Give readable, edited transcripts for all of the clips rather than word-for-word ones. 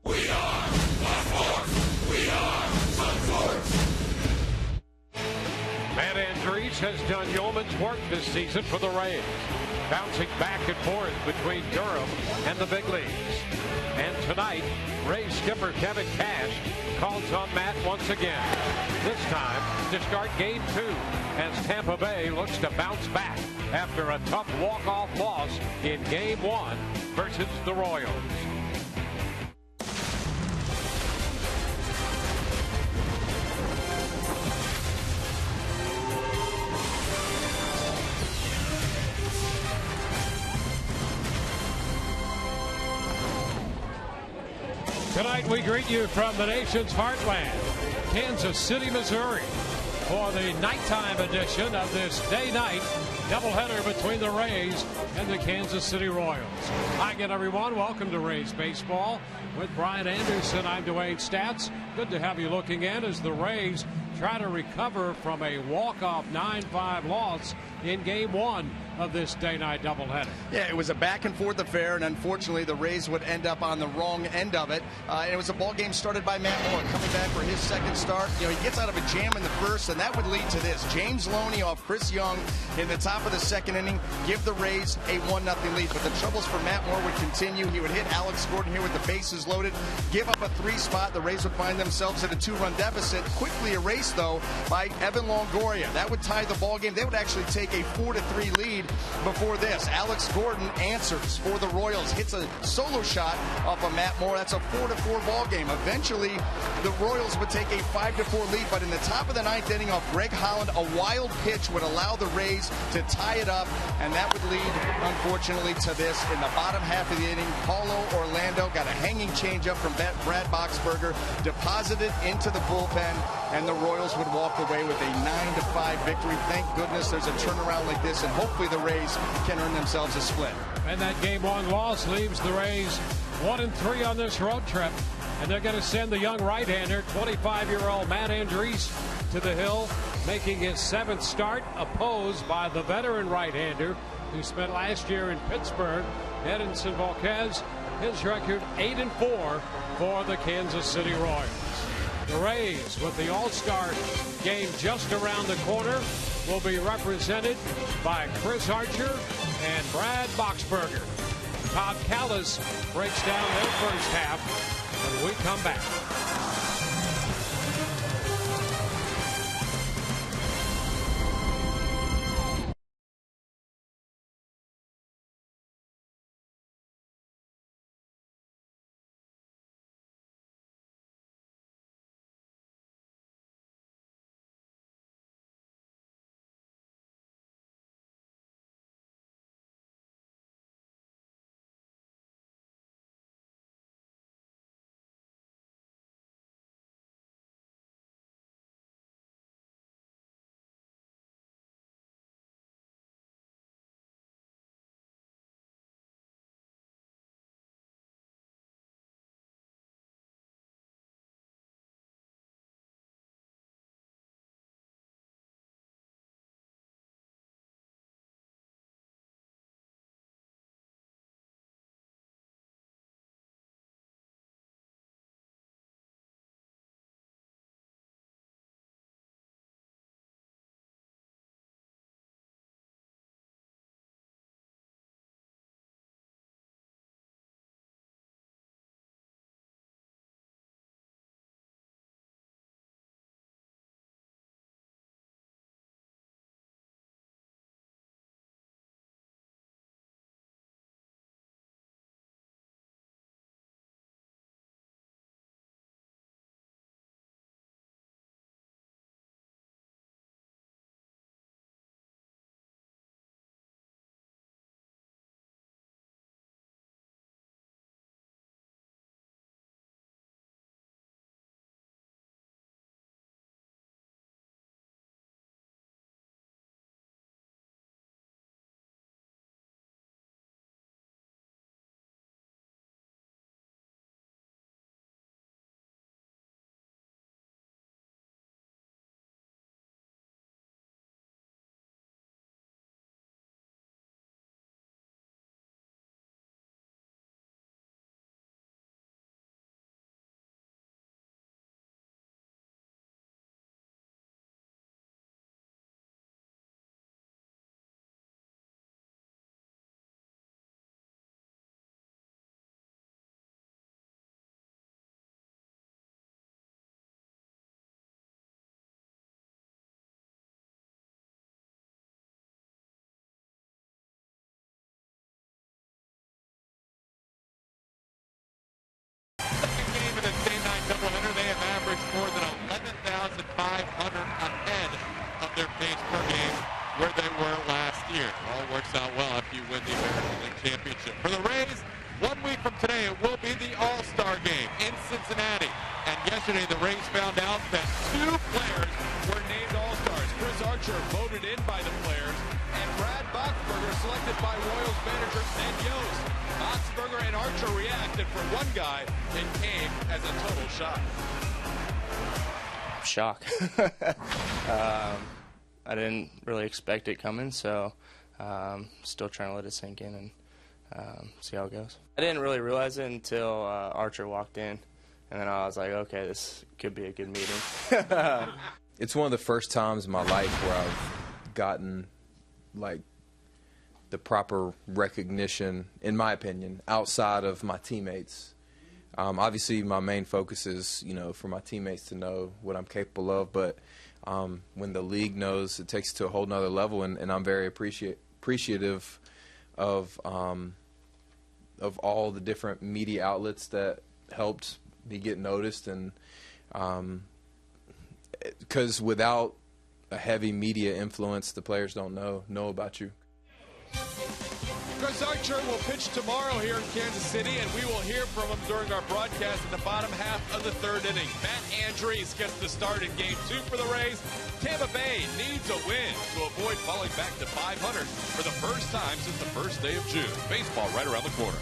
We are Blackmore. We are Sunforce. Matt Andrees has done yeoman's work this season for the Rays, bouncing back and forth between Durham and the big leagues. And tonight, Rays skipper Kevin Cash calls on Matt once again, this time to start Game 2 as Tampa Bay looks to bounce back after a tough walk-off loss in Game 1 versus the Royals. Tonight we greet you from the nation's heartland, Kansas City, Missouri, for the nighttime edition of this day-night doubleheader between the Rays and the Kansas City Royals. Hi again, everyone. Welcome to Rays Baseball with Brian Anderson. I'm Dwayne Statz. Good to have you looking in as the Rays try to recover from a walk-off 9-5 loss in Game 1 of this day-night doubleheader. Yeah, it was a back-and-forth affair, and unfortunately the Rays would end up on the wrong end of it. And it was a ball game started by Matt Moore coming back for his second start. You know, he gets out of a jam in the first, and that would lead to this. James Loney off Chris Young in the top of the second inning, give the Rays a 1-0 lead. But the troubles for Matt Moore would continue. He would hit Alex Gordon here with the bases loaded, give up a 3 spot. The Rays would find themselves at a 2-run deficit, quickly erased, though, by Evan Longoria. That would tie the ball game. They would actually take a 4-3 lead before this. Alex Gordon answers for the Royals, hits a solo shot off of Matt Moore. That's a 4-4 ball game. Eventually, the Royals would take a 5-4 lead, but in the top of the 9th inning off Greg Holland, a wild pitch would allow the Rays to tie it up, and that would lead, unfortunately, to this. In the bottom half of the inning, Paulo Orlando got a hanging changeup from Brad Boxberger, deposited into the bullpen, and the Royals would walk away with a 9-5 victory. Thank goodness there's a turnaround like this, and hopefully the Rays can earn themselves a split. And that Game 1 loss leaves the Rays 1-3 on this road trip, and they're going to send the young right-hander, 25-year-old Matt Andrees, to the hill, making his 7th start, opposed by the veteran right-hander who spent last year in Pittsburgh, Edinson Volquez. His record 8-4 for the Kansas City Royals. The Rays, with the All-Star game just around the corner, will be represented by Chris Archer and Brad Boxberger. Todd Callis breaks down their first half when we come back. where they were last year. All works out well after you win the American League Championship. For the Rays, 1 week from today, it will be the All-Star game in Cincinnati. And yesterday, the Rays found out that 2 players were named All-Stars. Chris Archer voted in by the players, and Brad Boxberger selected by Royals manager Ned Yost. Boxberger and Archer reacted. For one guy, it came as a total shock. Shock. I didn't really expect it coming, so still trying to let it sink in and see how it goes. I didn't really realize it until Archer walked in, and then I was like, okay, this could be a good meeting. It's one of the first times in my life where I've gotten, like, the proper recognition, in my opinion, outside of my teammates. Obviously, my main focus is, for my teammates to know what I'm capable of, but when the league knows, it takes it to a whole nother level, and I'm very appreciative of all the different media outlets that helped me get noticed, and because without a heavy media influence, the players don't know about you. Chris Archer will pitch tomorrow here in Kansas City, and we will hear from him during our broadcast in the bottom half of the 3rd inning. Matt Andriese gets the start in Game 2 for the Rays. Tampa Bay needs a win to avoid falling back to 500 for the first time since the first day of June. Baseball right around the corner.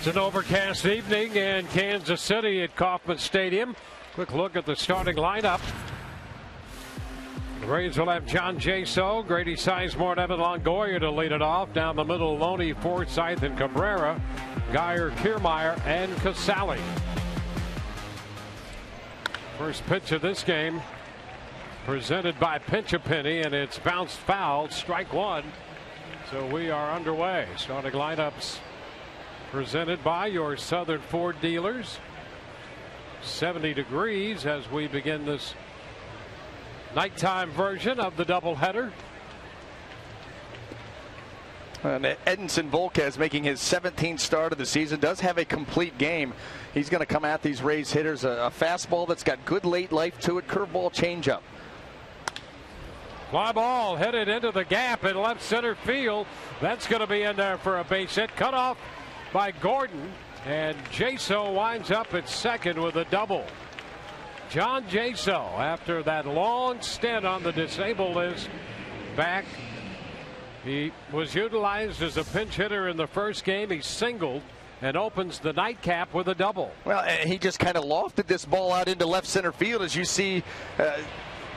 It's an overcast evening in Kansas City at Kauffman Stadium. Quick look at the starting lineup. The Rays will have John Jaso, Grady Sizemore, and Evan Longoria to lead it off. Down the middle, Loney, Forsythe, and Cabrera, Geyer, Kiermaier, and Casale. First pitch of this game presented by Pinch a Penny, and it's bounced foul, strike one. So we are underway. Starting lineups presented by your Southern Ford dealers. 70 degrees as we begin this nighttime version of the doubleheader. And Edinson Volquez making his 17th start of the season, does have a complete game. He's going to come at these Rays hitters, a fastball that's got good late life to it, curveball, changeup. Fly ball headed into the gap in left center field. That's going to be in there for a base hit. Cut off by Gordon. And Jaso winds up at second with a double. John Jaso, after that long stint on the disabled list, back. He was utilized as a pinch hitter in the first game. He singled and opens the nightcap with a double. Well, he just kind of lofted this ball out into left center field. As you see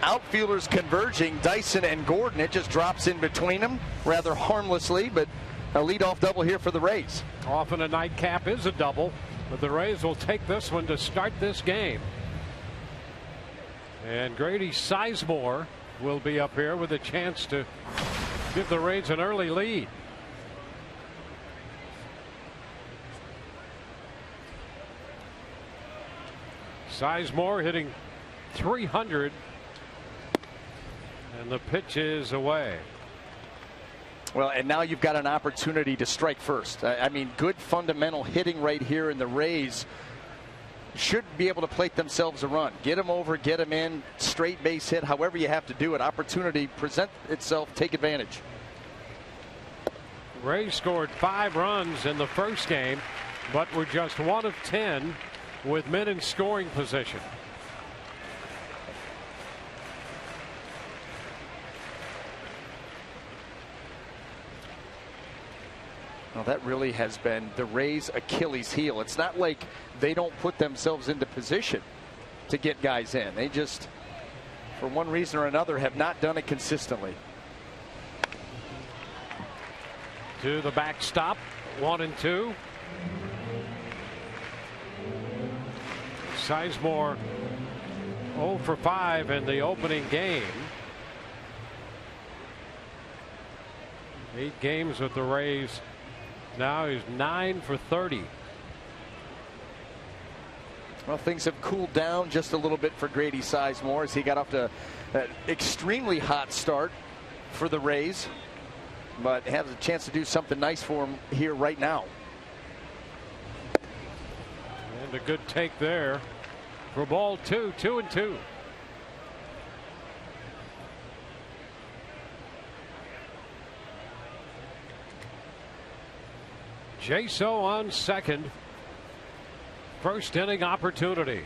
outfielders converging, Dyson and Gordon, it just drops in between them rather harmlessly, but a leadoff double here for the Rays. Often a nightcap is a double, but the Rays will take this one to start this game. And Grady Sizemore will be up here with a chance to give the Rays an early lead. Sizemore hitting .300, and the pitch is away. Well, and now you've got an opportunity to strike first. I mean, good fundamental hitting right here, in the Rays should be able to plate themselves a run. Get them over, get them in, straight base hit, however you have to do it. Opportunity present itself, take advantage. Rays scored 5 runs in the first game, but were just 1 of 10 with men in scoring position. Well, that really has been the Rays' Achilles heel. It's not like they don't put themselves into position to get guys in. They just, for one reason or another, have not done it consistently. To the backstop, 1-2. Sizemore 0 for 5 in the opening game. 8 games with the Rays. Now he's 9 for 30. Well, things have cooled down just a little bit for Grady Sizemore as he got off to an extremely hot start for the Rays, but has a chance to do something nice for him here right now. And a good take there for ball 2, 2-2. Jaso on second. First inning opportunity.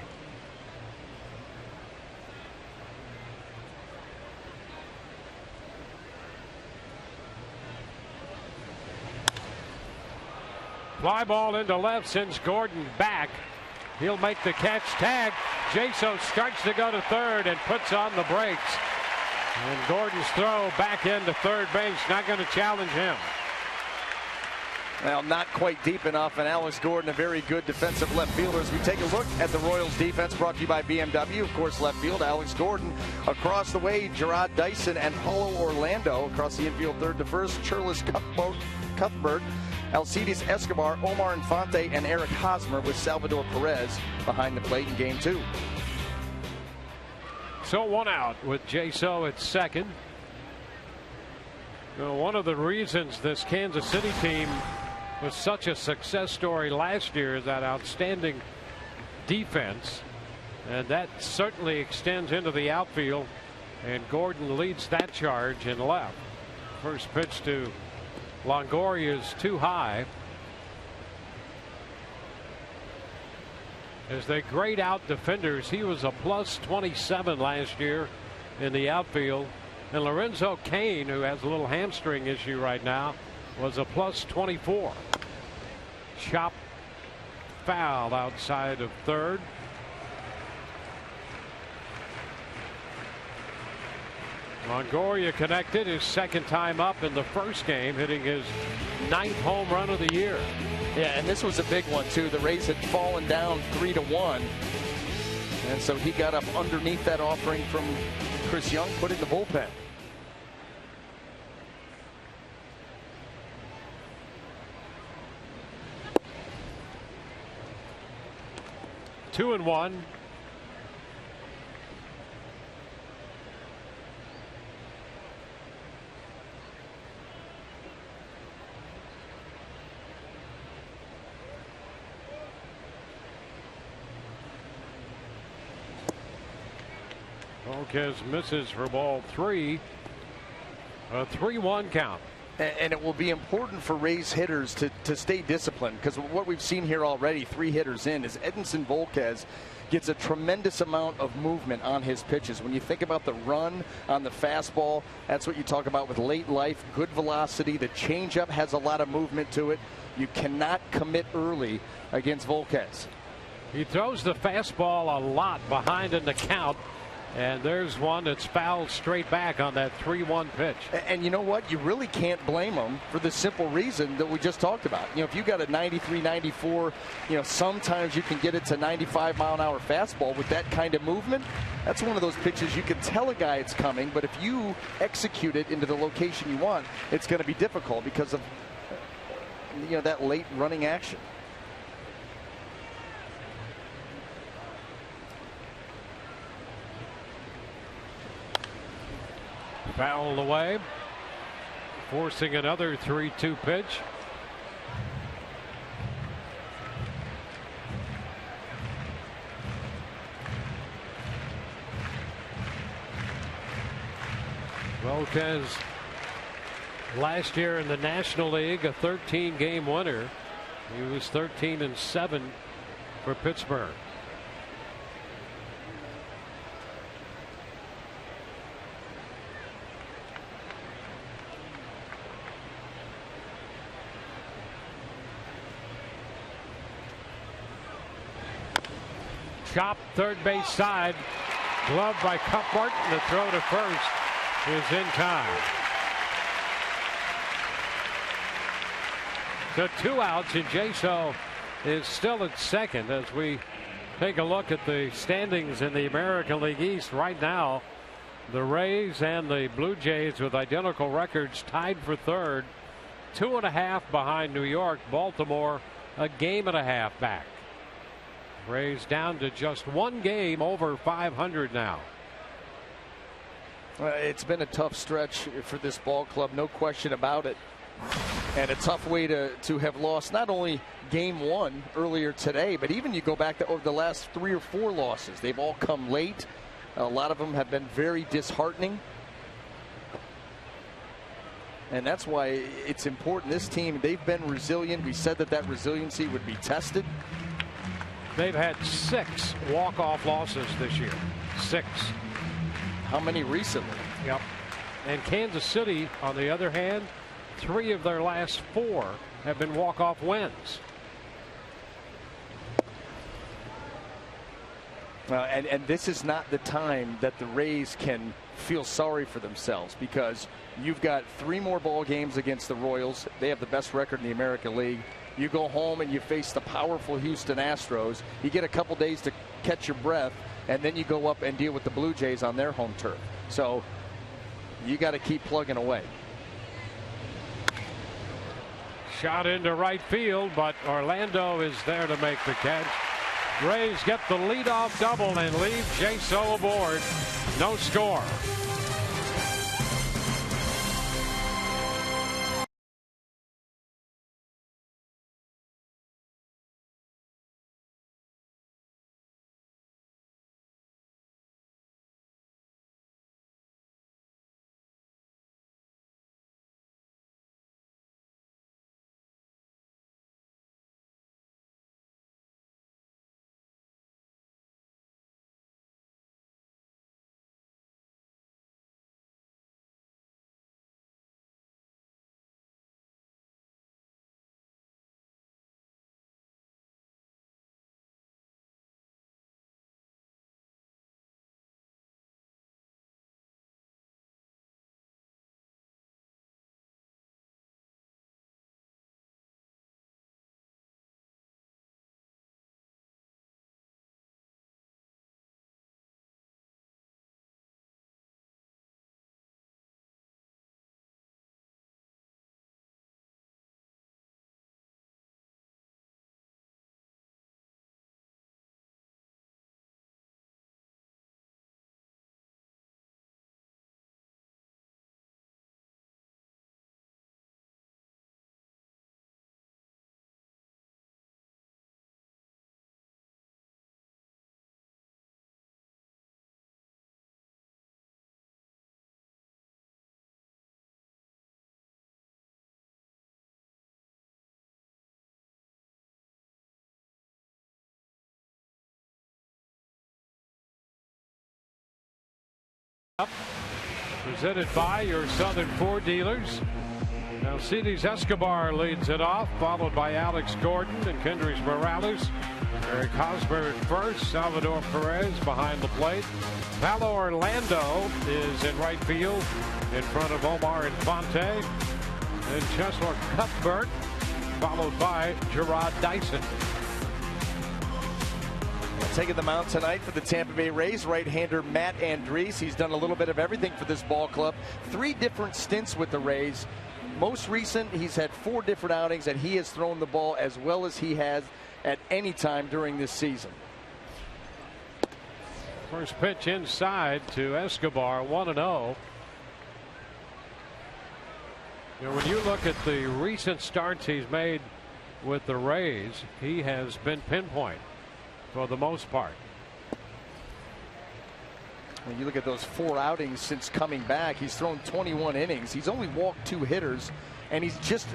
Fly ball into left, sends Gordon back. He'll make the catch. Tag. Jaso starts to go to third and puts on the brakes. And Gordon's throw back into third base. Not going to challenge him. Well, not quite deep enough, and Alex Gordon, a very good defensive left fielder. As we take a look at the Royals defense, brought to you by BMW. Of course, left field, Alex Gordon. Across the way, Gerard Dyson and Paulo Orlando. Across the infield, third to first, Churlis Cuthbert, Alcides Escobar, Omar Infante, and Eric Hosmer, with Salvador Perez behind the plate in game 2. So 1 out with Jaso at second. Well, one of the reasons this Kansas City team was such a success story last year is that outstanding defense, and that certainly extends into the outfield, and Gordon leads that charge in left. First pitch to Longoria is too high. As they grade out defenders, he was a +27 last year in the outfield, and Lorenzo Cain, who has a little hamstring issue right now, was a +24. Chop foul outside of third. Longoria connected his second time up in the first game, hitting his 9th home run of the year. Yeah, and this was a big one too. The Rays had fallen down 3-1, and so he got up underneath that offering from Chris Young, put in the bullpen. Two and one. Volquez misses for ball 3. A 3-1 count. And it will be important for Rays hitters to stay disciplined, because what we've seen here already, 3 hitters in, is Edinson Volquez gets a tremendous amount of movement on his pitches. When you think about the run on the fastball, that's what you talk about with late life, good velocity. The changeup has a lot of movement to it. You cannot commit early against Volquez. He throws the fastball a lot behind in the count. And there's one that's fouled straight back on that 3-1 pitch. And you know what? You really can't blame him for the simple reason that we just talked about. You know, if you got a 93, 94, you know, sometimes you can get it to 95-mile-an-hour fastball with that kind of movement. That's one of those pitches you can tell a guy it's coming, but if you execute it into the location you want, it's going to be difficult because of, you know, that late running action. Fouled away, forcing another 3-2 pitch. Volquez last year in the National League, a 13-game winner. He was 13-7 for Pittsburgh. Chop, third base side, gloved by Cuthbert. The throw to first is in time. So 2 outs, and Jaso is still at second as we take a look at the standings in the American League East. Right now, the Rays and the Blue Jays with identical records tied for third, 2.5 behind New York. Baltimore a game and a half back. Rays down to just 1 game over 500 now. It's been a tough stretch for this ball club, no question about it. And a tough way to have lost not only game 1 earlier today, but even you go back to over the last 3 or 4 losses. They've all come late. A lot of them have been very disheartening. And that's why it's important. This team, they've been resilient. We said that resiliency would be tested. They've had 6 walk-off losses this year. 6. How many recently? Yep. And Kansas City, on the other hand, 3 of their last 4 have been walk-off wins. And this is not the time that the Rays can feel sorry for themselves, because you've got 3 more ball games against the Royals. They have the best record in the American League. You go home and you face the powerful Houston Astros. You get a couple days to catch your breath, and then you go up and deal with the Blue Jays on their home turf. So you got to keep plugging away. Shot into right field, but Orlando is there to make the catch. Rays get the leadoff double and leave Jaso aboard. No score. Presented by your Southern Ford dealers. Now, Alcides Escobar leads it off, followed by Alex Gordon and Kendrys Morales. Eric Hosmer at first, Salvador Perez behind the plate. Palo Orlando is in right field in front of Omar Infante. And Cheslor Cuthbert, followed by Gerard Dyson. Taking the mound tonight for the Tampa Bay Rays, right-hander Matt Andriese. He's done a little bit of everything for this ball club. 3 different stints with the Rays. Most recent, he's had 4 different outings, and he has thrown the ball as well as he has at any time during this season. First pitch inside to Escobar, 1-0. You know, when you look at the recent starts he's made with the Rays, he has been pinpoint for the most part. When you look at those 4 outings since coming back, he's thrown 21 innings. He's only walked 2 hitters, and he's just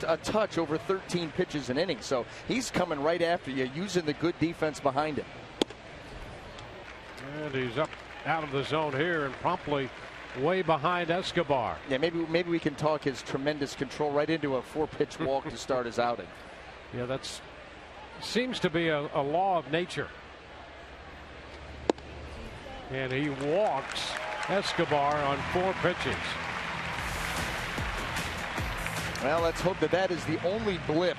a touch over 13 pitches an inning. So he's coming right after you, using the good defense behind him. And he's up out of the zone here and promptly way behind Escobar. Yeah, maybe we can talk his tremendous control right into a 4-pitch walk to start his outing. Yeah, that's seems to be a law of nature. And he walks Escobar on 4 pitches. Well, let's hope that is the only blip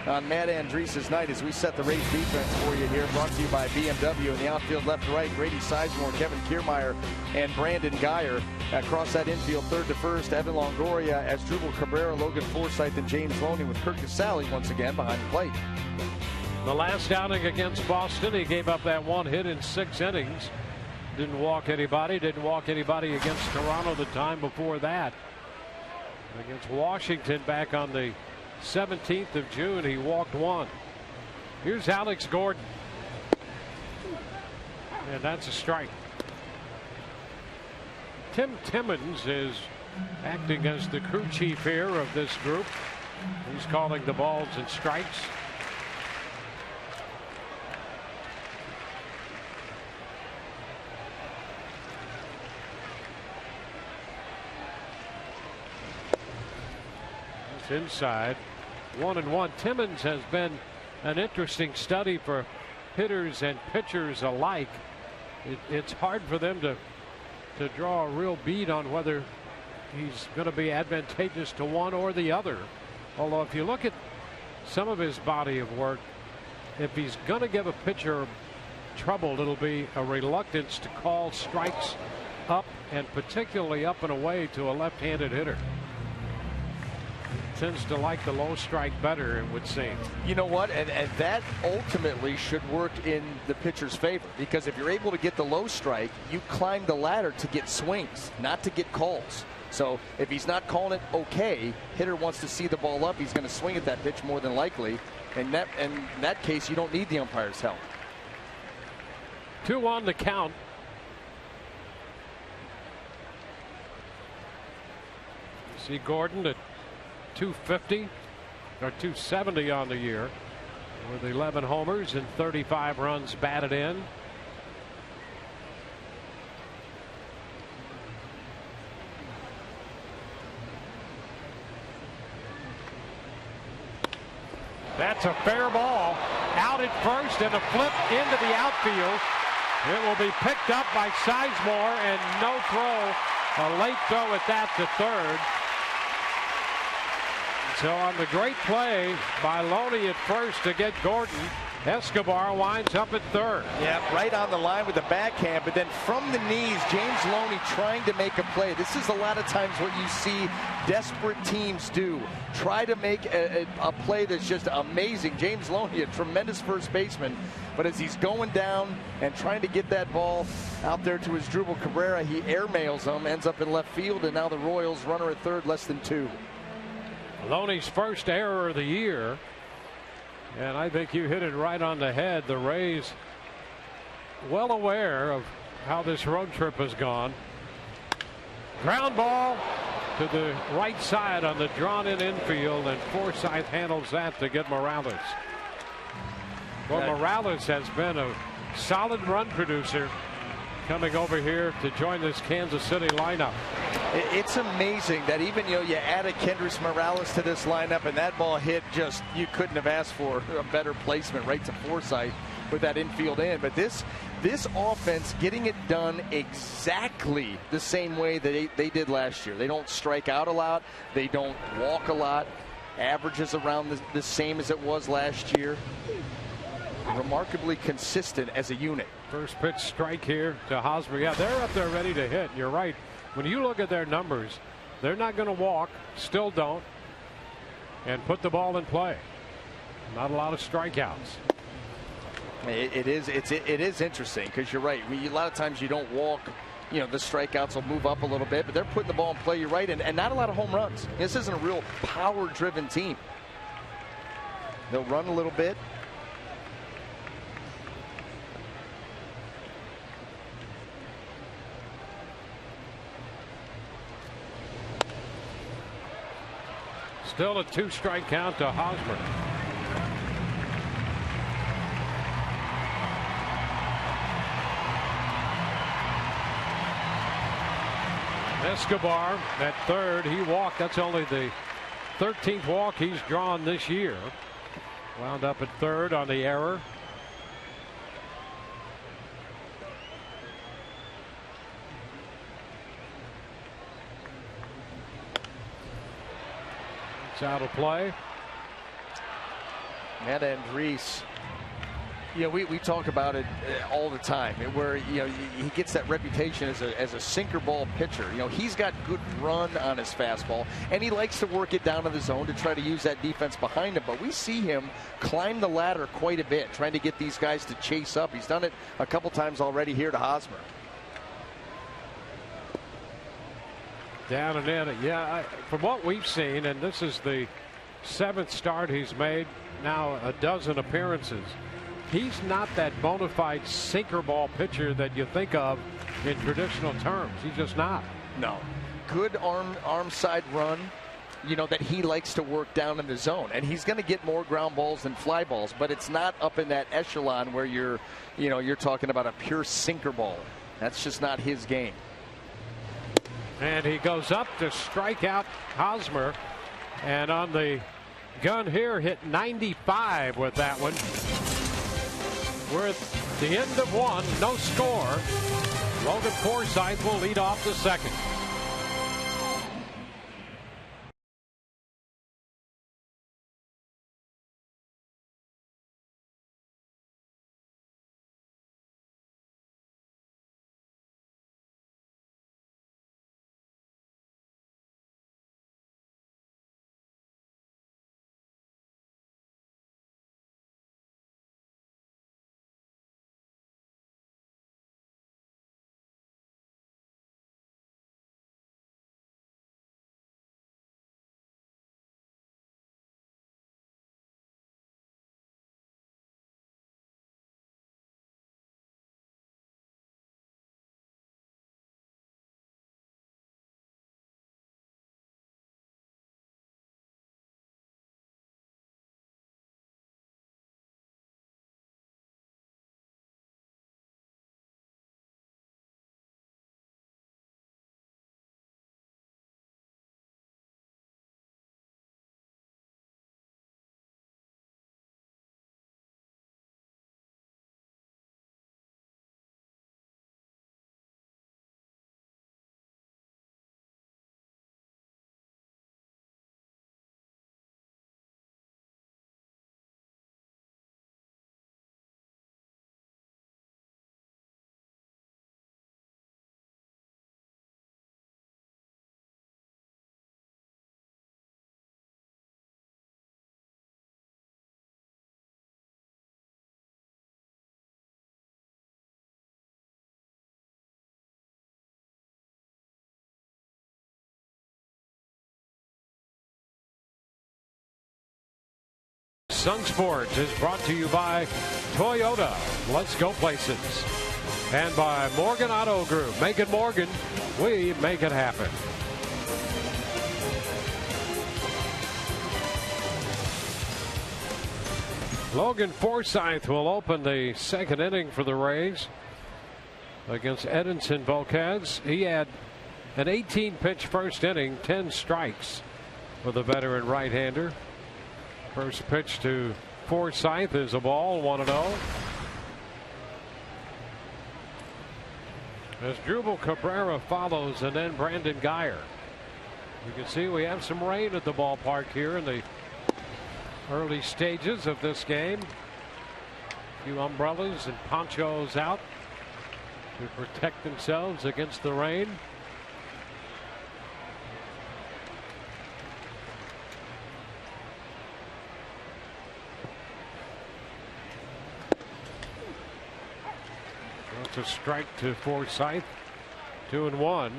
on Matt Andriese's night as we set the Rays defense for you here. Brought to you by BMW in the outfield left to right. Grady Sizemore, Kevin Kiermaier, and Brandon Geyer. Across that infield, third to first, Evan Longoria, Asdrubal Cabrera, Logan Forsythe, and James Loney, with Kurt Casale once again behind the plate. The last outing against Boston, he gave up that 1 hit in 6 innings. Didn't walk anybody. Didn't walk anybody against Toronto the time before that. Against Washington back on the 17th of June, he walked 1. Here's Alex Gordon. And that's a strike. Tim Timmons is acting as the crew chief here of this group. He's calling the balls and strikes. Inside, 1-1. Timmons has been an interesting study for hitters and pitchers alike. It's hard for them to draw a real bead on whether he's going to be advantageous to one or the other. Although if you look at some of his body of work, if he's going to give a pitcher trouble, it'll be a reluctance to call strikes up, and particularly up and away to a left-handed hitter. Tends to like the low strike better, it would seem. You know what? And that ultimately should work in the pitcher's favor, because if you're able to get the low strike, you climb the ladder to get swings, not to get calls. So if he's not calling it okay, hitter wants to see the ball up, he's going to swing at that pitch more than likely. And in that case, you don't need the umpire's help. 2 on the count. See Gordon at 250 or 270 on the year with 11 homers and 35 runs batted in. That's a fair ball out at first, and a flip into the outfield. It will be picked up by Sizemore, and no throw, a late throw at that to third. So on the great play by Loney at first to get Gordon, Escobar winds up at third. Yeah, right on the line with the backhand, but then from the knees, James Loney trying to make a play. This is a lot of times what you see desperate teams do. Try to make a play that's just amazing. James Loney, a tremendous first baseman, but as he's going down and trying to get that ball out there to Asdrubal Cabrera, he airmails him, ends up in left field, and now the Royals runner at third, less than 2. Loney's first error of the year, and I think you hit it right on the head. The Rays well aware of how this road trip has gone. Ground ball to the right side on the drawn-in infield, and Forsythe handles that to get Morales. Well, Morales has been a solid run producer coming over here to join this Kansas City lineup. It's amazing that even, you added Kendrys Morales to this lineup, and that ball hit just, you couldn't have asked for a better placement right to Forsythe with that infield in. But this offense getting it done exactly the same way that they did last year. They don't strike out a lot. They don't walk a lot. Averages around the same as it was last year. Remarkably consistent as a unit. First pitch strike here to Hosmer. Yeah, they're up there ready to hit. You're right. When you look at their numbers, they're not going to walk, still don't, and put the ball in play. Not a lot of strikeouts. It is interesting because you're right. A lot of times you don't walk. The strikeouts will move up a little bit, but they're putting the ball in play. You're right, and not a lot of home runs. This isn't a real power-driven team. They'll run a little bit. Still a 2-strike count to Hosmer. Escobar at third. He walked. That's only the 13th walk he's drawn this year. Wound up at third on the error. It's out of play. Matt Andriese, we talk about it all the time, where he gets that reputation as a sinker ball pitcher. He's got good run on his fastball, and he likes to work it down to the zone to try to use that defense behind him. But we see him climb the ladder quite a bit, trying to get these guys to chase up. He's done it a couple times already here to Hosmer. Down and in. Yeah, from what we've seen, and this is the 7th start he's made, now a dozen appearances. He's not that bona fide sinker ball pitcher that you think of in traditional terms. He's just not. No. Good arm side run, that he likes to work down in the zone. And he's going to get more ground balls than fly balls, but it's not up in that echelon where you're talking about a pure sinker ball. That's just not his game. And he goes up to strike out Hosmer. And on the gun here, hit 95 with that one. We're at the end of one, no score. Logan Forsythe will lead off the second. Sun Sports is brought to you by Toyota. Let's go places. And by Morgan Auto Group. Make it Morgan. We make it happen. Logan Forsythe will open the second inning for the Rays. against Edinson Volquez. He had an 18-pitch first inning, 10 strikes for the veteran right-hander. First pitch to Forsythe is a ball, 1-0. As Drupal Cabrera follows, and then Brandon Guyer. You can see we have some rain at the ballpark here in the early stages of this game. A few umbrellas and ponchos out to protect themselves against the rain. That's a strike to Forsythe. 2-1.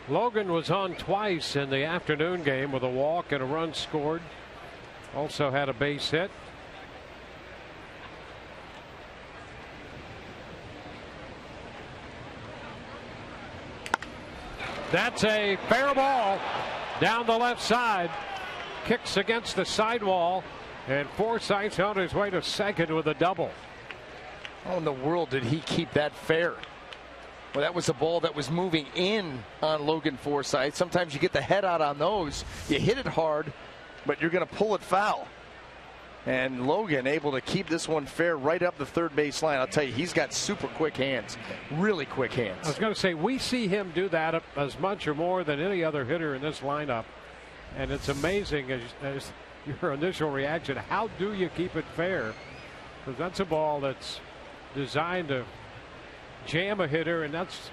Logan was on twice in the afternoon game with a walk and a run scored. Also had a base hit. That's a fair ball down the left side. Kicks against the sidewall, and Forsythe's on his way to second with a double. How in the world did he keep that fair? Well, that was a ball that was moving in on Logan Forsythe. Sometimes you get the head out on those. You hit it hard, but you're going to pull it foul. And Logan able to keep this one fair right up the third base line. I'll tell you, he's got super quick hands, really quick hands. I was going to say, we see him do that as much or more than any other hitter in this lineup. And it's amazing as your initial reaction. How do you keep it fair? Because that's a ball that's designed to jam a hitter, and that's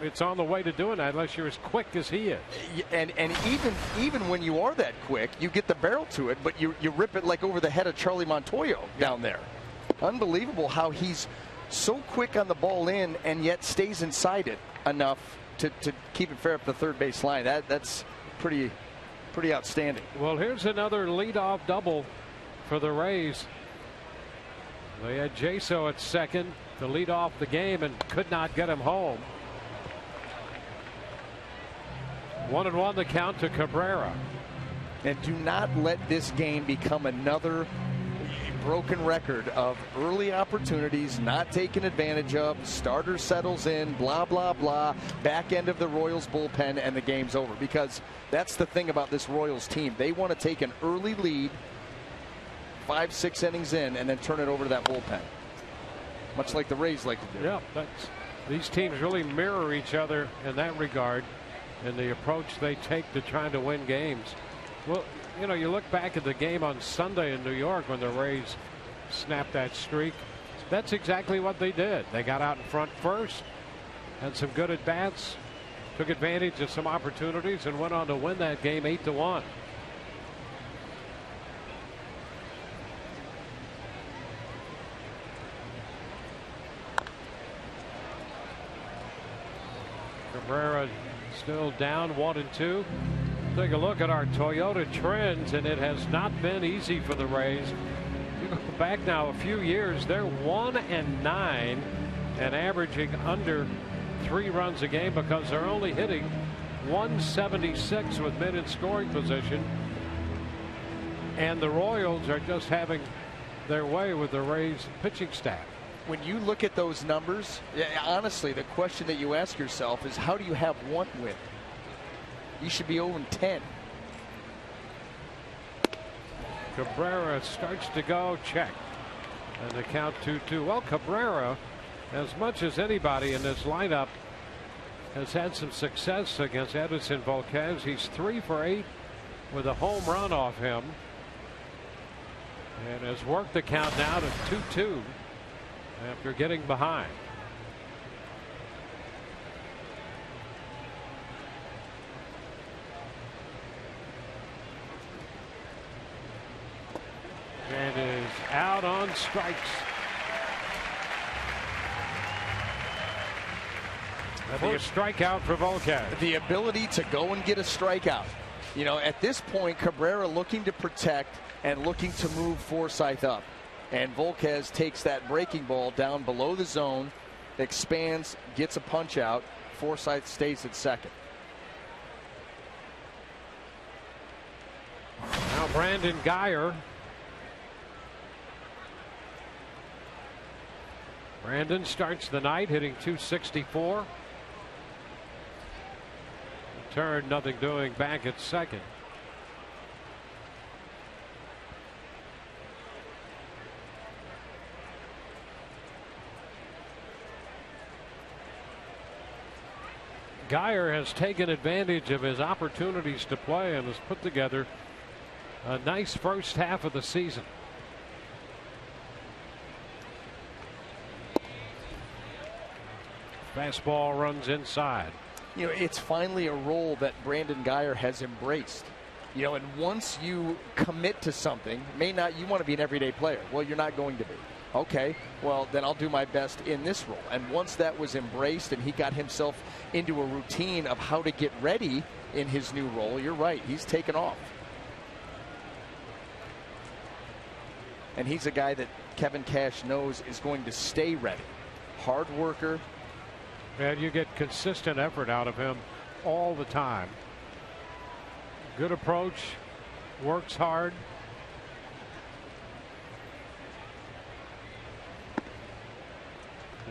it's on the way to doing that unless you're as quick as he is. And even when you are that quick, you get the barrel to it, but you rip it like over the head of Charlie Montoyo down there. Unbelievable how he's so quick on the ball in and yet stays inside it enough to keep it fair up the third base line. That's pretty outstanding. Well, here's another leadoff double for the Rays. They had Jaso at second to lead off the game and could not get him home. 1-1 the count to Cabrera. And do not let this game become another broken record of early opportunities not taken advantage of. Starter settles in, blah, blah, blah. Back end of the Royals bullpen, and the game's over. Because that's the thing about this Royals team. They want to take an early lead, 5-6 innings in, and then turn it over to that bullpen. Much like the Rays like to do. Yeah, these teams really mirror each other in that regard, and the approach they take to trying to win games. Well, you know, you look back at the game on Sunday in New York when the Rays snapped that streak. That's exactly what they did. They got out in front first, had some good at bats, took advantage of some opportunities, and went on to win that game 8-1. Cabrera still down 1-2. Take a look at our Toyota trends, and it has not been easy for the Rays. You go back now a few years, they're 1-9 and averaging under 3 runs a game because they're only hitting 176 with men in scoring position. And the Royals are just having their way with the Rays pitching staff. When you look at those numbers, honestly, the question that you ask yourself is, how do you have one win? You should be 0-10. Cabrera starts to go, check. And the count 2-2. Well, Cabrera, as much as anybody in this lineup, has had some success against Edinson Volquez. He's 3 for 8 with a home run off him. And has worked the count now to 2-2 after getting behind. And is out on strikes. That'd be a strikeout for Volquez. The ability to go and get a strikeout. You know, at this point, Cabrera looking to protect and looking to move Forsythe up. And Volquez takes that breaking ball down below the zone, expands, gets a punch out. Forsythe stays at second. Now Brandon Guyer. Brandon starts the night hitting .264. Turn, nothing doing back at second. Geyer has taken advantage of his opportunities to play and has put together a nice first half of the season. Fastball runs inside. You know, it's finally a role that Brandon Geyer has embraced. You know, and once you commit to something, you want to be an everyday player. Well, you're not going to be. Okay, well, then I'll do my best in this role. And once that was embraced and he got himself into a routine of how to get ready in his new role, you're right, he's taken off. And he's a guy that Kevin Cash knows is going to stay ready. Hard worker. And you get consistent effort out of him all the time. Good approach, works hard.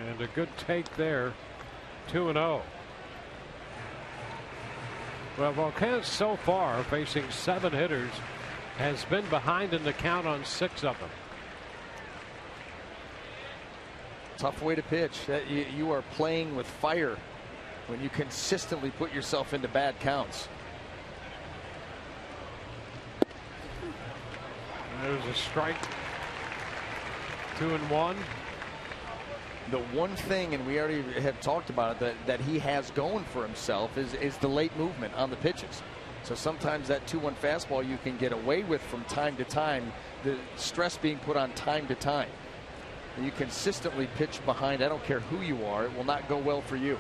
And a good take there, 2-0. Well, Volquez so far facing 7 hitters has been behind in the count on 6 of them. Tough way to pitch. You are playing with fire when you consistently put yourself into bad counts. There's a strike. 2-1. The one thing, and we already have talked about it, that he has going for himself is the late movement on the pitches. So sometimes that 2-1 fastball you can get away with from time to time, the stress being put on time to time. And you consistently pitch behind, I don't care who you are, it will not go well for you.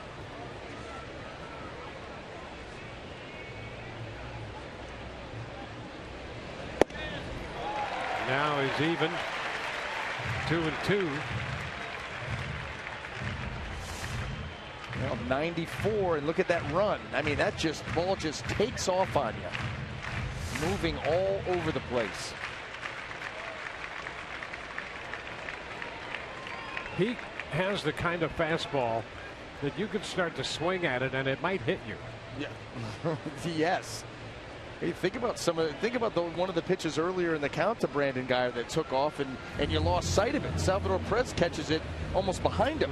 Now he's even. 2-2. Well, 94, and look at that run. I mean, that ball just takes off on you, moving all over the place. He has the kind of fastball that you can start to swing at it and it might hit you. Yeah. Yes. Hey, think about one of the pitches earlier in the count to Brandon Geyer that took off and you lost sight of it. Salvador Perez catches it almost behind him.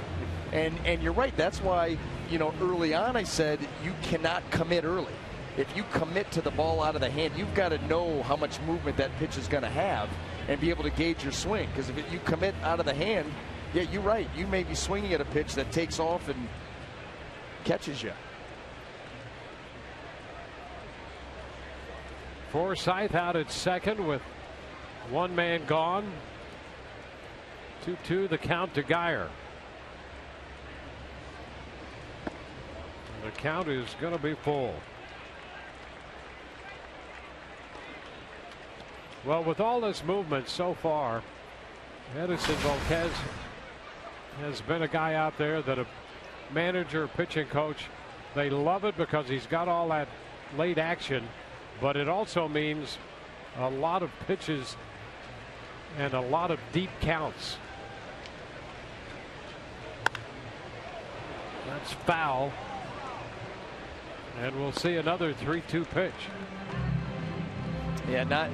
And you're right. That's why, you know, early on I said you cannot commit early. If you commit to the ball out of the hand, you've got to know how much movement that pitch is going to have and be able to gauge your swing. Because if you commit out of the hand, yeah, you're right. You may be swinging at a pitch that takes off and catches you. Forsythe out at second with 1 man gone. 2-2 the count to Geyer. The count is going to be full. Well, with all this movement so far, Edison Volquez has been a guy out there that a manager, pitching coach, they love it because he's got all that late action, but it also means a lot of pitches and a lot of deep counts. That's foul. And we'll see another 3-2 pitch. Yeah,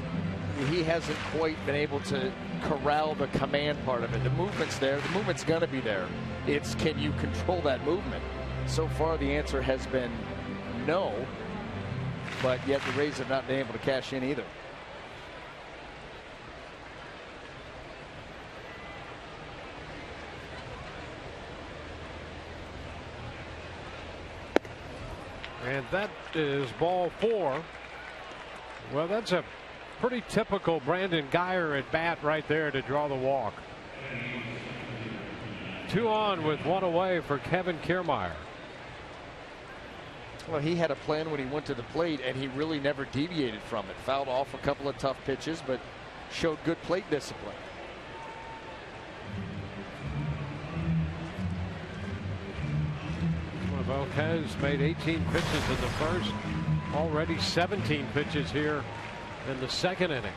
he hasn't quite been able to corral the command part of it. The movement's there. The movement's going to be there. It's, can you control that movement? So far, the answer has been no. But yet the Rays have not been able to cash in either. And that is ball 4. Well, that's a pretty typical Brandon Geyer at bat right there to draw the walk. 2 on with 1 away for Kevin Kiermaier. Well, he had a plan when he went to the plate, and he really never deviated from it. Fouled off a couple of tough pitches, but showed good plate discipline. Volquez made 18 pitches in the first, already 17 pitches here in the second inning.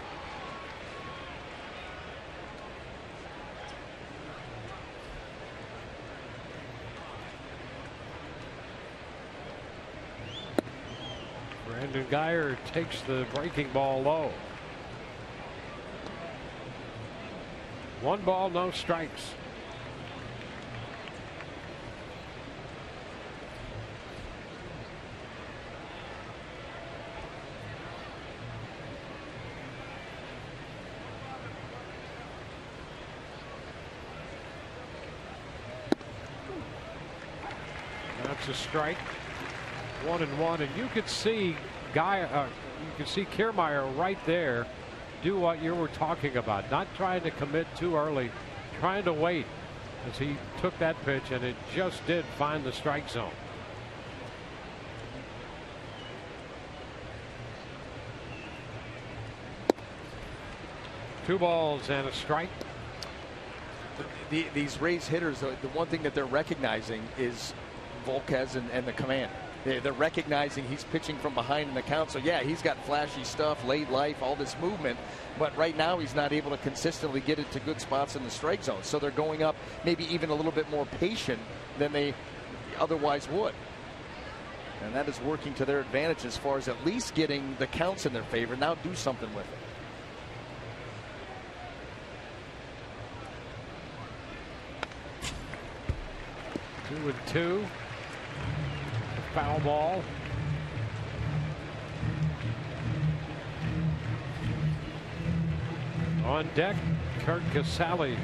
Brandon Guyer takes the breaking ball low. 1 ball, no strikes. That's a strike. 1-1, and you could see Kiermaier right there do what you were talking about, not trying to commit too early, trying to wait as he took that pitch, and it just did find the strike zone. Two balls and a strike. These Rays hitters, the one thing that they're recognizing is Volquez and the command. They're recognizing he's pitching from behind in the count. So, yeah, he's got flashy stuff, late life, all this movement. But right now he's not able to consistently get it to good spots in the strike zone. So they're going up maybe even a little bit more patient than they otherwise would. And that is working to their advantage as far as at least getting the counts in their favor. Now do something with it. Two and two. Foul ball. On deck, Kurt Casale.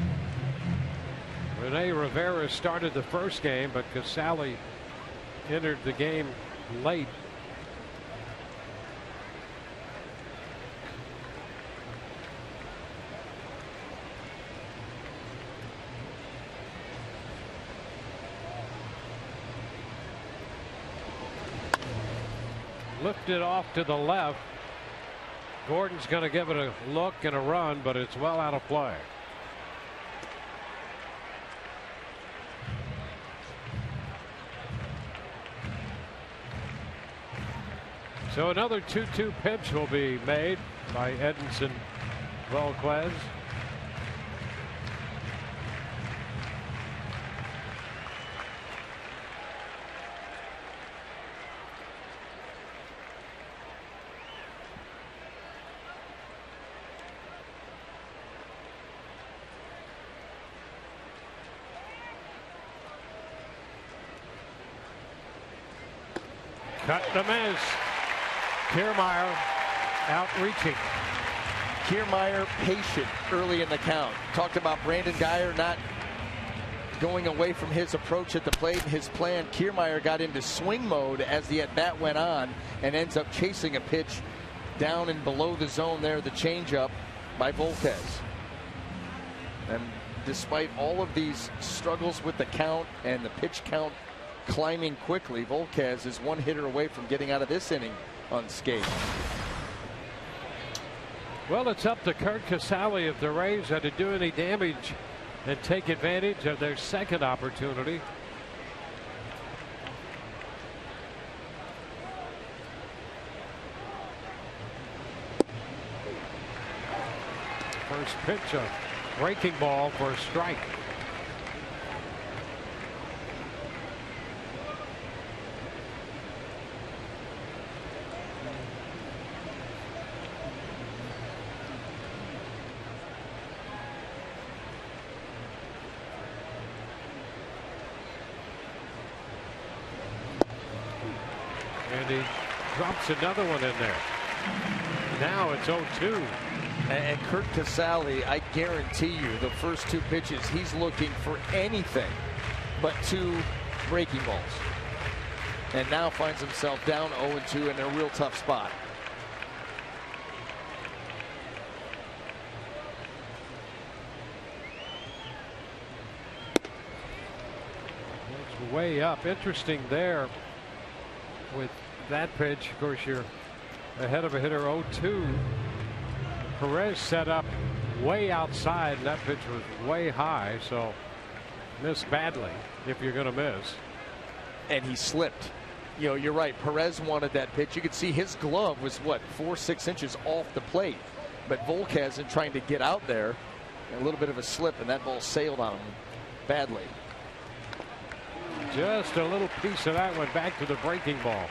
Rene Rivera started the first game, but Casale entered the game late. Lifted off to the left. Gordon's going to give it a look and a run, but it's well out of play. So another 2-2 pitch will be made by Edinson Volquez. Cut to miss. Kiermaier outreaching. Kiermaier patient early in the count. Talked about Brandon Guyer not going away from his approach at the plate. His plan, Kiermaier got into swing mode as the at-bat went on and ends up chasing a pitch down and below the zone there, the changeup by Volquez. And despite all of these struggles with the count and the pitch count climbing quickly, Volquez is one hitter away from getting out of this inning unscathed. Well, it's up to Kurt Casale if the Rays are to do any damage and take advantage of their second opportunity. First pitch, a breaking ball for a strike. And he drops another one in there. Now it's 0-2. And Kurt Casale, I guarantee you, the first two pitches, he's looking for anything but two breaking balls. And now finds himself down 0-2 in a real tough spot. It's way up. Interesting there with that pitch. Of course, you're ahead of a hitter 0-2. Perez set up way outside, and that pitch was way high, so missed badly if you're going to miss. And he slipped. You know, you're right. Perez wanted that pitch. You could see his glove was, what, 4-6 inches off the plate. But Volquez, in trying to get out there, a little bit of a slip, and that ball sailed on him badly. Just a little piece of that went back to the breaking ball.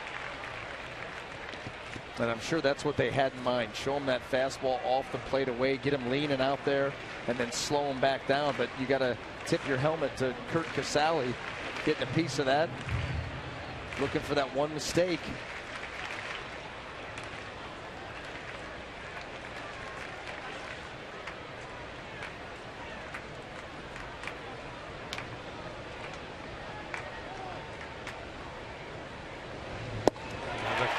And I'm sure that's what they had in mind. Show him that fastball off the plate away, get him leaning out there, and then slow him back down. But you got to tip your helmet to Curt Casale, getting a piece of that, looking for that one mistake.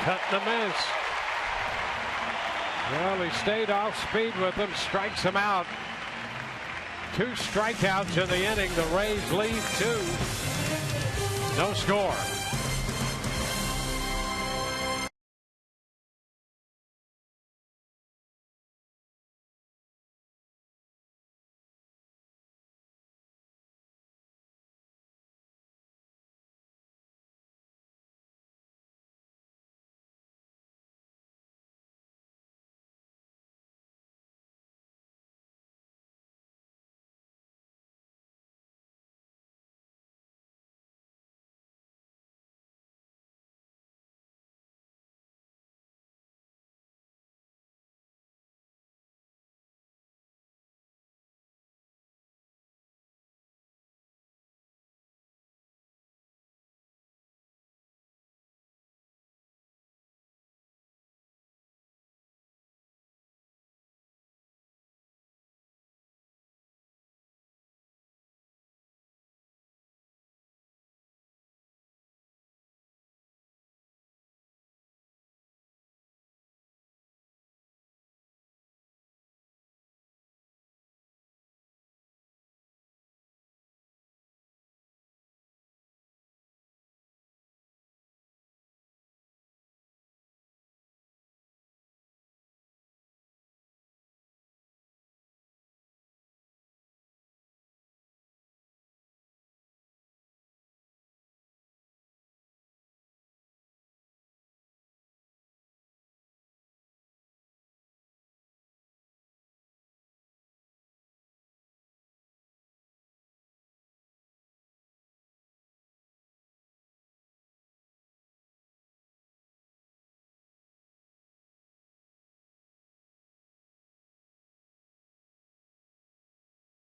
Cut and a miss. Well, he stayed off speed with him, strikes him out. 2 strikeouts in the inning. The Rays lead 2. No score.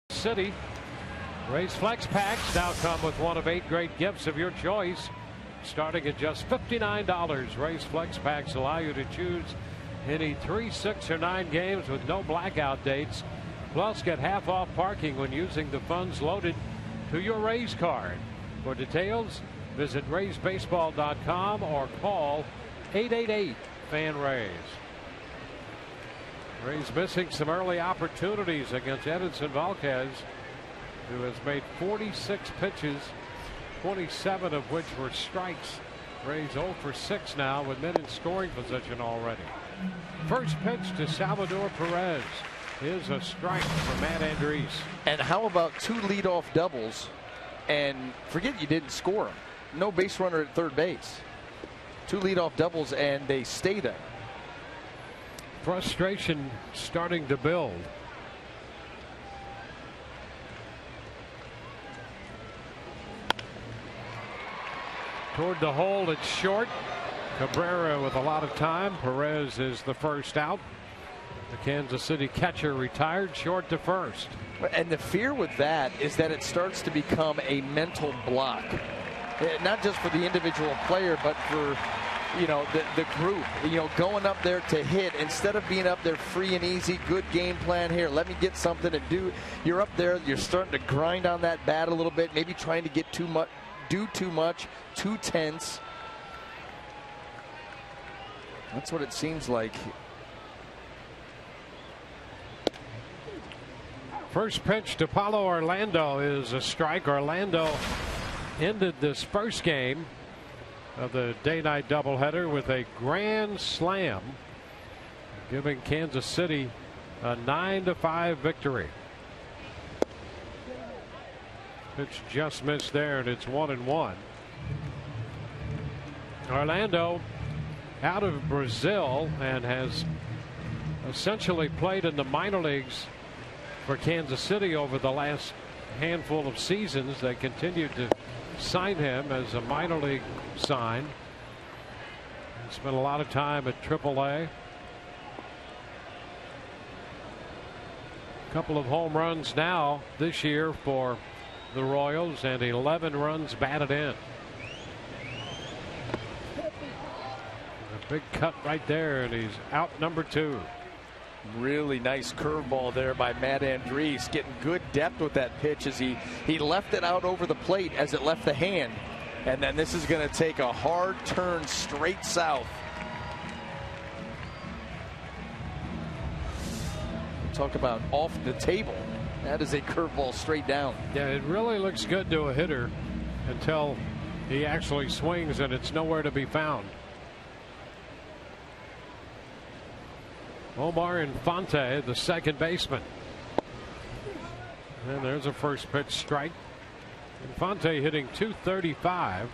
City. Rays Flex Packs now come with one of 8 great gifts of your choice, starting at just $59. Rays Flex Packs allow you to choose any 3, 6, or 9 games with no blackout dates. Plus, get half off parking when using the funds loaded to your Rays card. For details, visit RaysBaseball.com or call 888-FAN-RAYS. Rays missing some early opportunities against Edinson Vázquez, who has made 46 pitches, 27 of which were strikes. Rays 0 for 6 now with men in scoring position already. First pitch to Salvador Perez is a strike for Matt Andriese. And how about 2 leadoff doubles, and forget you didn't score them. No base runner at third base. 2 leadoff doubles, and they stay there. Frustration starting to build. Toward the hole, it's short. Cabrera with a lot of time. Perez is the first out. The Kansas City catcher retired, short to first. And the fear with that is that it starts to become a mental block. Not just for the individual player, but for the group, going up there to hit instead of being up there free and easy. Good game plan here. Let me get something to do. You're up there. You're starting to grind on that bat a little bit. Maybe trying to get too much, do too much, too tense. That's what it seems like. First pitch to Paulo Orlando is a strike. Orlando ended this first game of the day-night doubleheader with a grand slam, giving Kansas City a 9-5 victory. Pitch just missed there, and it's 1-1. Orlando out of Brazil and has essentially played in the minor leagues for Kansas City over the last handful of seasons. They continued to sign him as a minor league sign. Spent a lot of time at AAA. Couple of home runs now this year for the Royals, and 11 runs batted in. A big cut right there, and he's out number 2. Really nice curveball there by Matt Andriese, getting good depth with that pitch as he left it out over the plate as it left the hand. And then this is going to take a hard turn straight south. Talk about off the table. That is a curveball straight down. Yeah, it really looks good to a hitter until he actually swings and it's nowhere to be found. Omar Infante, the second baseman. And there's a first pitch strike. Infante hitting .235.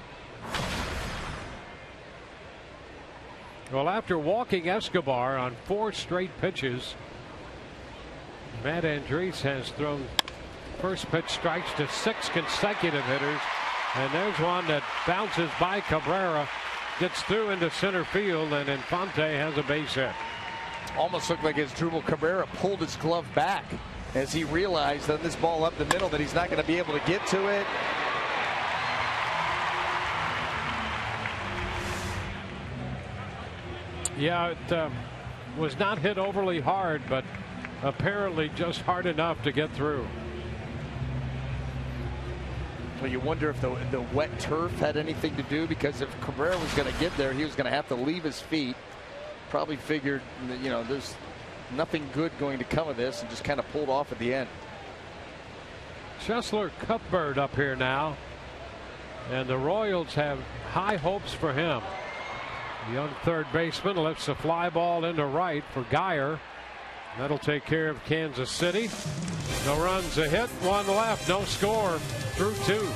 Well, after walking Escobar on 4 straight pitches, Matt Andriese has thrown first pitch strikes to 6 consecutive hitters. And there's one that bounces by Cabrera, gets through into center field, and Infante has a base hit. Almost looked like Asdrubal Cabrera pulled his glove back as he realized that this ball up the middle that he's not going to be able to get to it. Yeah, it was not hit overly hard, but apparently just hard enough to get through. Well, you wonder if the wet turf had anything to do, because if Cabrera was going to get there, he was going to have to leave his feet. Probably figured, you know, there's nothing good going to come of this, and just kind of pulled off at the end. Chesler Cuthbert up here now, and the Royals have high hopes for him. The young third baseman lifts a fly ball into right for Geyer. That'll take care of Kansas City. No runs, a hit, 1 left, no score through 2.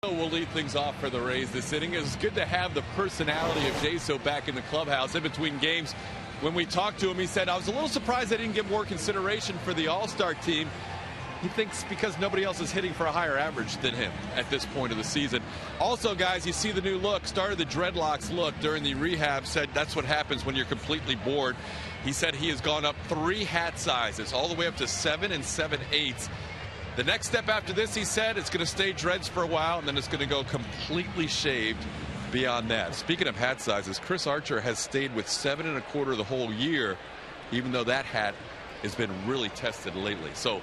Will lead things off for the Rays this inning. It's good to have the personality of Jaso back in the clubhouse in between games. When we talked to him, he said, I was a little surprised I didn't get more consideration for the All-Star team. He thinks because nobody else is hitting for a higher average than him at this point of the season. Also, guys, you see the new look. Started the dreadlocks look during the rehab. Said that's what happens when you're completely bored. He said he has gone up 3 hat sizes, all the way up to 7 7/8. The next step after this, he said, it's going to stay dreads for a while, and then it's going to go completely shaved beyond that. Speaking of hat sizes, Chris Archer has stayed with 7 1/4 the whole year, even though that hat has been really tested lately. So,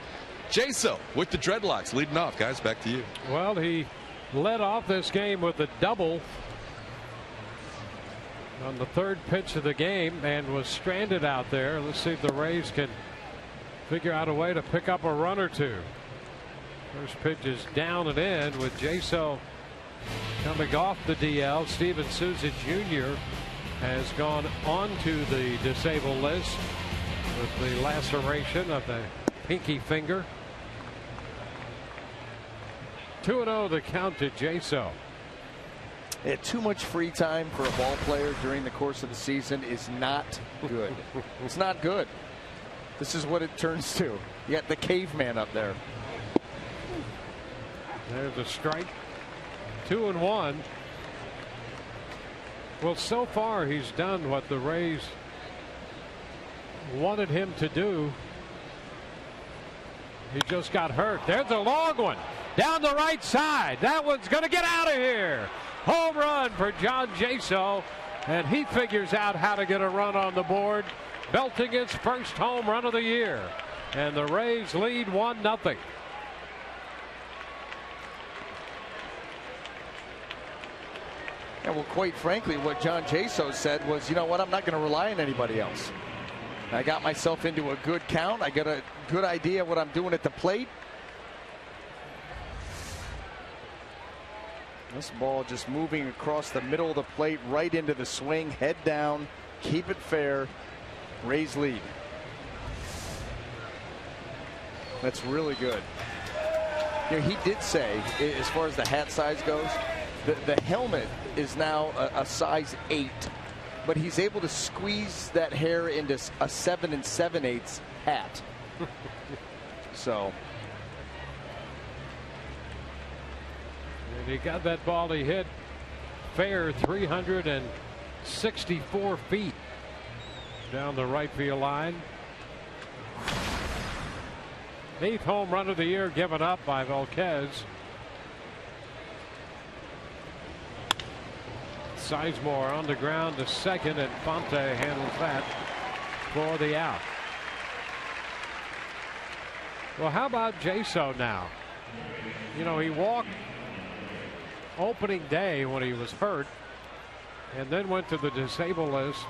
Jaso with the dreadlocks leading off. Guys, back to you. Well, he led off this game with a double on the 3rd pitch of the game and was stranded out there. Let's see if the Rays can figure out a way to pick up a run or two. First pitch is down and in with Jaso coming off the DL. Steven Souza Jr. has gone onto the disabled list with the laceration of the pinky finger. 2-0 the count to Jaso. Yeah, too much free time for a ball player during the course of the season is not good. It's not good. This is what it turns to. You got the caveman up there. There's a strike. 2-1. Well, so far he's done what the Rays wanted him to do. He just got hurt. There's a long one down the right side. That one's going to get out of here. Home run for John Jaso, and he figures out how to get a run on the board, belting his first home run of the year. And the Rays lead 1-0. Yeah, well, quite frankly, what John Jaso said was, you know what, I'm not going to rely on anybody else. I got myself into a good count. I got a good idea what I'm doing at the plate. This ball just moving across the middle of the plate, right into the swing, head down, keep it fair. Rays lead. That's really good. You know, he did say, as far as the hat size goes, the helmet is now a size 8, but he's able to squeeze that hair into a 7 7/8 hat. So. And he got that ball he hit fair 364 feet down the right field line. 8th home run of the year given up by Volquez. Sizemore on the ground to second, and Fonte handles that for the out. Well, how about Jaso now? You know, he walked opening day when he was hurt and then went to the disabled list.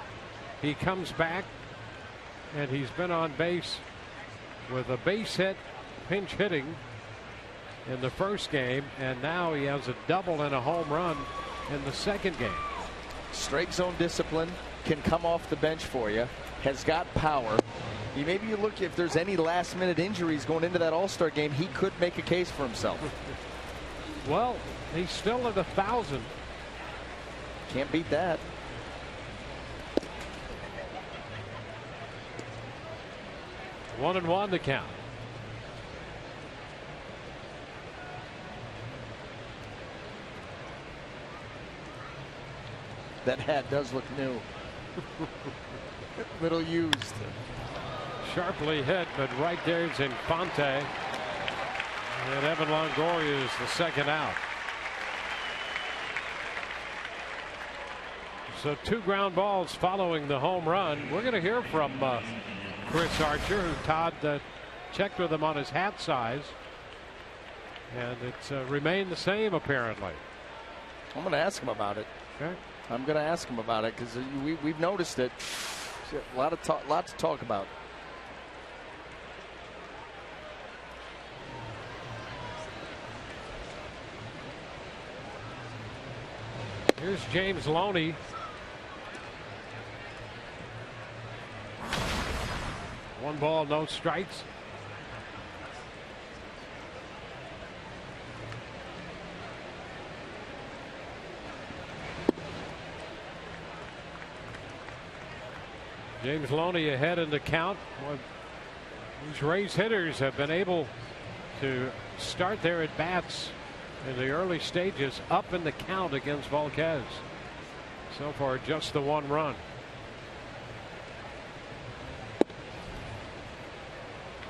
He comes back and he's been on base with a base hit, pinch hitting in the first game, and now he has a double and a home run in the second game. Strike zone discipline, can come off the bench for you, has got power. Maybe you look if there's any last minute injuries going into that All-Star game, he could make a case for himself. Well, he's still at 1,000. Can't beat that. One and one to count. That hat does look new. Little used. Sharply hit, but right there's Infante. And Evan Longoria is the second out. So 2 ground balls following the home run. We're going to hear from Chris Archer, who Todd checked with him on his hat size. And it's remained the same apparently. I'm going to ask him about it. Okay. I'm going to ask him about it because we've noticed it. A lot to talk about. Here's James Loney. One ball, no strikes. James Loney ahead in the count. Well, these Rays hitters have been able to start their at bats in the early stages up in the count against Volquez. So far, just the 1 run.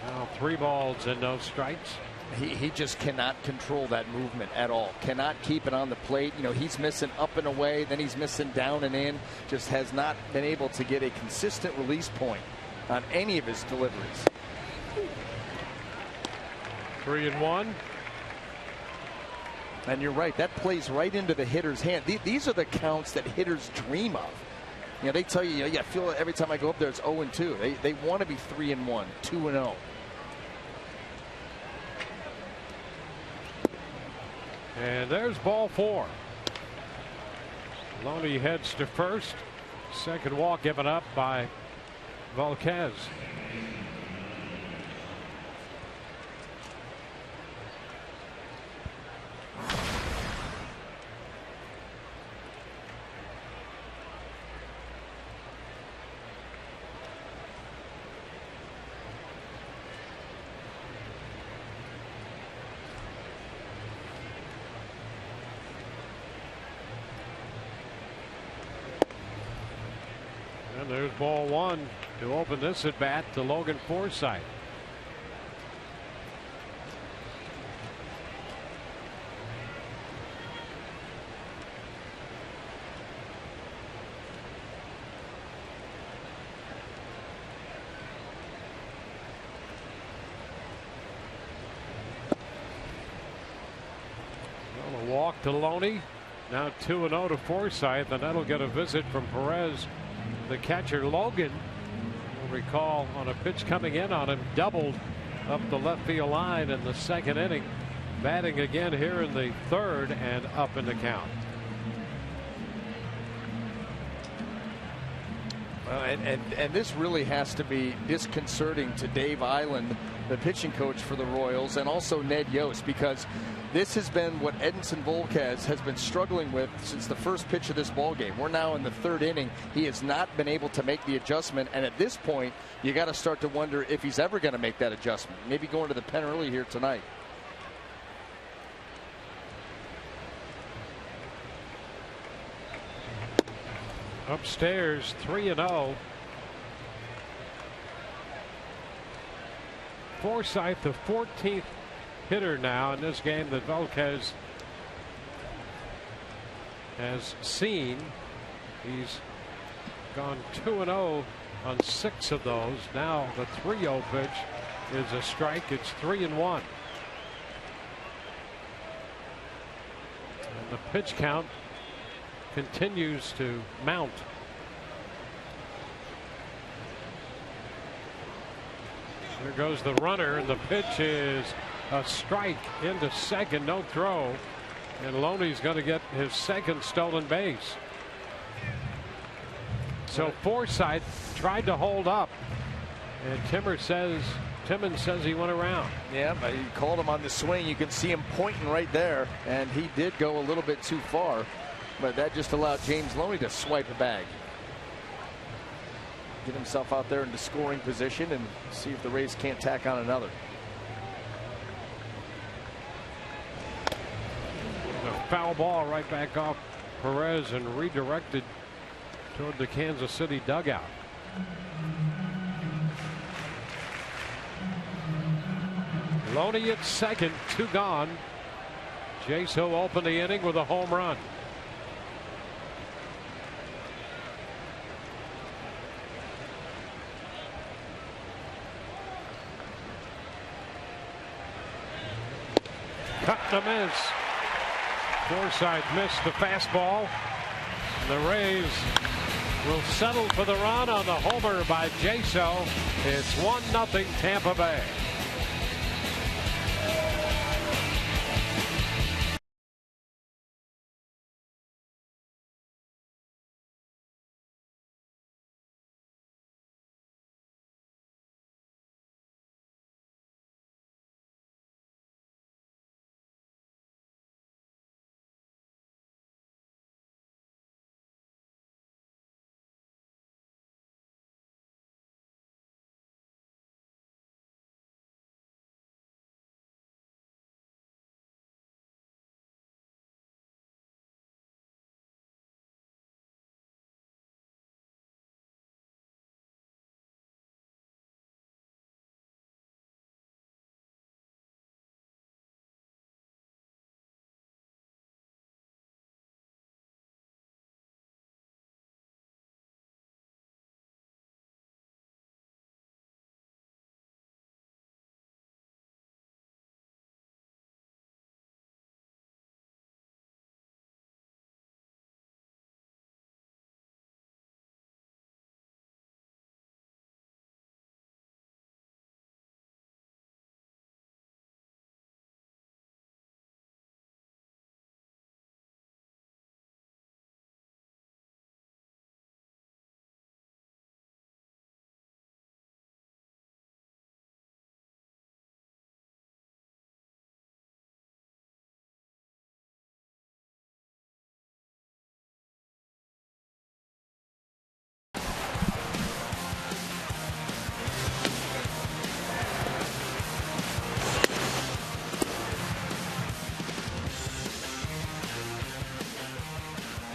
Now 3 balls and no strikes. He just cannot control that movement at all. Cannot keep it on the plate. You know, he's missing up and away, then he's missing down and in. Just has not been able to get a consistent release point on any of his deliveries. 3-1. And you're right, that plays right into the hitter's hand. These are the counts that hitters dream of. You know, they tell you, I feel every time I go up there it's 0-2. They want to be 3-1, 2-0. And there's ball 4. Loney heads to first. Second walk given up by Volquez. And there's ball 1 to open this at bat to Logan Forsythe. Well, a walk to Loney. Now 2-0 to Forsythe, and that'll get a visit from Perez. The catcher Logan, you'll recall, on a pitch coming in on him, doubled up the left field line in the second inning. Batting again here in the third and up in the count. And this really has to be disconcerting to Dave Island, the pitching coach for the Royals, and also Ned Yost, because this has been what Edinson Volquez has been struggling with since the first pitch of this ball game. We're now in the third inning. He has not been able to make the adjustment, and at this point, you got to start to wonder if he's ever going to make that adjustment. Maybe going to the pen early here tonight. Upstairs, 3-0. Forsythe, the 14th hitter now in this game that Volquez has seen. He's gone 2-0 on 6 of those. Now the 3-0 pitch is a strike. It's 3-1. And the pitch count continues to mount. There goes the runner, and the pitch is a strike into second, no throw, and Loney's going to get his second stolen base. So Forsythe tried to hold up, and Timmons says he went around. Yeah, but he called him on the swing. You can see him pointing right there, and he did go a little bit too far, but that just allowed James Loney to swipe a bag. Get himself out there in the scoring position and see if the Rays can't tack on another. A foul ball right back off Perez and redirected toward the Kansas City dugout. Loney at second, 2 gone. Jaso opened the inning with a home run. Cut to miss. Forsythe missed the fastball. The Rays will settle for the run on the homer by Jaso. It's 1-0 Tampa Bay.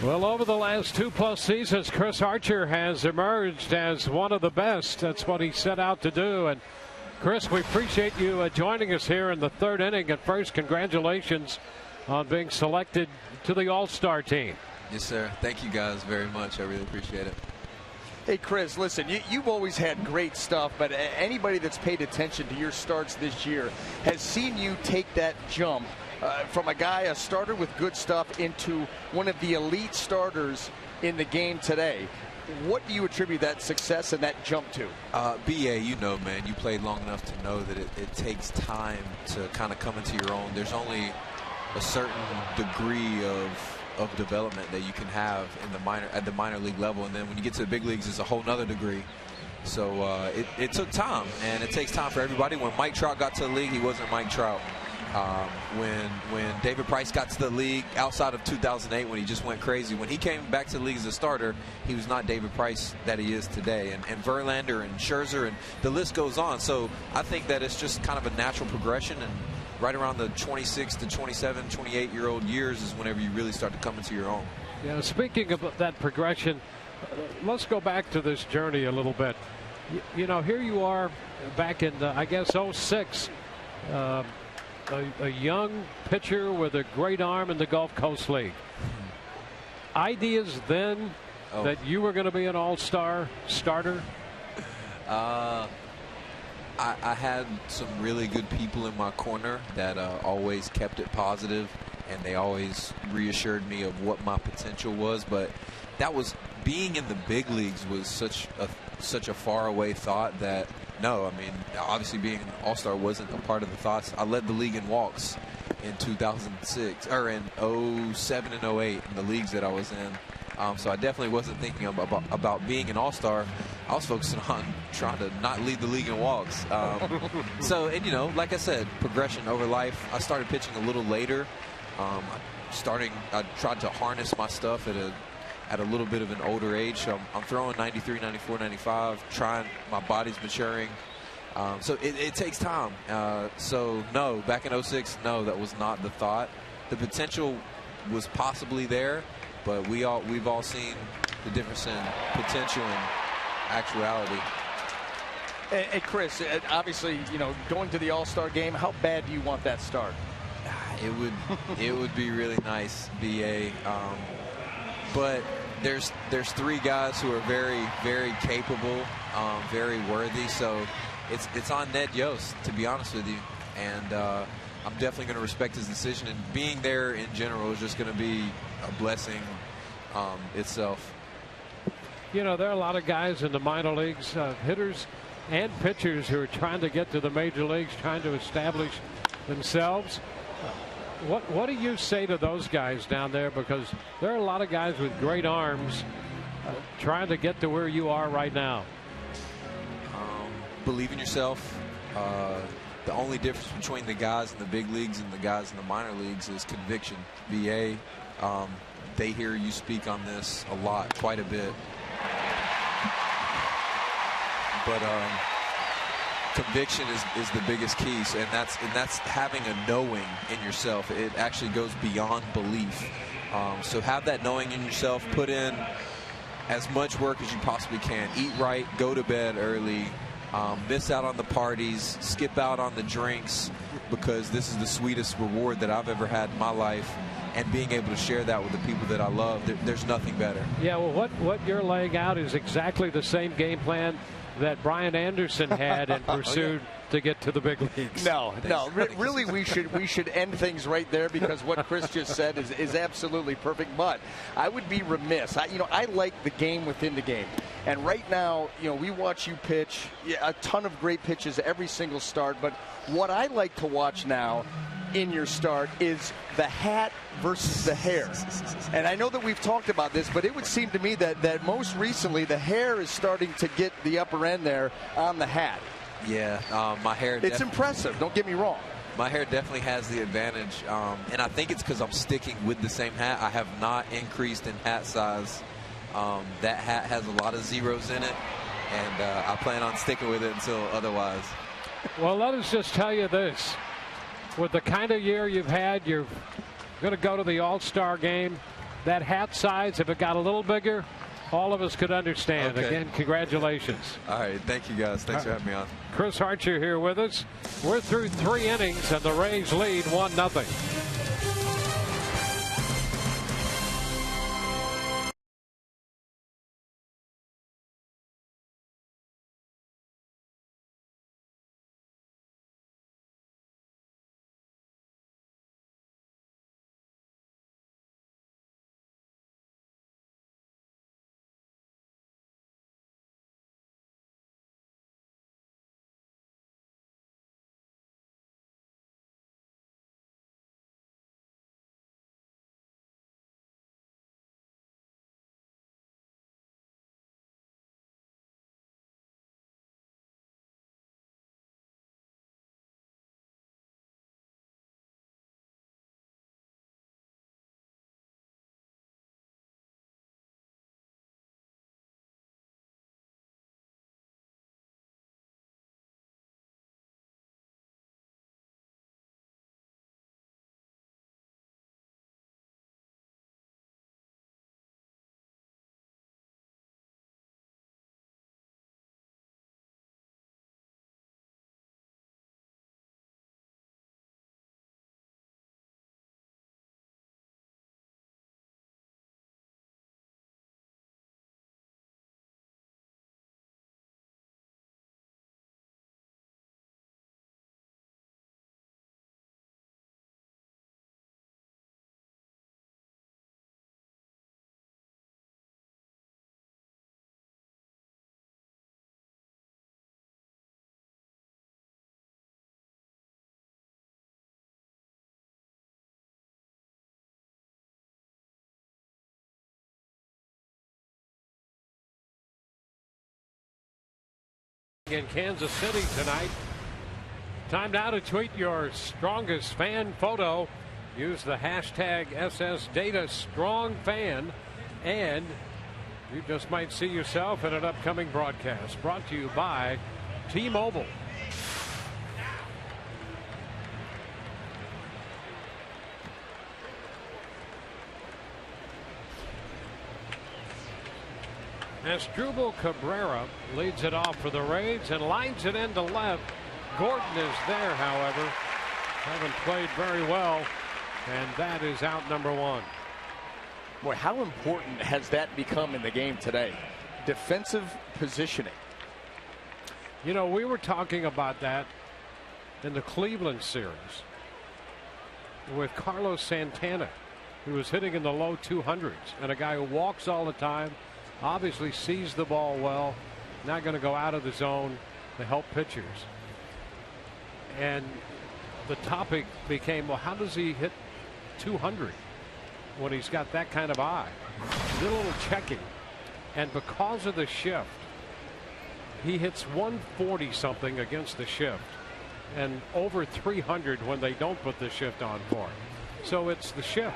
Well, over the last 2+ seasons, Chris Archer has emerged as one of the best. That's what he set out to do. And Chris, we appreciate you joining us here in the 3rd inning. And first, congratulations on being selected to the All-Star team. Yes, sir. Thank you guys very much. I really appreciate it. Hey, Chris, listen, you've always had great stuff, but anybody that's paid attention to your starts this year has seen you take that jump from a starter with good stuff, into one of the elite starters in the game today. What do you attribute that success and that jump to? BA, you know, man, you played long enough to know that it takes time to kind of come into your own. There's only a certain degree of development that you can have in at the minor league level, and then when you get to the big leagues, it's a whole nother degree. So it took time, and it takes time for everybody. When Mike Trout got to the league, he wasn't Mike Trout. When David Price got to the league outside of 2008, when he just went crazy, when he came back to the league as a starter, he was not David Price that he is today. And Verlander and Scherzer, and the list goes on. So I think that it's just kind of a natural progression, and right around the 26 to 27, 28-year-old years is whenever you really start to come into your own. Yeah, speaking of that progression, let's go back to this journey a little bit. You know, here you are back in, I guess, 06. A young pitcher with a great arm in the Gulf Coast League. Ideas then that you were going to be an all-star starter? I had some really good people in my corner that always kept it positive, and they always reassured me of what my potential was. But that was, being in the big leagues was such a faraway thought that, no, I mean, obviously being an all-star wasn't a part of the thoughts. I led the league in walks in 2006, or in 07 and 08 in the leagues that I was in. So I definitely wasn't thinking about being an all-star. I was focusing on trying to not lead the league in walks. And you know, like I said, progression over life. I started pitching a little later. I tried to harness my stuff at a little bit of an older age. So I'm throwing 93, 94, 95, trying, my body's maturing. So it takes time. So no, back in 06, no, that was not the thought. The potential was possibly there, but we've all seen the difference in potential and actuality. Hey, Chris, obviously, you know, going to the All-Star game, how bad do you want that start? It would be really nice, BA. But there's 3 guys who are very, very capable, very worthy. So it's on Ned Yost, to be honest with you. And I'm definitely going to respect his decision. And being there in general is just going to be a blessing itself. You know, there are a lot of guys in the minor leagues, hitters and pitchers, who are trying to get to the major leagues, trying to establish themselves. What do you say to those guys down there? Because there are a lot of guys with great arms trying to get to where you are right now. Believe in yourself. The only difference between the guys in the big leagues and the guys in the minor leagues is conviction. BA, they hear you speak on this a lot, quite a bit. But conviction is the biggest key, and that's having a knowing in yourself. It actually goes beyond belief. So have that knowing in yourself. Put in as much work as you possibly can. Eat right. Go to bed early. Miss out on the parties. Skip out on the drinks, because this is the sweetest reward that I've ever had in my life. And being able to share that with the people that I love, there's nothing better. Yeah, well, what you're laying out is exactly the same game plan that Brian Anderson had and pursued to get to the big leagues. No, really, we should end things right there, because what Chris just said is absolutely perfect. But I would be remiss. I like the game within the game, and right now, we watch you pitch a ton of great pitches every single start. But what I like to watch now in your start is the hat versus the hair. And I know that we've talked about this, but it would seem to me that most recently the hair is starting to get the upper end there on the hat. Yeah, my hair. It's impressive, don't get me wrong. My hair definitely has the advantage, and I think it's because I'm sticking with the same hat. I have not increased in hat size. That hat has a lot of zeros in it, and I plan on sticking with it until otherwise. Well, let us just tell you this. With the kind of year you've had, you're going to go to the All-Star game. that hat size, if it got a little bigger, all of us could understand. Okay. Again, congratulations. All right, thank you guys. Thanks for having me on. Chris Archer here with us. We're through 3 innings and the Rays lead 1-0. In Kansas City tonight. Time now to tweet your strongest fan photo. Use the hashtag #SSDataStrongFan, and you just might see yourself in an upcoming broadcast. Brought to you by T-Mobile. Asdrubal Cabrera leads it off for the Rays and lines it into left. Gordon is there, however. Haven't played very well, and that is out number 1. Boy, how important has that become in the game today? Defensive positioning. You know, we were talking about that in the Cleveland series with Carlos Santana, who was hitting in the low 200s, and a guy who walks all the time. Obviously sees the ball well, not going to go out of the zone to help pitchers. And the topic became, well, how does he hit 200 when he's got that kind of eye? Did a little checking, and because of the shift, he hits 140 something against the shift and over 300 when they don't put the shift on for him. So it's the shift.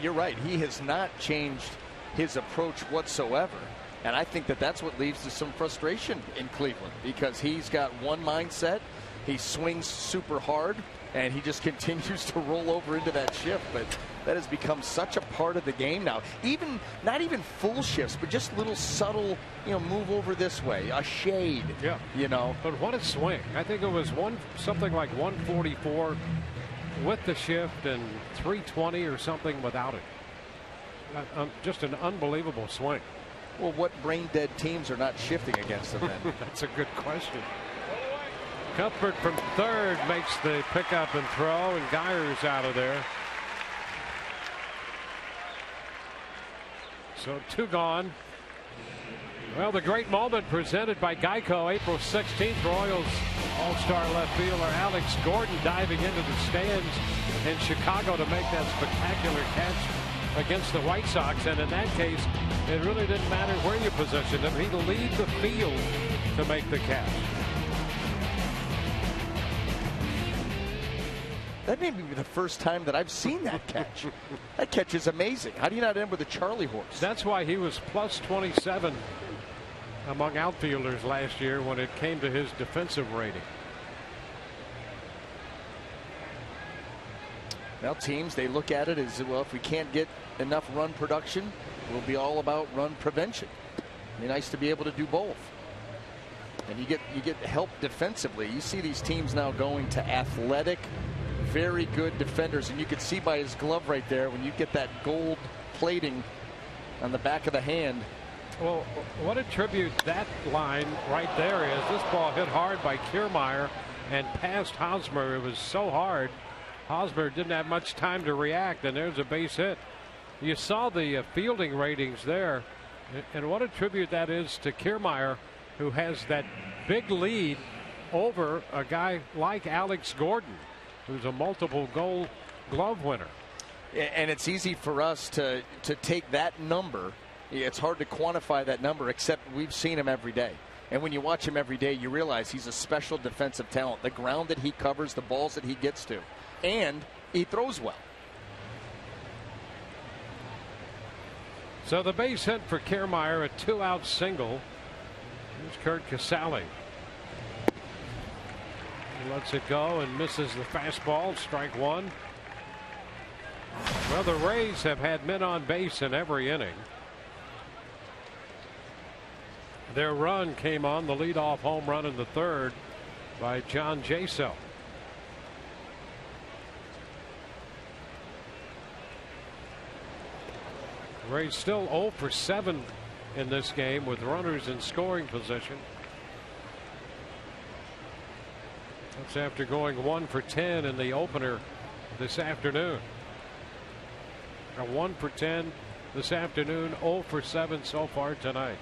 You're right. He has not changed his approach whatsoever. And I think that that's what leads to some frustration in Cleveland, because he's got one mindset. He swings super hard, and he just continues to roll over into that shift. But that has become such a part of the game now. Not even full shifts, but just little subtle, move over this way, a shade. Yeah. But what a swing. I think it was something like 144 with the shift and 320 or something without it. Just an unbelievable swing. Well, what brain-dead teams are not shifting against them then? That's a good question. Cuthbert from third makes the pickup and throw, and Geyer's out of there. So 2 gone. Well, the great moment presented by Geico, April 16th. Royals all-star left fielder Alex Gordon diving into the stands in Chicago to make that spectacular catch against the White Sox. And in that case, it really didn't matter where you positioned him. He'd leave the field to make the catch. That may be the first time that I've seen that catch. That catch is amazing. How do you not end with a Charlie horse? That's why he was plus 27 among outfielders last year when it came to his defensive rating. Well, teams, they look at it as, well, if we can't get enough run production, we'll be all about run prevention. It'd be nice to be able to do both. And you get help defensively. You see these teams now going to athletic, very good defenders, and you can see by his glove right there when you get that gold plating on the back of the hand. Well, what a tribute that line right there is. This ball hit hard by Kiermaier and past Hosmer. It was so hard. Hosmer didn't have much time to react, and there's a base hit. You saw the fielding ratings there, and what a tribute that is to Kiermaier, who has that big lead over a guy like Alex Gordon, who's a multiple gold glove winner. And it's easy for us to take that number. It's hard to quantify that number, except we've seen him every day. And when you watch him every day, you realize he's a special defensive talent. The ground that he covers, the balls that he gets to, and he throws well. So the base hit for Kiermaier, a 2-out single. Here's Curt Casale. He lets it go and misses the fastball. Strike one. Well, the Rays have had men on base in every inning. Their run came on the leadoff home run in the third by John Jaso. Rays still 0 for 7 in this game with runners in scoring position. That's after going 1 for 10 in the opener this afternoon. 1 for 10 this afternoon, 0 for 7 so far tonight.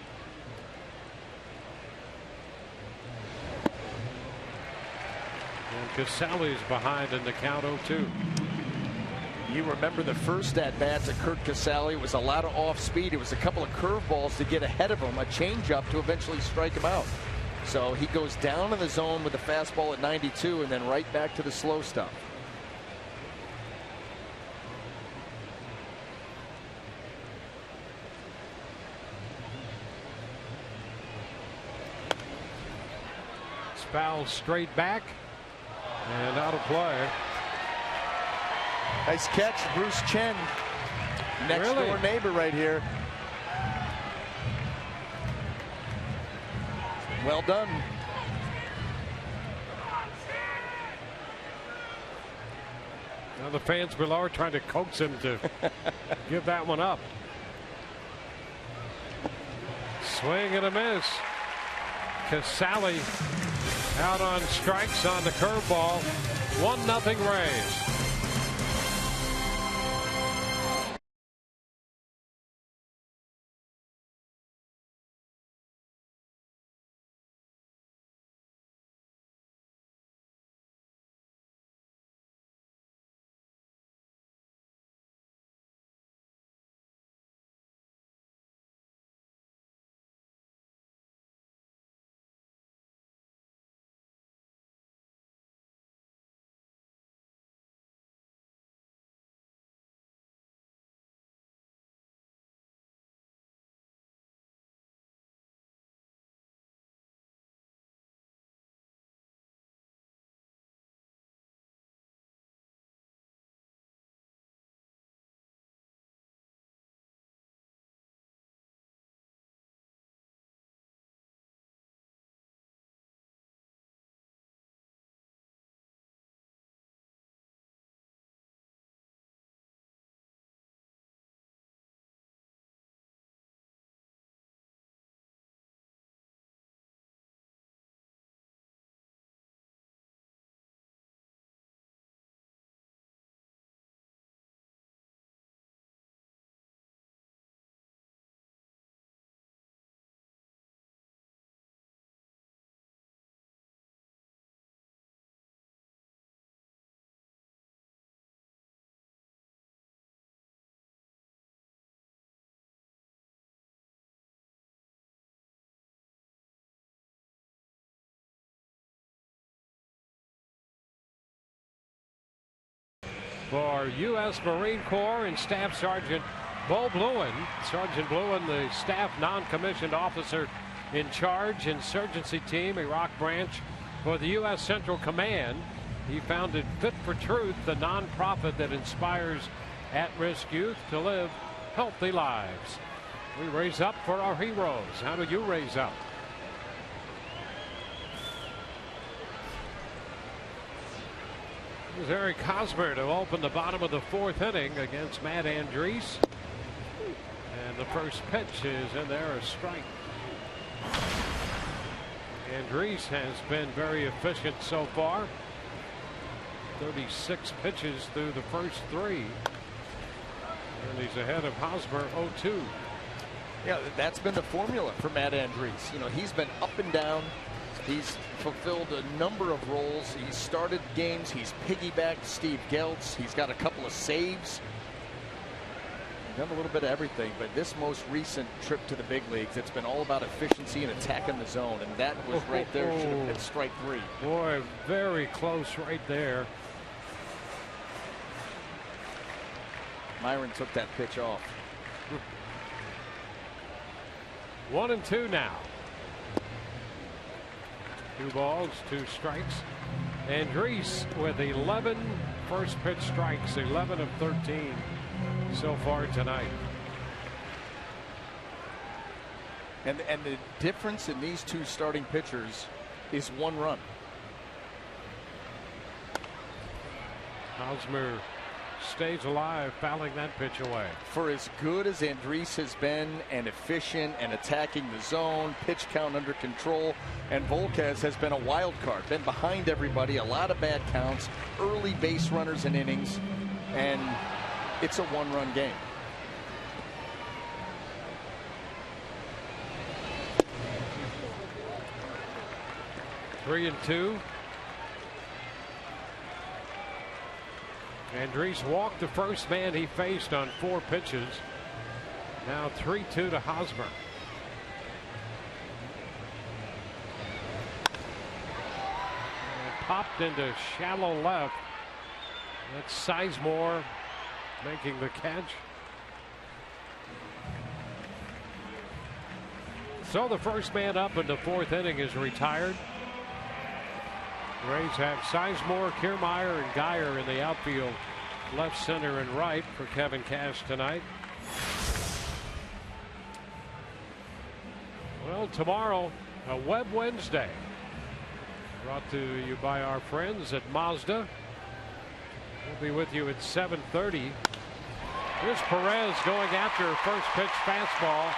And Casale's behind in the count 0-2. You remember the first at-bat to Curt Casale was a lot of off-speed. It was a couple of curveballs to get ahead of him, a changeup to eventually strike him out. So he goes down in the zone with the fastball at 92 and then right back to the slow stuff. It's fouled straight back and out of play. Nice catch, Bruce Chen. Next door neighbor right here. Well done. Now the fans below are trying to coax him to give that one up. Swing and a miss. Casale out on strikes on the curveball. 1-0 Rays. For U.S. Marine Corps and Staff Sergeant Bo Bluen. Sergeant Bluen, the staff non-commissioned officer in charge, insurgency team, Iraq branch for the U.S. Central Command. He founded Fit for Truth, the nonprofit that inspires at-risk youth to live healthy lives. We raise up for our heroes. How do you raise up? Here's Eric Hosmer to open the bottom of the 4th inning against Matt Andriese. And the first pitch is in there, a strike. Andriese has been very efficient so far. 36 pitches through the first 3. And he's ahead of Hosmer 0-2. Yeah, that's been the formula for Matt Andriese. You know, he's been up and down. He's fulfilled a number of roles. He's started games. He's piggybacked Steve Geltz. He's got a couple of saves. Done a little bit of everything, but this most recent trip to the big leagues, it's been all about efficiency and attacking the zone, and that was right there. Should have been strike 3. Boy, very close right there. Myron took that pitch off. 1-2 now. 2 balls, 2 strikes. Andriese with 11 first pitch strikes, 11 of 13 so far tonight. And the difference in these 2 starting pitchers is 1 run. Hosmer stays alive, fouling that pitch away. For as good as Andriese has been and efficient and attacking the zone, pitch count under control, and Volquez has been a wild card, been behind everybody, a lot of bad counts, early base runners and innings, and it's a 1-run game. Three and 2. Andriese walked the first man he faced on 4 pitches. Now 3-2 to Hosmer. And popped into shallow left. That's Sizemore making the catch. So the first man up in the 4th inning is retired. Rays have Sizemore, Kiermaier, and Geyer in the outfield, left, center, and right for Kevin Cash tonight. Well, tomorrow, a Web Wednesday, brought to you by our friends at Mazda. We'll be with you at 7:30. Here's Perez going after a first pitch fastball,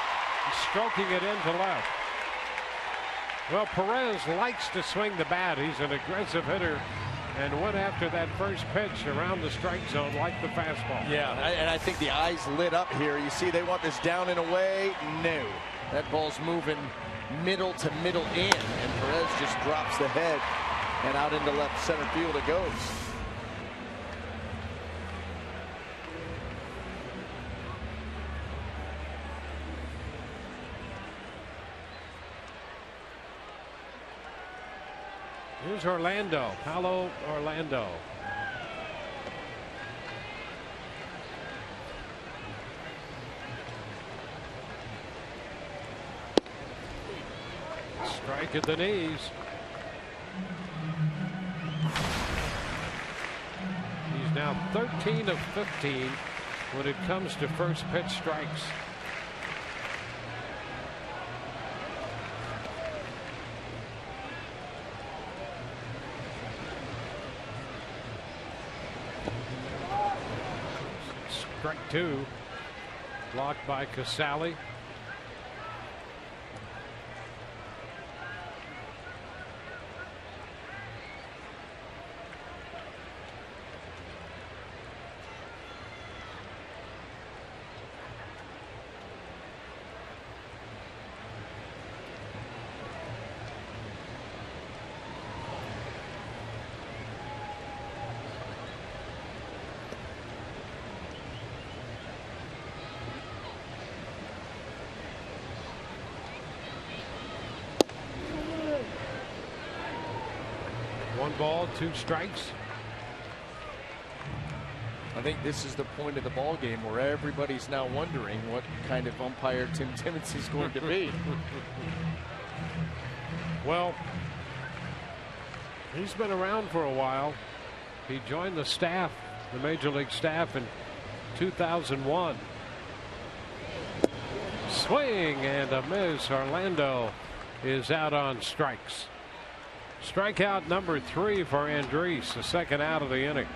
stroking it into left. Well, Perez likes to swing the bat. He's an aggressive hitter and went after that first pitch around the strike zone like the fastball. Yeah, and I think the eyes lit up here. You see they want this down and away. No. That ball's moving middle to middle in, and Perez just drops the head, and out into left center field it goes. Here's Orlando, Paulo Orlando. Strike at the knees. He's now 13 of 15 when it comes to first pitch strikes. Strike 2, blocked by Casale. One ball, 2 strikes. I think this is the point of the ball game where everybody's now wondering what kind of umpire Tim Timmons is going to be. Well, he's been around for a while. He joined the staff, the Major League staff, in 2001. Swing and a miss. Orlando is out on strikes. Strikeout number 3 for Andriese, the second out of the inning.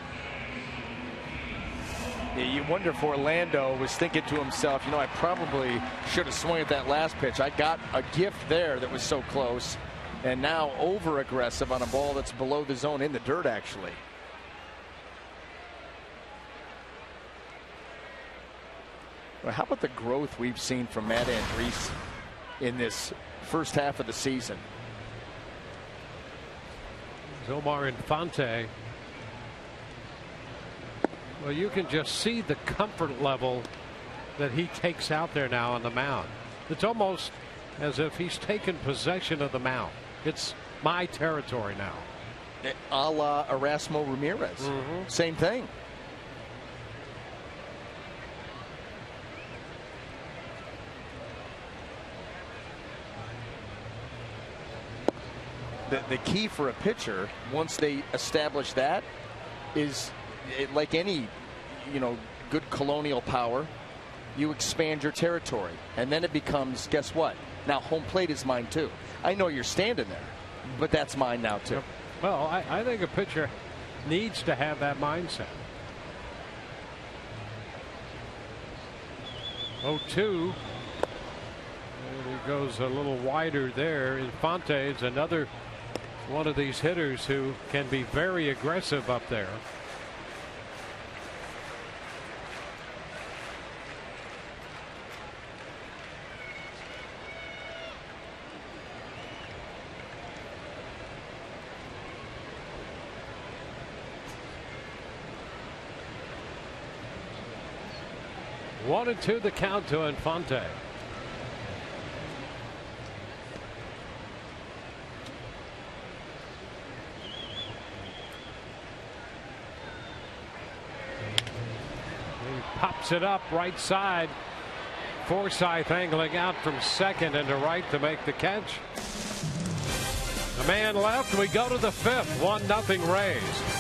Yeah, you wonder if Orlando was thinking to himself, you know, I probably should have swung at that last pitch. I got a gift there that was so close, and now over aggressive on a ball that's below the zone, in the dirt actually. Well, how about the growth we've seen from Matt Andriese in this first half of the season? Omar Infante. Well, you can just see the comfort level that he takes out there now on the mound. It's almost as if he's taken possession of the mound. It's my territory now. A la Erasmo Ramirez. Same thing. The key for a pitcher, once they establish that, is like any, you know, good colonial power, you expand your territory, and then it becomes, guess what? Now home plate is mine too. I know you're standing there, but that's mine now too. Well, I think a pitcher needs to have that mindset. 0-2. And he goes a little wider there. Infante is another one of these hitters who can be very aggressive up there. One and two the count to Infante. Pops it up right side. Forsythe angling out from second and to right to make the catch. A man left. We go to the fifth. 1-0 Rays.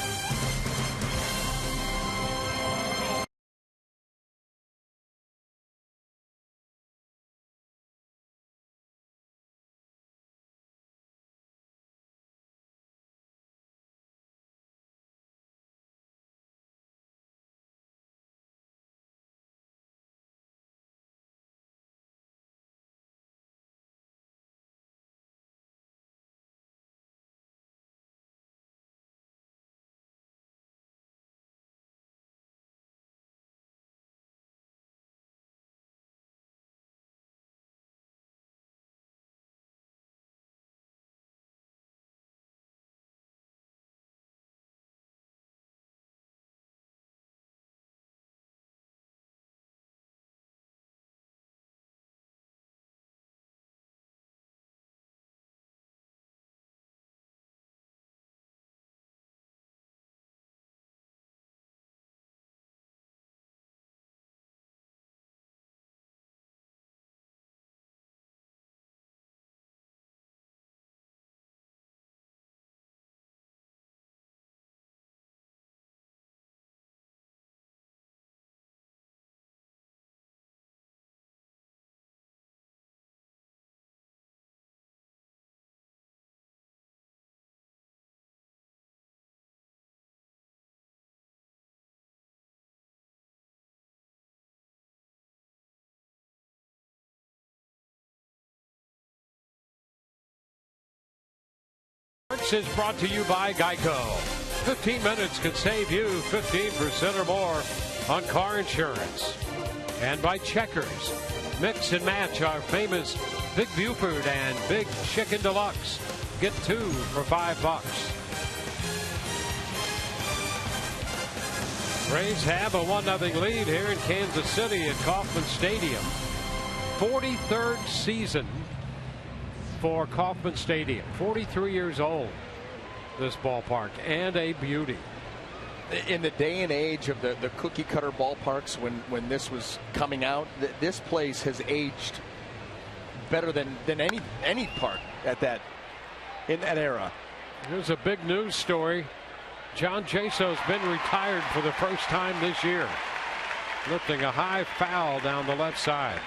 Is brought to you by Geico. 15 minutes could save you 15% or more on car insurance. And by Checkers. Mix and match our famous Big Buford and Big Chicken Deluxe. Get 2 for $5. Rays have a 1-0 lead here in Kansas City at Kauffman Stadium. 43rd season for Kauffman Stadium. 43 years old, this ballpark, and a beauty. In the day and age of the cookie cutter ballparks, when this was coming out, this place has aged better than any park in that era. Here's a big news story. John Jaso's been retired for the first time this year, lifting a high foul down the left side.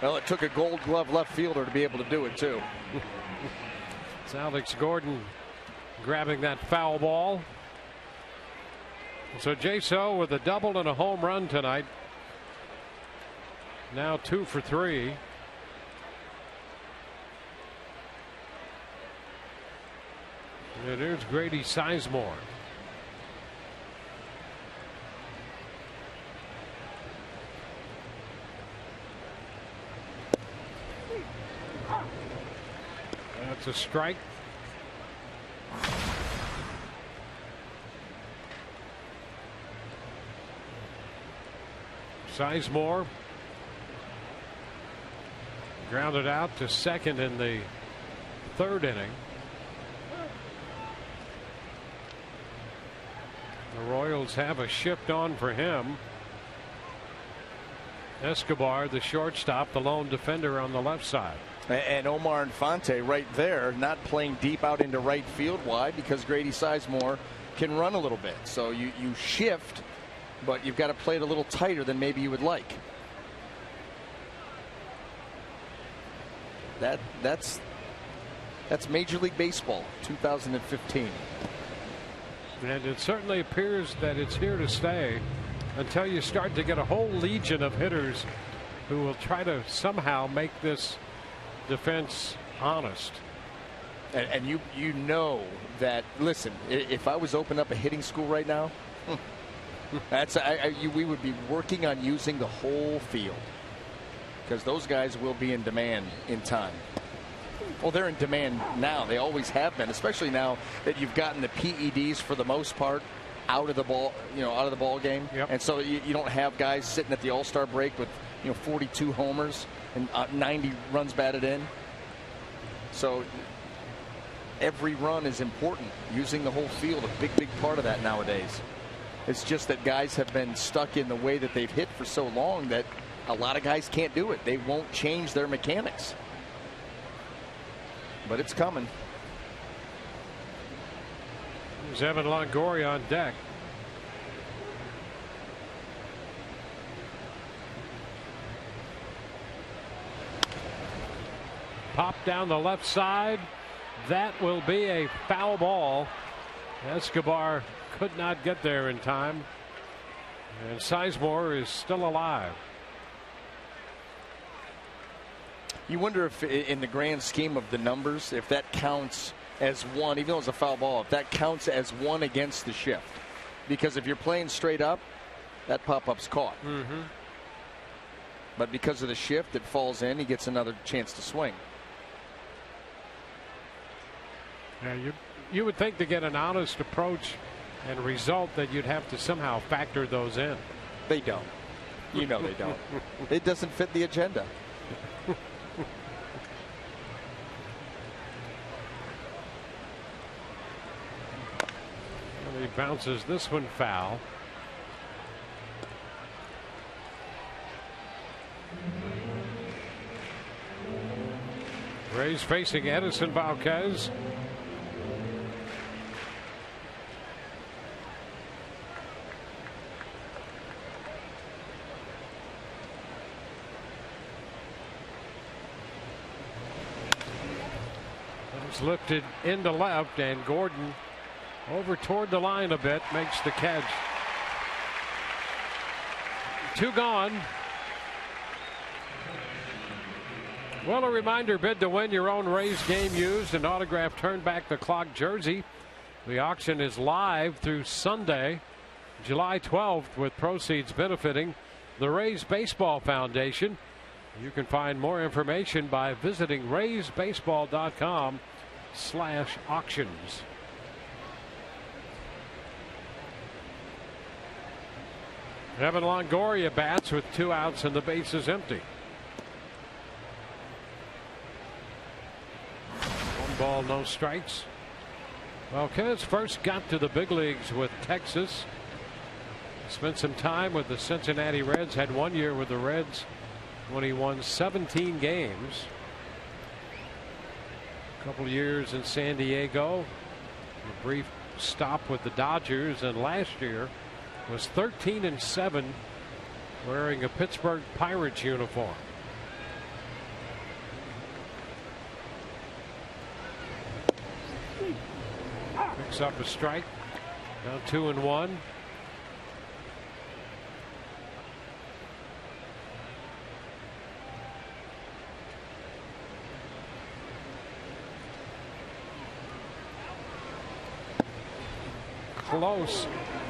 Well, it took a Gold Glove left fielder to be able to do it too. It's Alex Gordon grabbing that foul ball. So Jaso with a double and a home run tonight. Now 2 for 3. And there's Grady Sizemore. That's a strike. Sizemore grounded out to second in the 3rd inning. The Royals have a shift on for him. Escobar, the shortstop, the lone defender on the left side. And Omar Infante right there, not playing deep out into right field. Why? Because Grady Sizemore can run a little bit. So you shift, but you've got to play it a little tighter than maybe you would like. That's Major League Baseball 2015. And it certainly appears that it's here to stay until you start to get a whole legion of hitters who will try to somehow make this defense honest. And you know that, listen, if I was opening up a hitting school right now, we would be working on using the whole field, because those guys will be in demand in time. Well, they're in demand now. They always have been, especially now that you've gotten the PEDs for the most part out of the ball game. Yep. And so you don't have guys sitting at the All-Star break with 42 homers and 90 runs batted in. So every run is important. Using the whole field, a big part of that nowadays. It's just that guys have been stuck in the way that they've hit for so long that a lot of guys can't do it. They won't change their mechanics. But it's coming. There's Evan Longoria on deck. Pop down the left side. That will be a foul ball. Escobar could not get there in time. And Sizemore is still alive. You wonder if, in the grand scheme of the numbers, if that counts as one, even though it's a foul ball, if that counts as one against the shift. Because if you're playing straight up, that pop-up's caught. Mm-hmm. But because of the shift, it falls in. He gets another chance to swing. Yeah, you would think to get an honest approach and result that you'd have to somehow factor those in. They don't. You know they don't. It doesn't fit the agenda. He bounces this one foul. Rays facing Edison Valquez. It's lifted into left, and Gordon over toward the line a bit, makes the catch. 2 gone. Well, a reminder, bid to win your own Rays game used and autographed Turn Back the Clock jersey. The auction is live through Sunday, July 12th, with proceeds benefiting the Rays Baseball Foundation. You can find more information by visiting raysbaseball.com/auctions. Evan Longoria bats with 2 outs and the base is empty. 1 ball, no strikes. Valquez first got to the big leagues with Texas. Spent some time with the Cincinnati Reds. Had 1 year with the Reds when he won 17 games. A couple years in San Diego. A brief stop with the Dodgers, and last year was 13-7 wearing a Pittsburgh Pirates uniform. Picks up a strike. Now 2-1.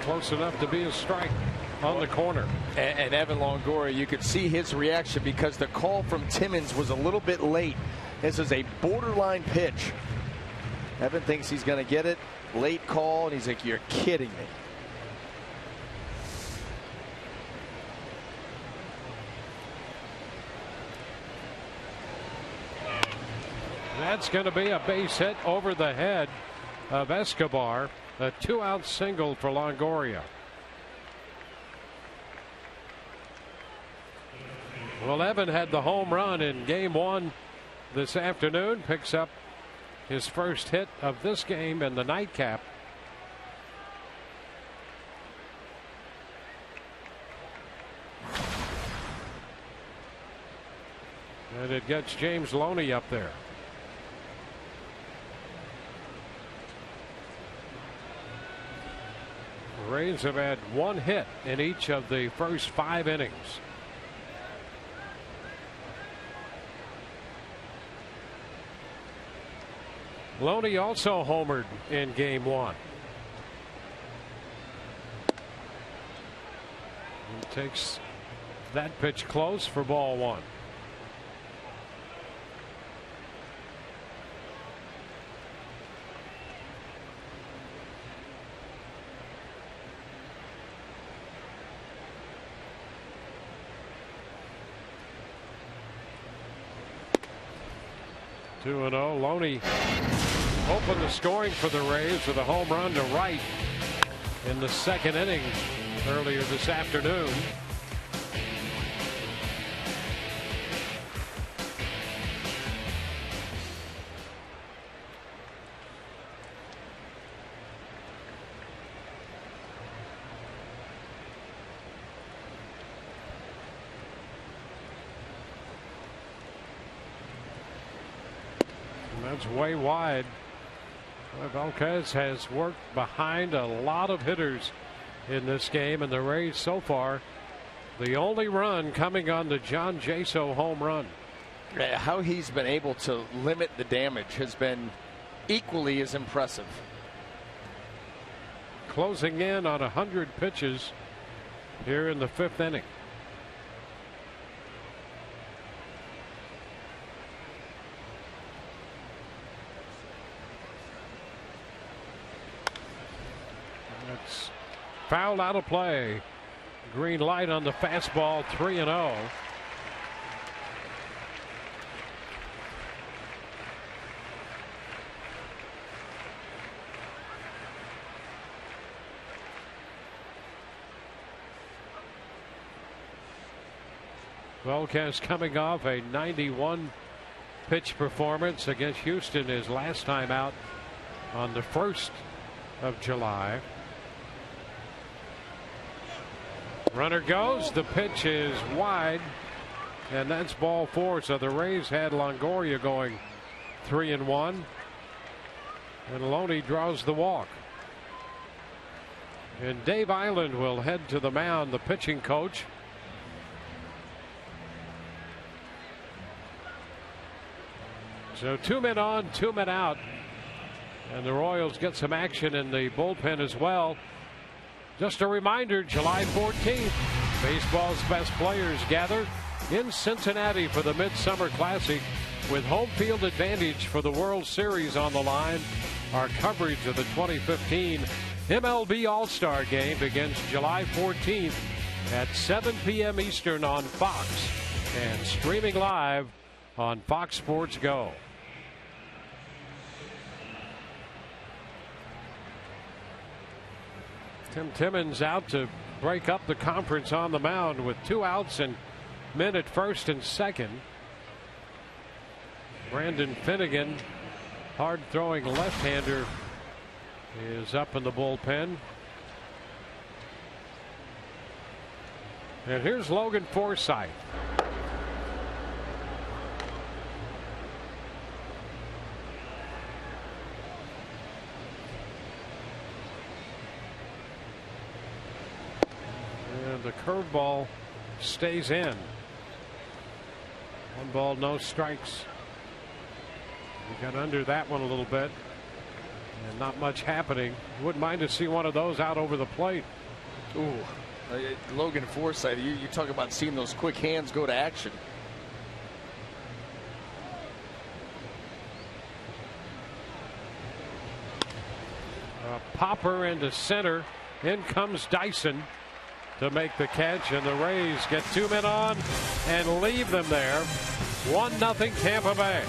Close enough to be a strike on the corner. And Evan Longoria, you could see his reaction because the call from Timmons was a little bit late. This is a borderline pitch. Evan thinks he's going to get it. Late call, and he's like, "You're kidding me." That's going to be a base hit over the head of Escobar. A 2-out single for Longoria. Well, Evan had the home run in game 1 this afternoon. Picks up his first hit of this game in the nightcap. And it gets James Loney up there. The Rays have had 1 hit in each of the first 5 innings. Loney also homered in game 1. He takes that pitch close for ball 1. Two and 0. Loney opened the scoring for the Rays with a home run to right in the 2nd inning earlier this afternoon. That's way wide. Velquez has worked behind a lot of hitters in this game, and the Rays so far the only run coming on the John Jaso home run. How he's been able to limit the damage has been equally as impressive. Closing in on 100 pitches here in the 5th inning. It's fouled out of play. Green light on the fastball, 3-0. Velquez coming off a 91 pitch performance against Houston his last time out on the 1st of July. Runner goes. The pitch is wide, and that's ball 4. So the Rays had Longoria going 3-1, and Loney draws the walk. And Dave Island will head to the mound, the pitching coach. So 2 men on, 2 men out, and the Royals get some action in the bullpen as well. Just a reminder, July 14th, baseball's best players gather in Cincinnati for the Midsummer Classic with home field advantage for the World Series on the line. Our coverage of the 2015 MLB All-Star Game begins July 14th at 7 p.m. Eastern on Fox and streaming live on Fox Sports Go. Tim Timmons out to break up the conference on the mound with 2 outs and men at first and second. Brandon Finnegan, hard throwing left-hander, is up in the bullpen. And here's Logan Forsythe. And the curveball stays in. 1 ball, no strikes. We got under that one a little bit. And not much happening. Wouldn't mind to see one of those out over the plate. Ooh, Logan Forsythe, you talk about seeing those quick hands go to action. Popper into center. In comes Dyson to make the catch, and the Rays get 2 men on and leave them there. 1-0 Tampa Bay.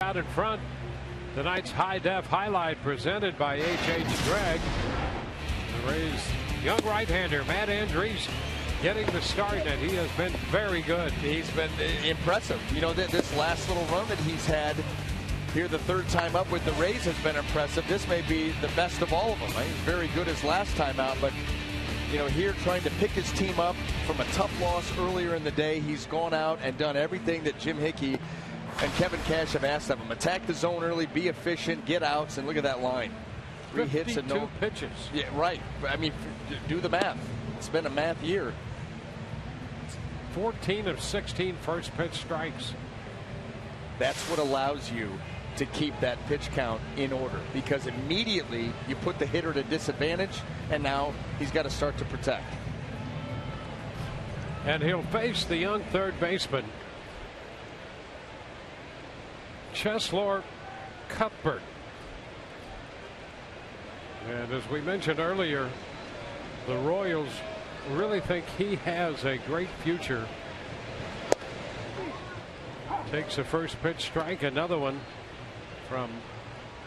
Out in front, tonight's high def highlight presented by H.H. Gregg. The Rays' young right-hander Matt Andriese getting the start, and he has been very good. He's been impressive. You know, this last little run that he's had here, the 3rd time up with the Rays, has been impressive. This may be the best of all of them. He was very good his last time out, but you know, here trying to pick his team up from a tough loss earlier in the day, he's gone out and done everything that Jim Hickey and Kevin Cash have asked of him. Attack the zone early, be efficient, get outs, and look at that line. 3 hits and no pitches. Yeah, right. I mean, do the math. It's been a math year. 14 of 16 first pitch strikes. That's what allows you to keep that pitch count in order, because immediately you put the hitter at a disadvantage, and now he's got to start to protect. And he'll face the young third baseman, Cheslor Cuthbert. And as we mentioned earlier, the Royals really think he has a great future. Takes a first pitch strike, another one from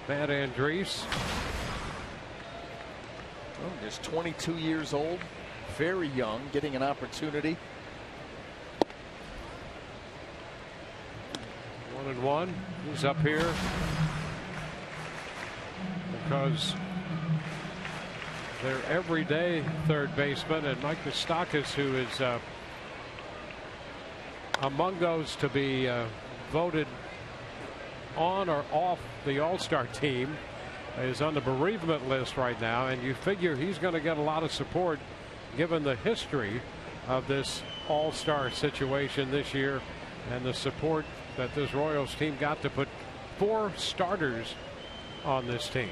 Matt Andriese. Well, just 22 years old, very young, getting an opportunity. 1-1. He's up here because their everyday third baseman, and Mike Moustakas, who is among those to be voted on or off the All-Star team, is on the bereavement list right now, and you figure he's going to get a lot of support given the history of this All-Star situation this year and the support that this Royals team got to put 4 starters on this team.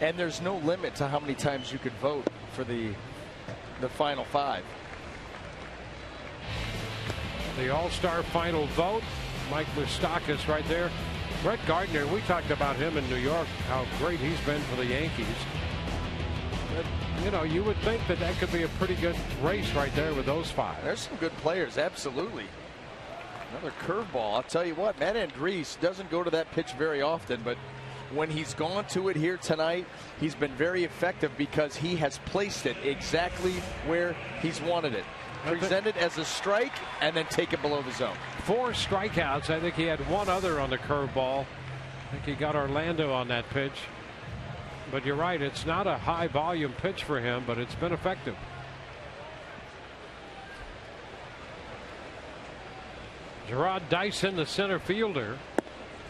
And there's no limit to how many times you could vote for the final 5. The All-Star final vote. Mike Moustakas right there. Brett Gardner, we talked about him in New York, how great he's been for the Yankees. But, you know, you would think that that could be a pretty good race right there with those 5. There's some good players, absolutely. Another curveball. I'll tell you what, Matt Andriese doesn't go to that pitch very often, but when he's gone to it here tonight, he's been very effective because he has placed it exactly where he's wanted it. Present it as a strike and then take it below the zone. 4 strikeouts. I think he had 1 other on the curveball. I think he got Orlando on that pitch. But you're right, it's not a high volume pitch for him, but it's been effective. Gerard Dyson, the center fielder,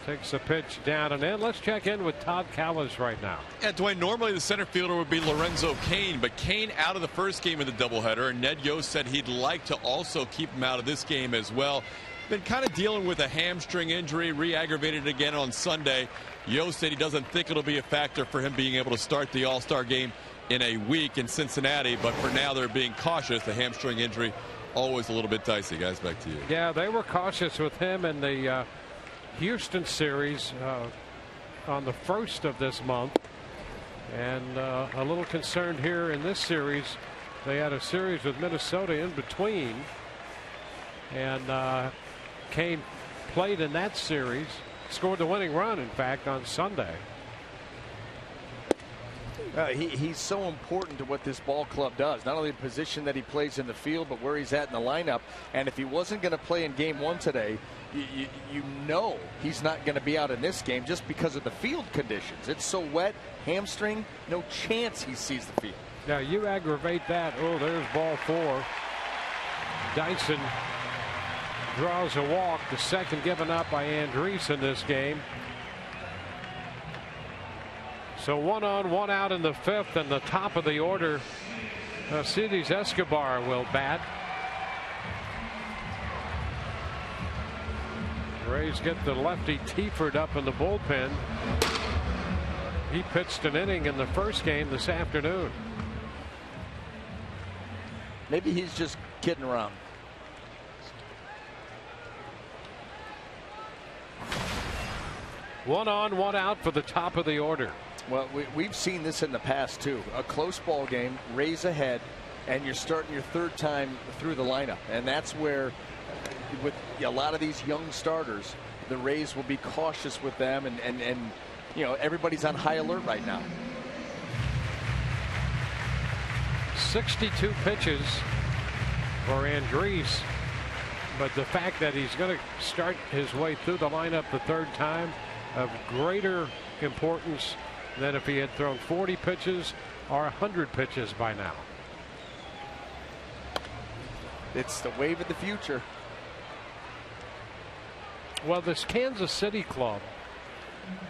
takes the pitch down and in. Let's check in with Todd Callis right now. Yeah, Dwayne, normally the center fielder would be Lorenzo Cain, but Cain out of the first game of the doubleheader, and Ned Yost said he'd like to also keep him out of this game as well. Been kind of dealing with a hamstring injury, re-aggravated again on Sunday. Yost said he doesn't think it'll be a factor for him being able to start the All-Star game in a week in Cincinnati, but for now they're being cautious. The hamstring injury, always a little bit dicey. Guys, back to you. Yeah, they were cautious with him in the Houston series on the 1st of this month, and a little concerned here in this series. They had a series with Minnesota in between, and Cain played in that series, scored the winning run, in fact, on Sunday. He's so important to what this ball club does. Not only the position that he plays in the field, but where he's at in the lineup. And if he wasn't going to play in game 1 today, you know he's not going to be out in this game just because of the field conditions. It's so wet, hamstring, no chance he sees the field. Now you aggravate that. Oh, there's ball 4. Dyson draws a walk, the second given up by Andriese in this game. So 1 on, 1 out in the 5th, and the top of the order, Cities Escobar will bat. Rays get the lefty Tiford up in the bullpen. He pitched an inning in the first game this afternoon. Maybe he's just kidding around. One on, 1 out for the top of the order. Well, we've seen this in the past too. A close ball game, Rays ahead, and you're starting your 3rd time through the lineup, and that's where, with a lot of these young starters, the Rays will be cautious with them, and you know, everybody's on high alert right now. 62 pitches for Andriese, but the fact that he's going to start his way through the lineup the 3rd time, of greater importance than if he had thrown 40 pitches or 100 pitches by now. It's the wave of the future. Well, this Kansas City club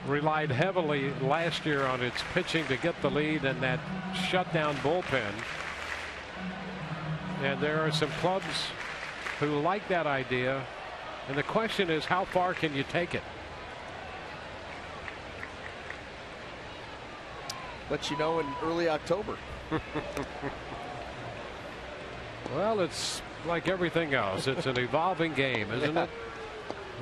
relied heavily last year on its pitching to get the lead and that shutdown bullpen. And there are some clubs who like that idea. And the question is, how far can you take it? Let you know in early October. Well, it's like everything else. It's an evolving game, isn't it?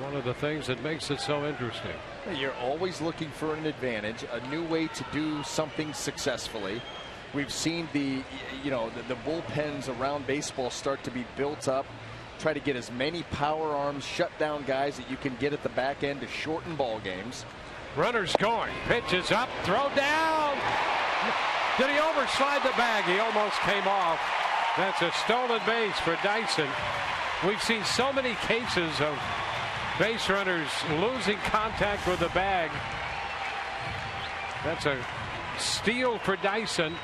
One of the things that makes it so interesting. You're always looking for an advantage, a new way to do something successfully. We've seen the bullpens around baseball start to be built up. Try to get as many power arms, shut down guys that you can get at the back end to shorten ball games. Runner scoring. Pitch is up. Throw down. Did he overslide the bag? He almost came off. That's a stolen base for Dyson. We've seen so many cases of base runners losing contact with the bag. That's a steal for Dyson.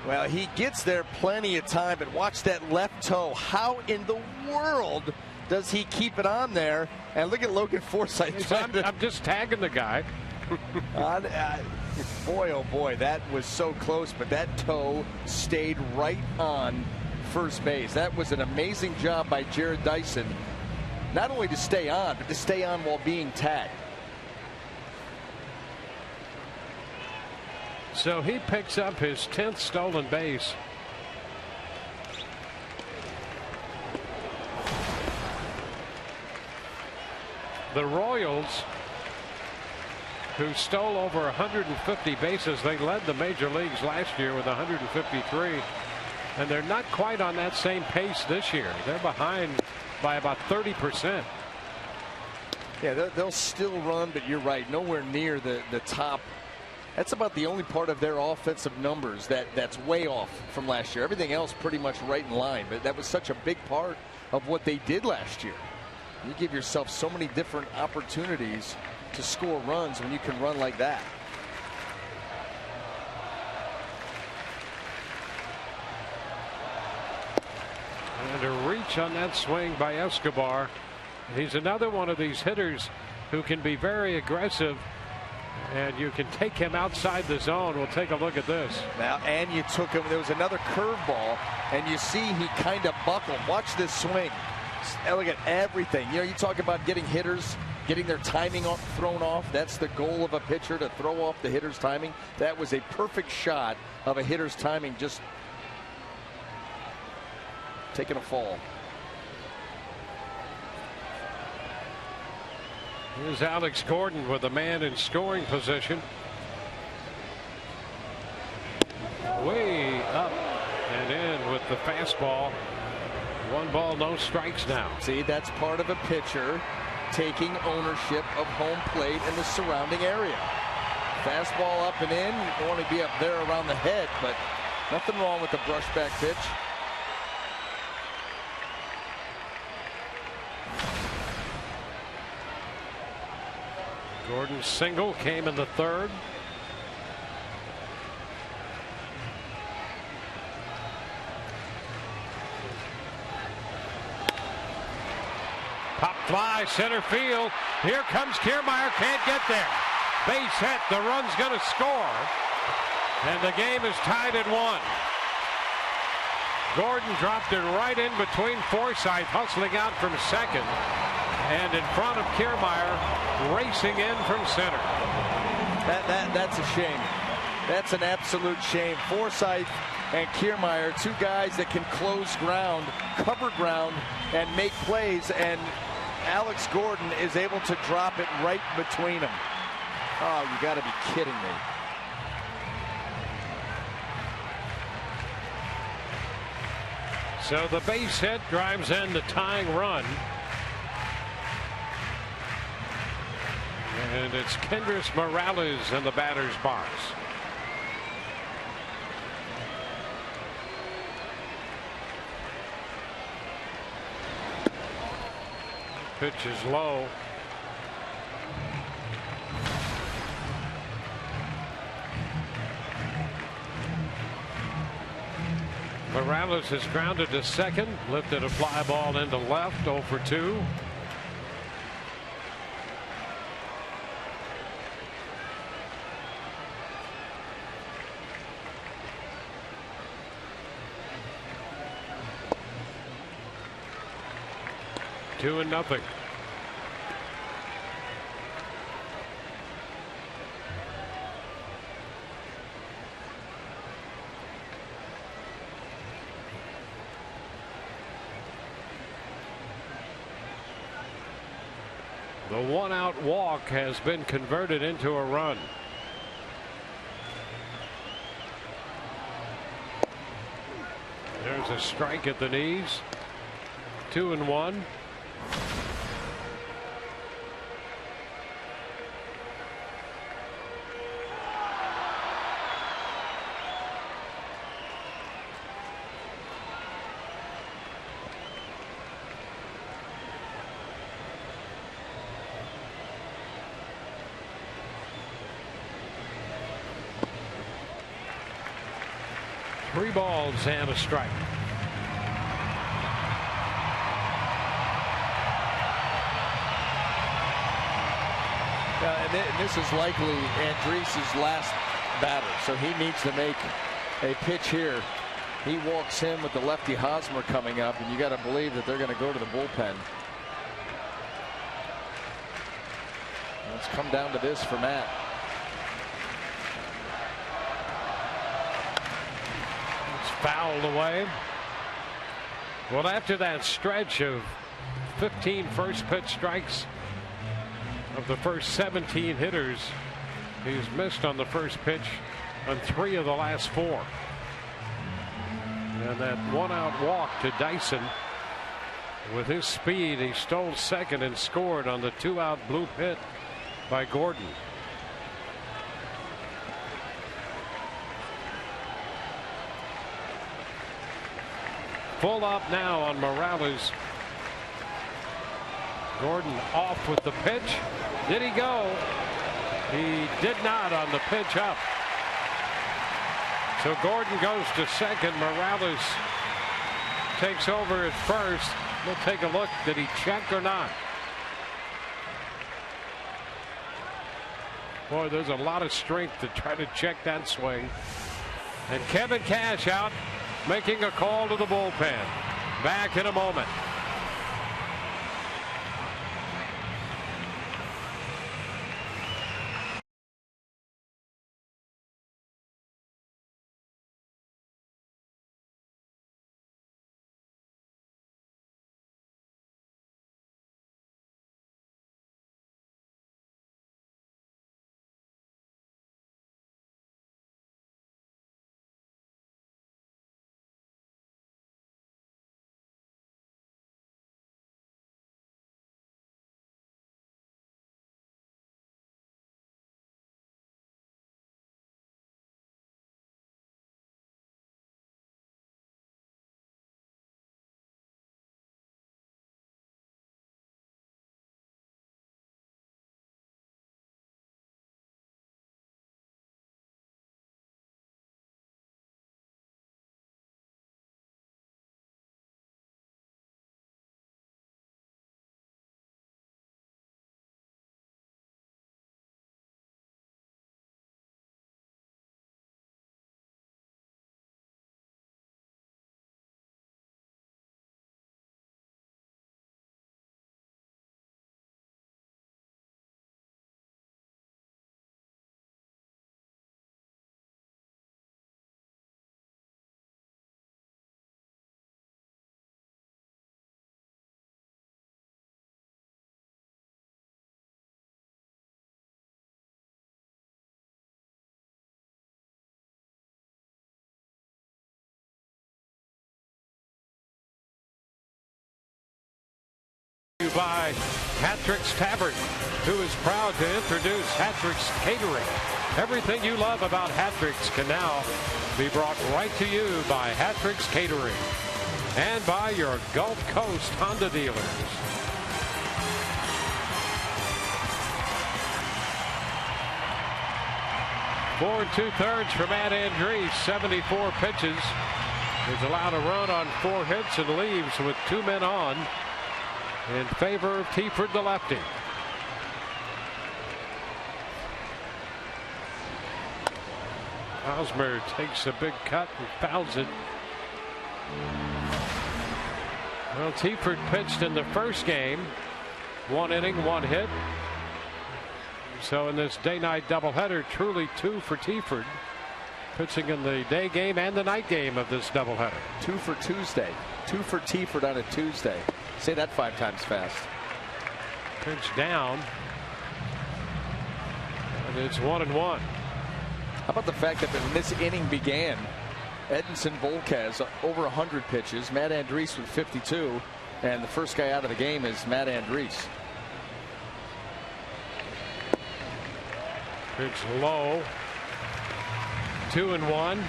Well, he gets there plenty of time, but watch that left toe. How in the world does he keep it on there? And look at Logan Forsythe. I'm just tagging the guy. Boy, oh boy, that was so close, but that toe stayed right on first base. That was an amazing job by Jared Dyson, not only to stay on, but to stay on while being tagged. So he picks up his 10th stolen base. The Royals, who stole over 150 bases, they led the major leagues last year with 153, and they're not quite on that same pace this year. They're behind by about 30%. Yeah, they'll still run, but you're right, nowhere near the top. That's about the only part of their offensive numbers that's way off from last year. Everything else pretty much right in line, but that was such a big part of what they did last year. You give yourself so many different opportunities to score runs when you can run like that. And a reach on that swing by Escobar. He's another one of these hitters who can be very aggressive, and you can take him outside the zone. We'll take a look at this. Now, and you took him. There was another curveball, and you see he kind of buckled. Watch this swing. Look at everything. You know, you talk about getting hitters, getting their timing thrown off. That's the goal of a pitcher, to throw off the hitter's timing. That was a perfect shot of a hitter's timing, just taking a fall. Here's Alex Gordon with a man in scoring position. Way up and in with the fastball. 1 ball, no strikes now. See, that's part of a pitcher taking ownership of home plate and the surrounding area. Fastball up and in. You want to be up there around the head, but nothing wrong with the brushback pitch. Gordon's single came in the 3rd. Pop fly, center field. Here comes Kiermaier, can't get there. Base hit, the run's going to score. And the game is tied at 1. Gordon dropped it right in between Forsythe, hustling out from second. And in front of Kiermaier, racing in from center. That's a shame. That's an absolute shame. Forsythe and Kiermaier, 2 guys that can close ground, cover ground, and make plays, and Alex Gordon is able to drop it right between them. Oh, you got to be kidding me. So the base hit drives in the tying run. And it's Kendrys Morales in the batter's box. Pitch is low. Morales is grounded to second, lifted a fly ball into left, 0 for 2. Two and nothing. The 1-out walk has been converted into a run. There's a strike at the knees. 2-1. Three balls and a strike. And this is likely Andries's last batter, so he needs to make a pitch here. He walks in with the lefty Hosmer coming up, and you got to believe that they're going to go to the bullpen. Let's come down to this for Matt. Fouled away. Well, after that stretch of 15 first pitch strikes of the first 17 hitters, he's missed on the first pitch on 3 of the last 4. And that 1-out walk to Dyson. With his speed, he stole second and scored on the 2-out bloop hit by Gordon. Full up now on Morales. Gordon off with the pitch. Did he go? He did not on the pitch up. So Gordon goes to second. Morales takes over at first. We'll take a look. Did he check or not? Boy, there's a lot of strength to try to check that swing. And Kevin Cash out, making a call to the bullpen. Back in a moment. By Hattrick's Tavern, who is proud to introduce Hattrick's Catering. Everything you love about Hattrick's can now be brought right to you by Hattrick's Catering and by your Gulf Coast Honda dealers. Four and 2/3 for Matt Andriese. 74 pitches. He's allowed a run on 4 hits and leaves with 2 men on in favor of Teaford, the lefty. Hosmer takes a big cut and fouls it. Well, Teaford pitched in the first game. 1 inning, 1 hit. So in this day-night doubleheader, truly 2 for Teaford. Pitching in the day game and the night game of this doubleheader. 2 for Tuesday. 2 for Teaford on a Tuesday. Say that 5 times fast. Pitch down. And it's 1-1. How about the fact that when this inning began, Edinson Volquez over 100 pitches, Matt Andriese with 52, and the first guy out of the game is Matt Andriese. Pitch low. 2-1.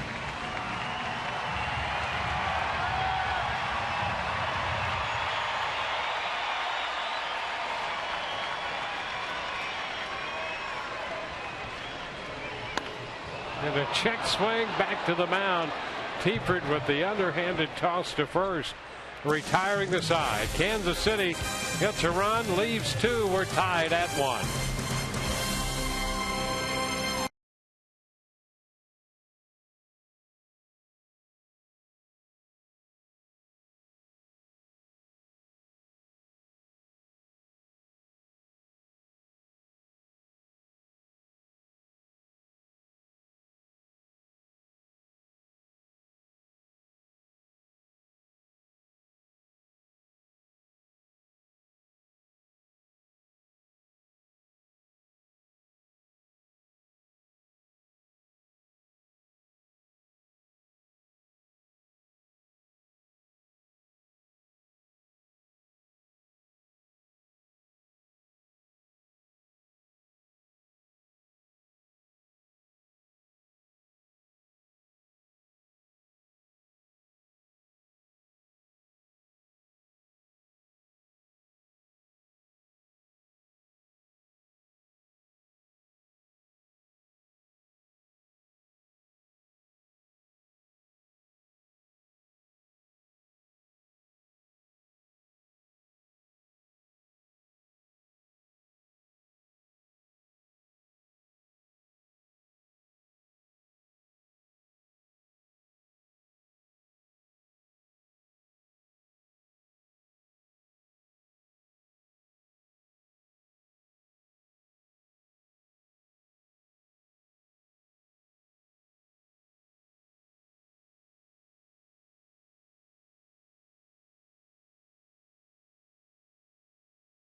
And a check swing back to the mound. Teaford with the underhanded toss to first, retiring the side. Kansas City gets a run, leaves 2. We're tied at 1.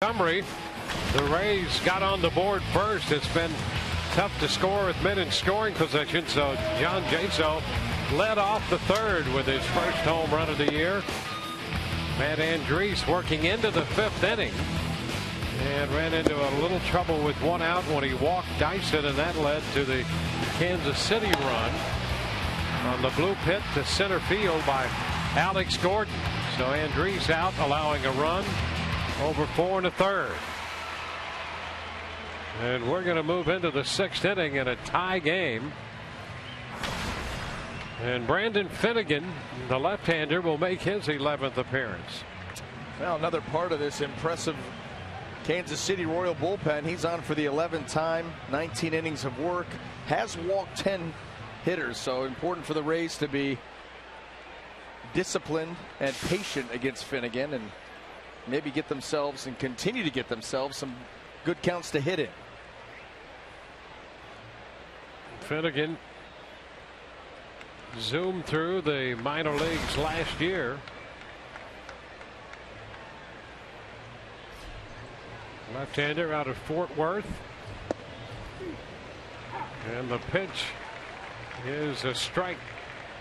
Montgomery, the Rays got on the board first. It's been tough to score with men in scoring position, so John Jaso led off the third with his first home run of the year. Matt Andriese working into the fifth inning and ran into a little trouble with one out when he walked Dyson, and that led to the Kansas City run on the blue pit to center field by Alex Gordon. So Andriese out, allowing a run over 4 1/3. And we're going to move into the sixth inning in a tie game. And Brandon Finnegan, the left-hander, will make his 11th appearance. Well, another part of this impressive Kansas City Royal bullpen. He's on for the 11th time, 19 innings of work, has walked 10 hitters. So important for the Rays to be disciplined and patient against Finnegan and maybe get themselves and continue to get themselves some good counts to hit in. Finnegan zoomed through the minor leagues last year. Left-hander out of Fort Worth. And the pitch is a strike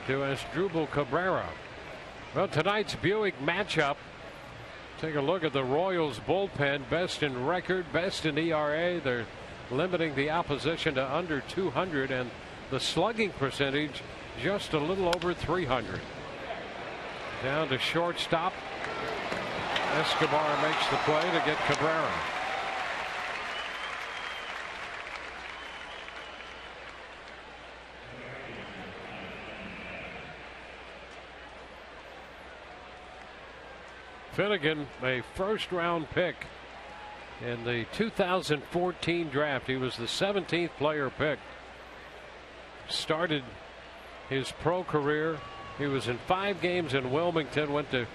to Asdrubal Cabrera. Well, tonight's Buick matchup. Take a look at the Royals bullpen. Best in record, best in ERA. They're limiting the opposition to under 200, and the slugging percentage just a little over 300. Down to shortstop. Escobar makes the play to get Cabrera. Finnegan, a first-round pick in the 2014 draft. He was the 17th player picked. Started his pro career. He was in 5 games in Wilmington, went to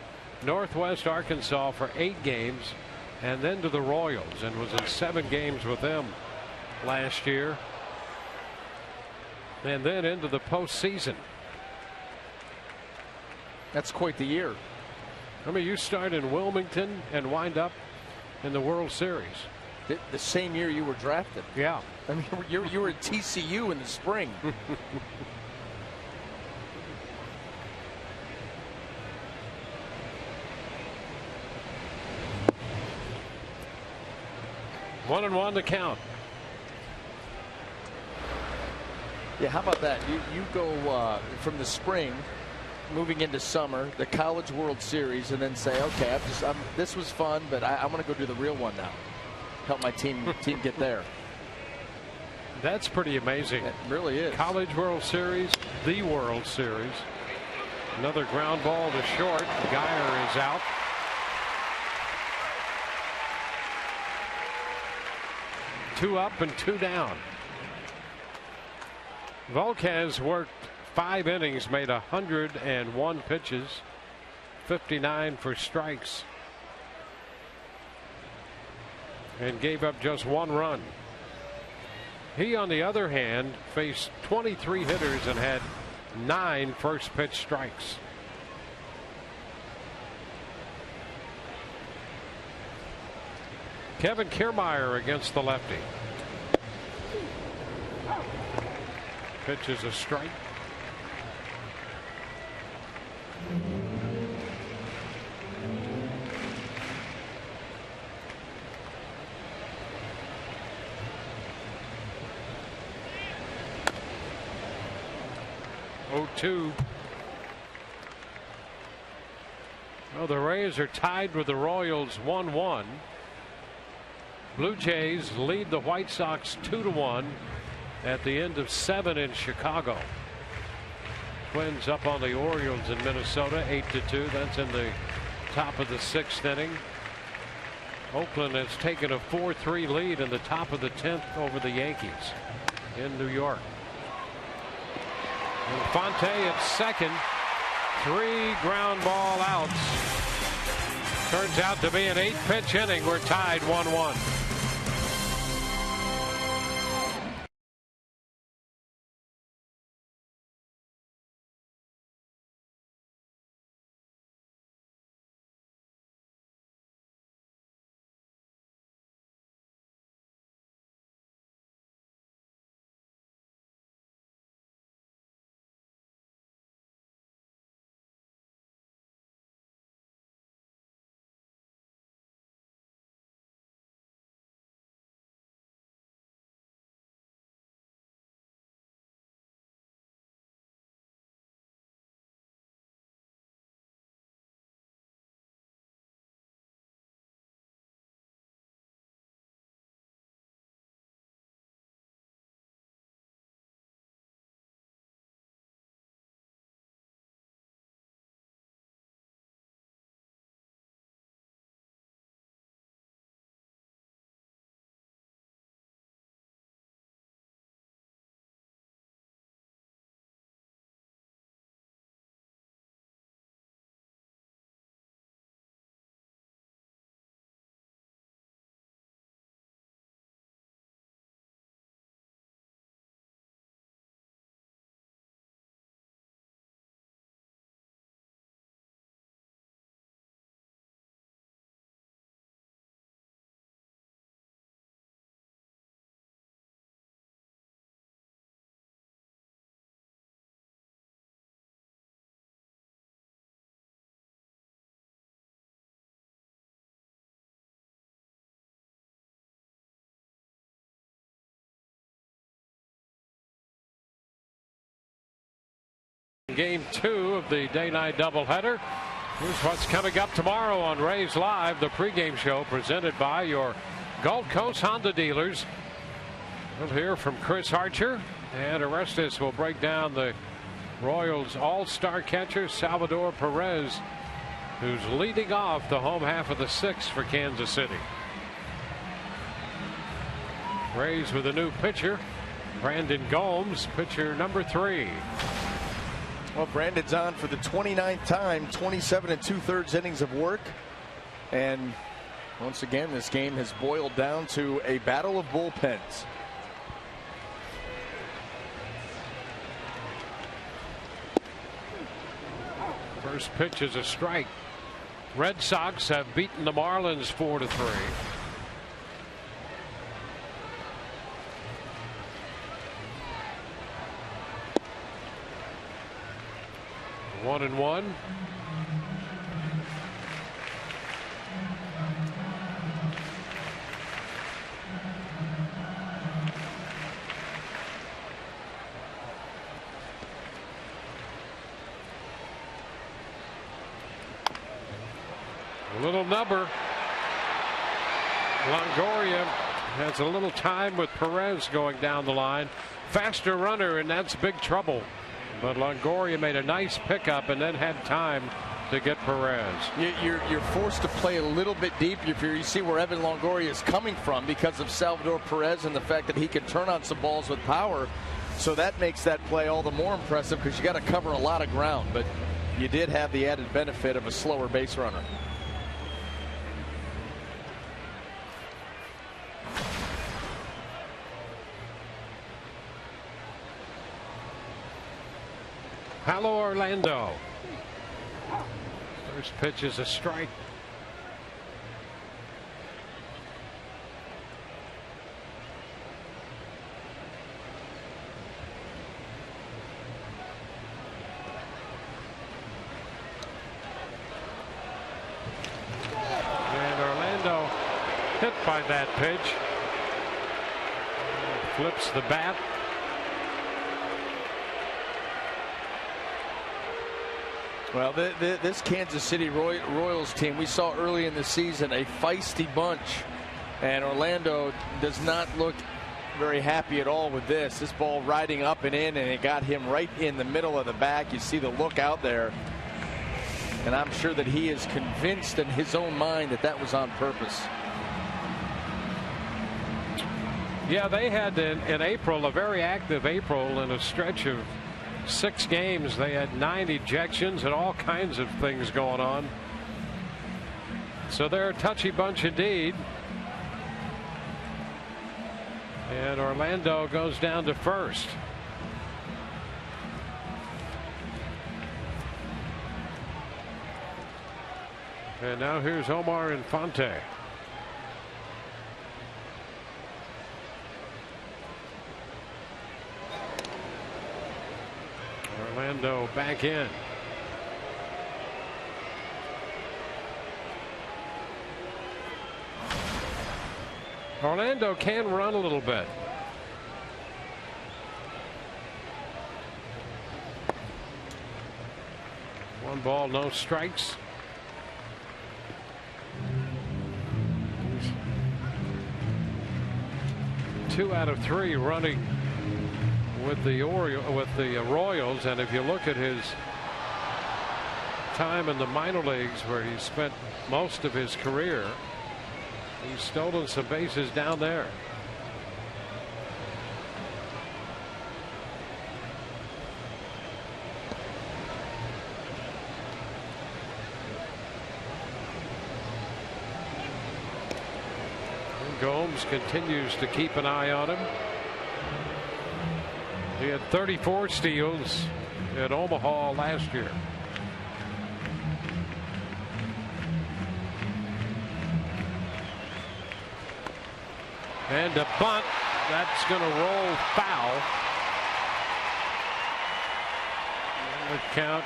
Northwest Arkansas for 8 games, and then to the Royals, and was in 7 games with them last year. And then into the postseason. That's quite the year. I mean, you start in Wilmington and wind up in the World Series. The same year you were drafted. Yeah. I mean, you were at TCU in the spring. One and one to count. Yeah, how about that? You go from the spring, moving into summer, the College World Series, and then say, okay, this was fun, but I want to go do the real one now. Help my team get there. That's pretty amazing. It really is. College World Series, the World Series. Another ground ball to short. Geyer is out. Two up and 2 down. Volquez worked 5 innings, made 101 pitches, 59 for strikes, and gave up just 1 run. He, on the other hand, faced 23 hitters and had 9 first pitch strikes. Kevin Kiermaier against the lefty. Pitch is a strike. Oh, 2. Well, the Rays are tied with the Royals 1-1. Blue Jays lead the White Sox 2-1 at the end of 7 in Chicago. Twins up on the Orioles in Minnesota 8-2. That's in the top of the 6th inning. Oakland has taken a 4-3 lead in the top of the 10th over the Yankees in New York. And Fonte at second. 3 ground ball outs. Turns out to be an 8-pitch inning. We're tied 1-1. game 2 of the day-night doubleheader. Here's what's coming up tomorrow on Rays Live, the pregame show presented by your Gulf Coast Honda dealers. We'll hear from Chris Archer, and Orestes will break down the Royals all-star catcher Salvador Perez, who's leading off the home half of the 6th for Kansas City. Rays with a new pitcher, Brandon Gomes, pitcher number 3. Well, Brandon's on for the 29th time, 27 2/3 innings of work. And once again, this game has boiled down to a battle of bullpens. First pitch is a strike. Red Sox have beaten the Marlins 4-3. One and one. A little number. Longoria has a little time with Perez going down the line. Faster runner, and that's big trouble. But Longoria made a nice pickup and then had time to get Perez. You're forced to play a little bit deep if you see where Evan Longoria is coming from because of Salvador Perez and the fact that he can turn on some balls with power. So that makes that play all the more impressive because you got to cover a lot of ground. But you did have the added benefit of a slower base runner. Hello, Orlando. First pitch is a strike. And Orlando hit by that pitch. Flips the bat. Well, this Kansas City Royals team, we saw early in the season a feisty bunch, and Orlando does not look very happy at all with this. This ball riding up and in, and it got him right in the middle of the back. You see the look out there, and I'm sure that he is convinced in his own mind that that was on purpose. Yeah, they had in April, a very active April, in a stretch of 6 games. They had 9 ejections and all kinds of things going on. So they're a touchy bunch indeed. And Orlando goes down to first. And now here's Omar Infante. Orlando back in. Orlando can run a little bit. One ball, no strikes. Two out of 3 running with the Royals, and if you look at his time in the minor leagues where he spent most of his career, he's stolen some bases down there. And Gomes continues to keep an eye on him. He had 34 steals at Omaha last year. And a bunt that's going to roll foul. And the count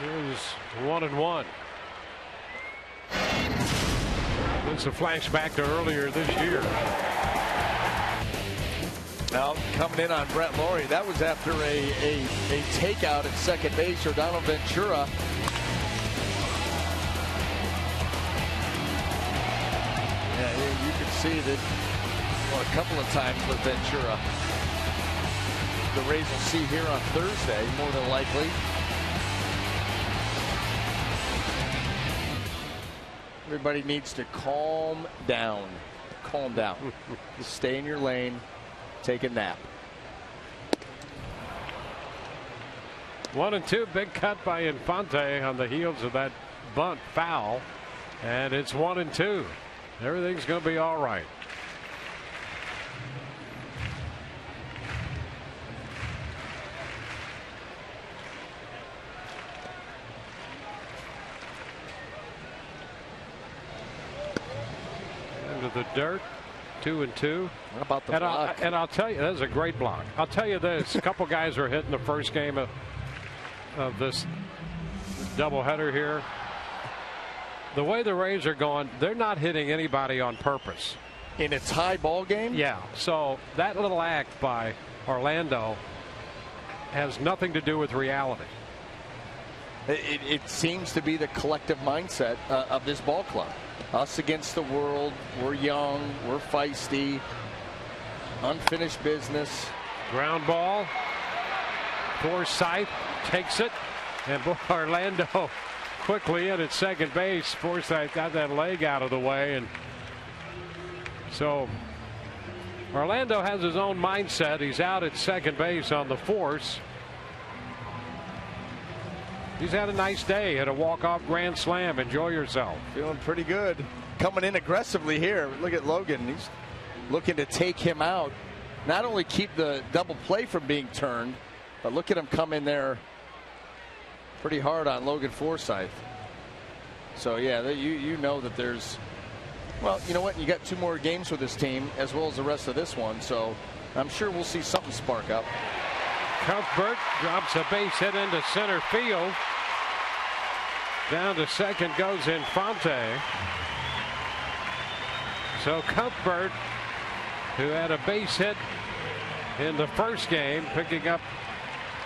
is 1-1. It's a flashback to earlier this year. Now coming in on Brett Laurie. That was after a takeout at second base for Donald Ventura. Yeah, you can see that a couple of times with Ventura. The Rays will see here on Thursday, more than likely. Everybody needs to calm down. Calm down. Stay in your lane. Take a nap. 1-2, big cut by Infante on the heels of that bunt foul. And it's 1-2. Everything's going to be all right. Into the dirt. 2-2. How about the block? And I'll tell you, that was a great block. I'll tell you this: a couple guys are hitting the first game of this doubleheader here. The way the Rays are going, they're not hitting anybody on purpose. In a tie ball game? Yeah. So that little act by Orlando has nothing to do with reality. It seems to be the collective mindset of this ball club. Us against the world. We're young. We're feisty. Unfinished business. Ground ball. Forsythe takes it. And Orlando quickly in at second base. Forsythe got that leg out of the way. And so Orlando has his own mindset. He's out at second base on the force. He's had a nice day. Had a walk-off grand slam. Enjoy yourself. Feeling pretty good. Coming in aggressively here. Look at Logan. He's looking to take him out. Not only keep the double play from being turned, but look at him come in there pretty hard on Logan Forsythe. So, yeah, you know that there's... Well, you know what? You got 2 more games with this team as well as the rest of this one. So I'm sure we'll see something spark up. Cuthbert drops a base hit into center field. Down to second goes Infante. So Cuthbert, who had a base hit in the first game, picking up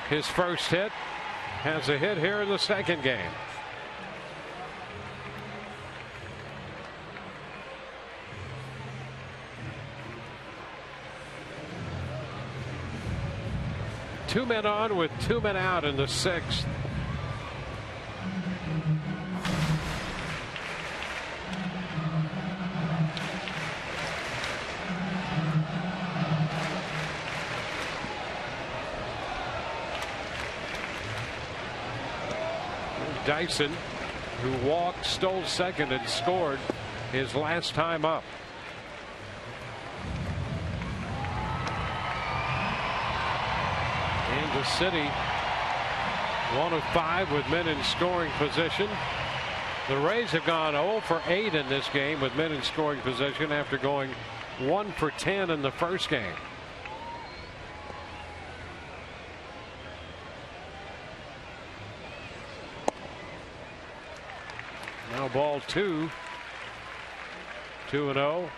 his first hit, has a hit here in the second game. Two men on with 2 men out in the 6th. Dyson, who walked, stole second, and scored his last time up. Kansas City 1 of 5 with men in scoring position. The Rays have gone 0 for 8 in this game with men in scoring position after going 1 for 10 in the first game. Now ball 2. 2-0.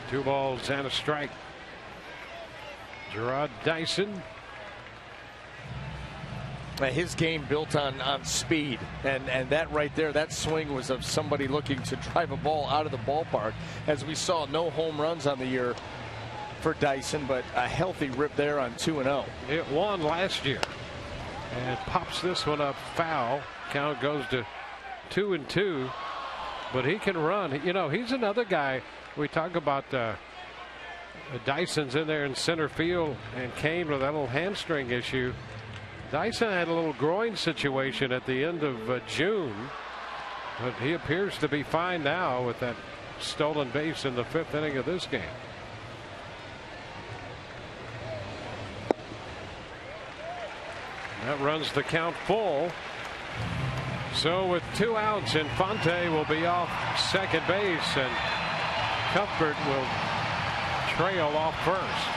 Two balls and a strike. Gerard Dyson. His game built on speed, and that right there, that swing was of somebody looking to drive a ball out of the ballpark. As we saw, no home runs on the year for Dyson, but a healthy rip there on 2-0. It won last year, and pops this one up foul. Count goes to 2-2, but he can run. You know, he's another guy. We talk about Dyson's in there in center field, and Kane with that little hamstring issue. Dyson had a little groin situation at the end of June, but he appears to be fine now with that stolen base in the 5th inning of this game. That runs the count full. So with 2 outs, Infante will be off second base, and Cuthbert will trail off first.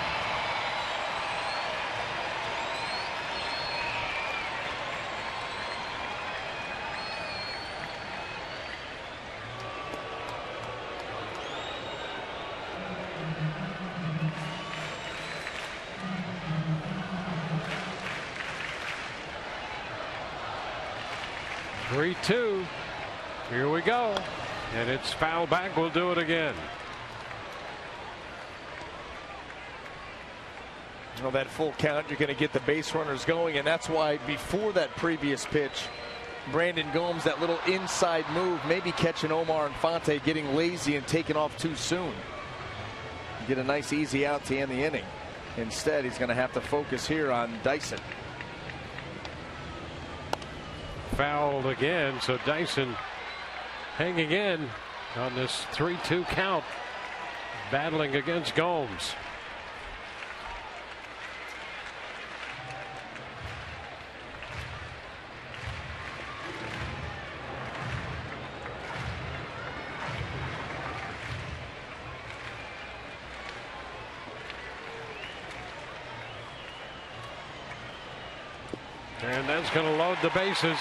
Three-two. Here we go. And it's foul back. We'll do it again. Well, that full count, you're going to get the base runners going, and that's why before that previous pitch, Brandon Gomes, that little inside move, maybe catching Omar Infante getting lazy and taking off too soon. Get a nice easy out to end the inning. Instead, he's going to have to focus here on Dyson. Fouled again, so Dyson hanging in on this 3-2 count, battling against Gomes. And that's going to load the bases.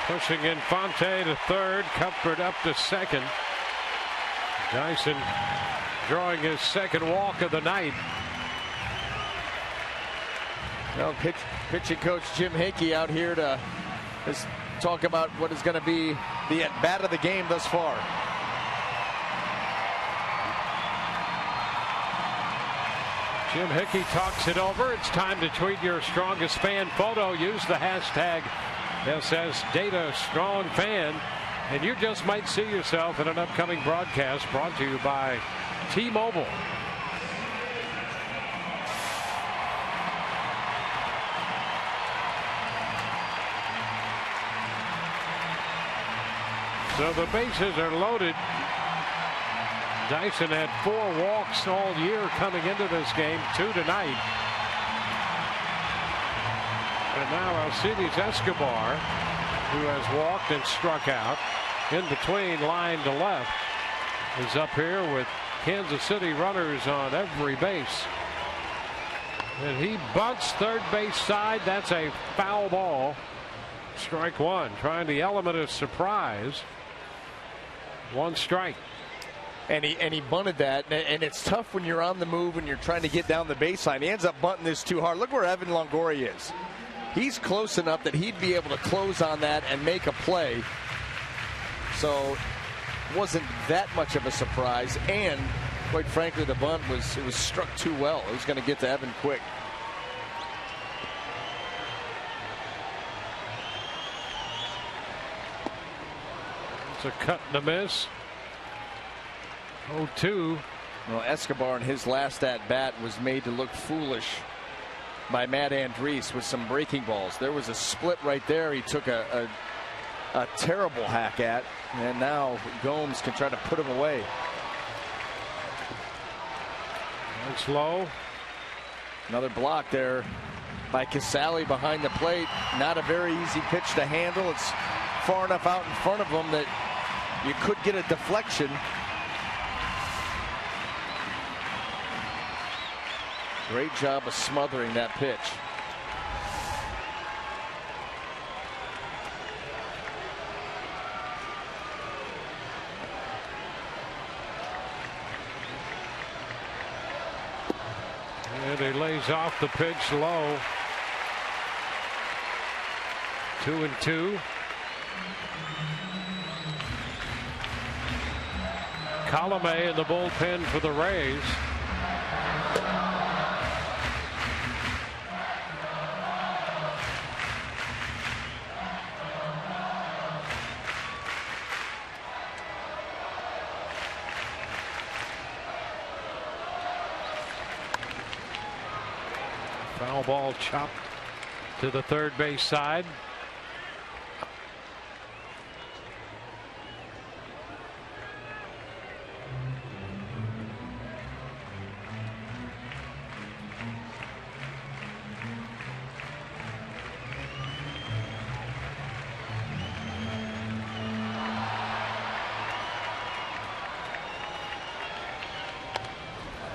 Pushing Infante to third, Cuthbert up to second. Dyson drawing his second walk of the night. Well, pitching coach Jim Hickey out here to talk about what is going to be the at-bat of the game thus far. Jim Hickey talks it over. It's time to tweet your strongest fan photo. Use the hashtag #SSDataStrongFan, and you just might see yourself in an upcoming broadcast brought to you by T-Mobile. So the bases are loaded. Dyson had 4 walks all year coming into this game, 2 tonight. And now Alcides Escobar, who has walked and struck out in between line to left, is up here with Kansas City runners on every base. And he bunts third base side. That's a foul ball. Strike one. Trying the element of surprise. 1 strike. And he bunted that, and it's tough when you're on the move and you're trying to get down the baseline. He ends up bunting this too hard. Look where Evan Longoria is. He's close enough that he'd be able to close on that and make a play. So it wasn't that much of a surprise. And quite frankly, the bunt was struck too well. It was going to get to Evan quick. It's a cut and a miss. 0-2. Well, Escobar in his last at bat was made to look foolish by Matt Andriese with some breaking balls. There was a split right there. He took a terrible hack at, and now Gomes can try to put him away. It's low. Another block there by Casale behind the plate. Not a very easy pitch to handle. It's far enough out in front of him that you could get a deflection. Great job of smothering that pitch. And he lays off the pitch low. 2-2. Colomé in the bullpen for the Rays. Foul ball chopped to the third base side.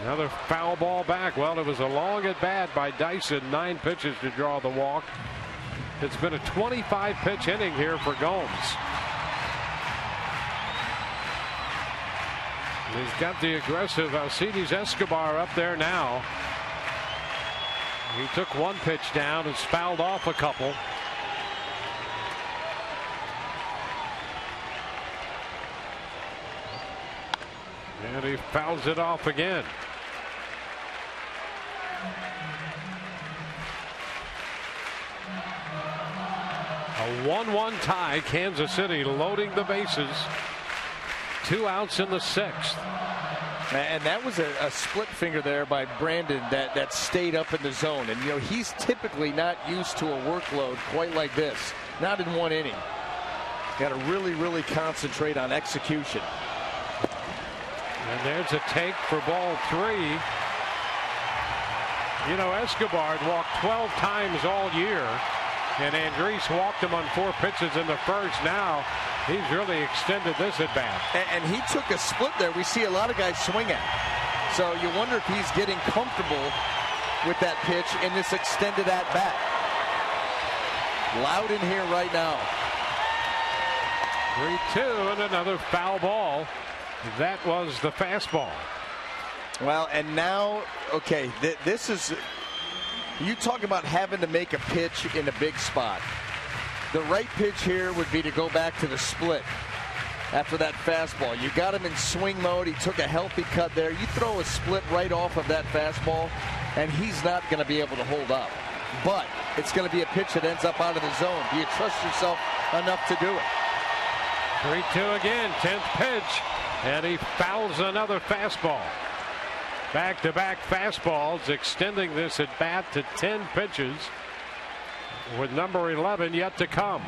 Another foul ball back. Well, it was a long at bat by Dyson. 9 pitches to draw the walk. It's been a 25-pitch inning here for Gomes. He's got the aggressive Alcides Escobar up there now. He took 1 pitch down and fouled off a couple. And he fouls it off again. A 1-1 tie. Kansas City loading the bases. 2 outs in the 6th. And that was a split finger there by Brandon that stayed up in the zone. And, you know, he's typically not used to a workload quite like this. Not in 1 inning. Got to really, really concentrate on execution. And there's a take for ball 3. You know, Escobar had walked 12 times all year. And Andres walked him on 4 pitches in the first. Now he's really extended this at bat. And he took a split there. We see a lot of guys swing at. So you wonder if he's getting comfortable with that pitch in this extended at bat. Loud in here right now. 3-2 and another foul ball. That was the fastball. Well, and now, okay, this is, you talk about having to make a pitch in a big spot. The right pitch here would be to go back to the split after that fastball. You got him in swing mode. He took a healthy cut there. You throw a split right off of that fastball, and he's not going to be able to hold up. But it's going to be a pitch that ends up out of the zone. Do you trust yourself enough to do it? 3-2 again, 10th pitch, and he fouls another fastball. Back-to-back fastballs, extending this at bat to 10 pitches, with number 11 yet to come.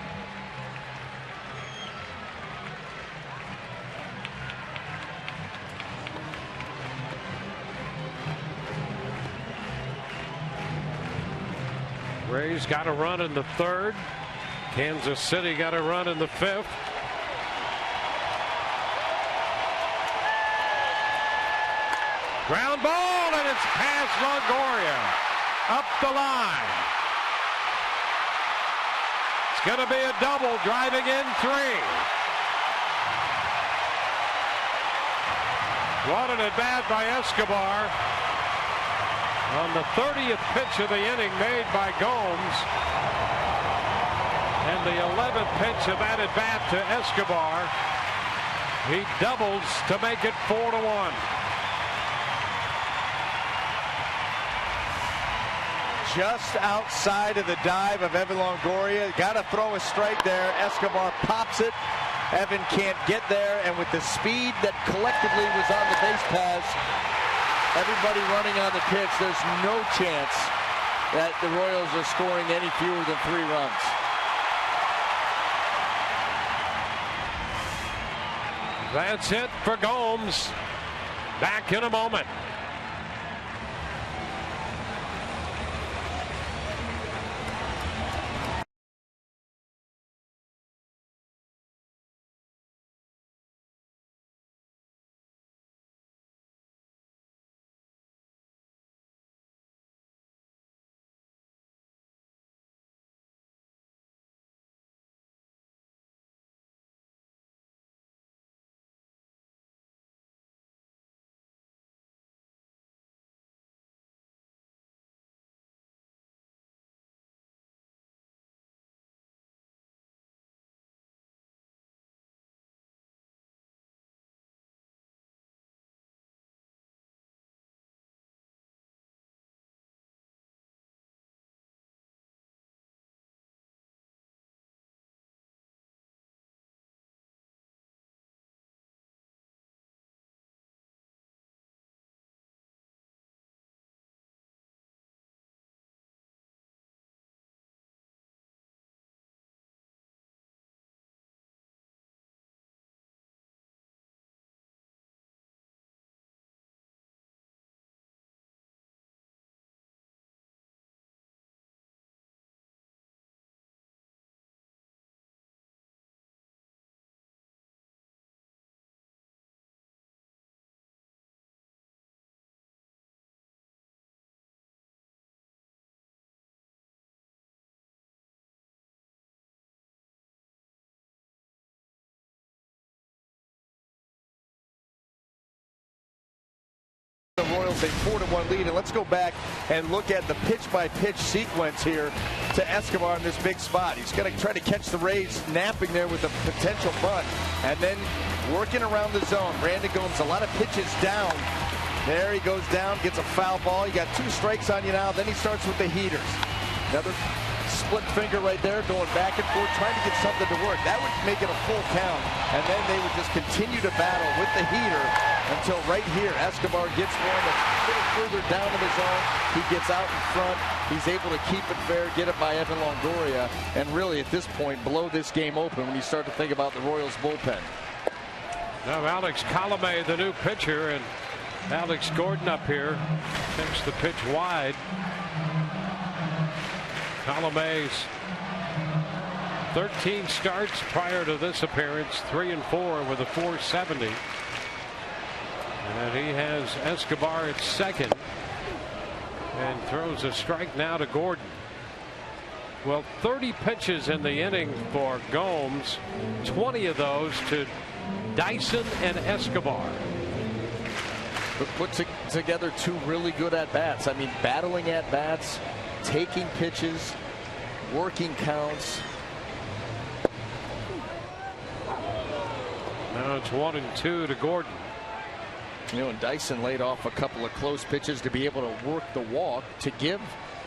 Rays got a run in the 3rd. Kansas City got a run in the 5th. Ground ball, and it's past Longoria. Up the line. It's going to be a double, driving in 3. What an at bat by Escobar. On the 30th pitch of the inning made by Gomes. And the 11th pitch of that at bat to Escobar. He doubles to make it 4-1. Just outside of the dive of Evan Longoria. Got to throw a strike there. Escobar pops it. Evan can't get there. And with the speed that collectively was on the base paths, everybody running on the pitch, there's no chance that the Royals are scoring any fewer than 3 runs. That's it for Gomes. Back in a moment. Royals a 4-1 lead. And let's go back and look at the pitch-by-pitch sequence here to Escobar in this big spot. He's going to try to catch the Rays napping there with a potential bunt. And then working around the zone. Brandon Gomes, a lot of pitches down. There he goes down, gets a foul ball. You got 2 strikes on you now. Then he starts with the heaters. Another split finger right there, going back and forth, trying to get something to work. That would make it a full count. And then they would just continue to battle with the heater until right here, Escobar gets one that's a little further down in the zone. He gets out in front. He's able to keep it fair, get it by Evan Longoria, and really at this point blow this game open when you start to think about the Royals bullpen. Now Alex Colomé, the new pitcher, and Alex Gordon up here takes the pitch wide. Colomé's 13 starts prior to this appearance, 3-4 with a 470. And he has Escobar at second and throws a strike now to Gordon. Well, 30 pitches in the inning for Gomes, 20 of those to Dyson and Escobar. But put together 2 really good at-bats. I mean, battling at-bats, taking pitches, working counts. Now it's 1-2 to Gordon. You know, and Dyson laid off a couple of close pitches to be able to work the walk to give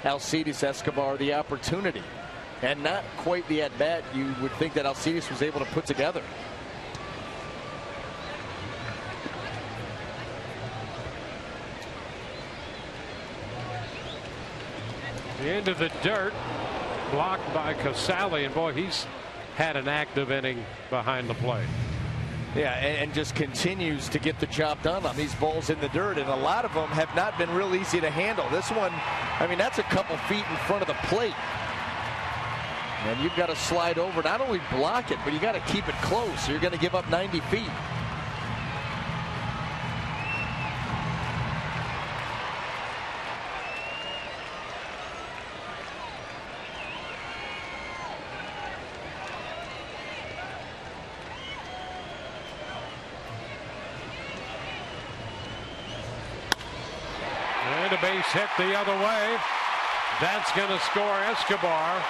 Alcides Escobar the opportunity. And not quite the at-bat you would think that Alcides was able to put together. Into the dirt, blocked by Casale, and boy, he's had an active inning behind the plate. Yeah, and just continues to get the job done on these balls in the dirt, and a lot of them have not been real easy to handle. This one, I mean, that's a couple feet in front of the plate. And you've got to slide over, not only block it, but you got to keep it close. You're going to give up 90 feet. And a base hit the other way. That's going to score Escobar.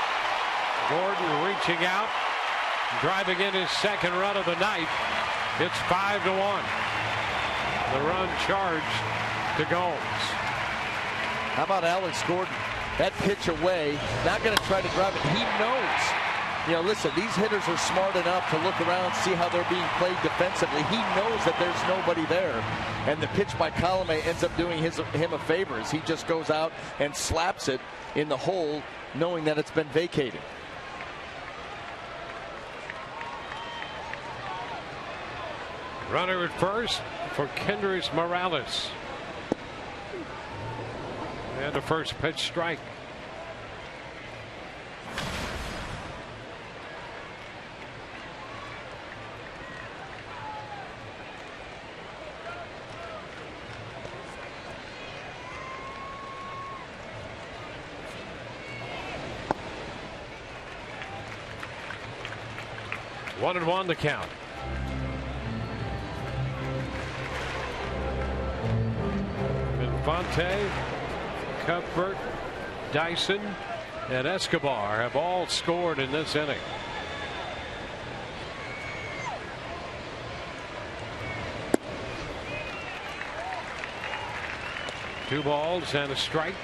Gordon reaching out, driving in his second run of the night. It's 5-1. The run charged to Gomes. How about Alex Gordon? That pitch away, not going to try to drive it. He knows. You know, listen, these hitters are smart enough to look around, see how they're being played defensively. He knows that there's nobody there. And the pitch by Colomé ends up doing him a favor as he just goes out and slaps it in the hole, knowing that it's been vacated. Runner at first for Kendrys Morales. And a first pitch strike. One and one to count. Infante, Cuthbert, Dyson, and Escobar have all scored in this inning. Two balls and a strike.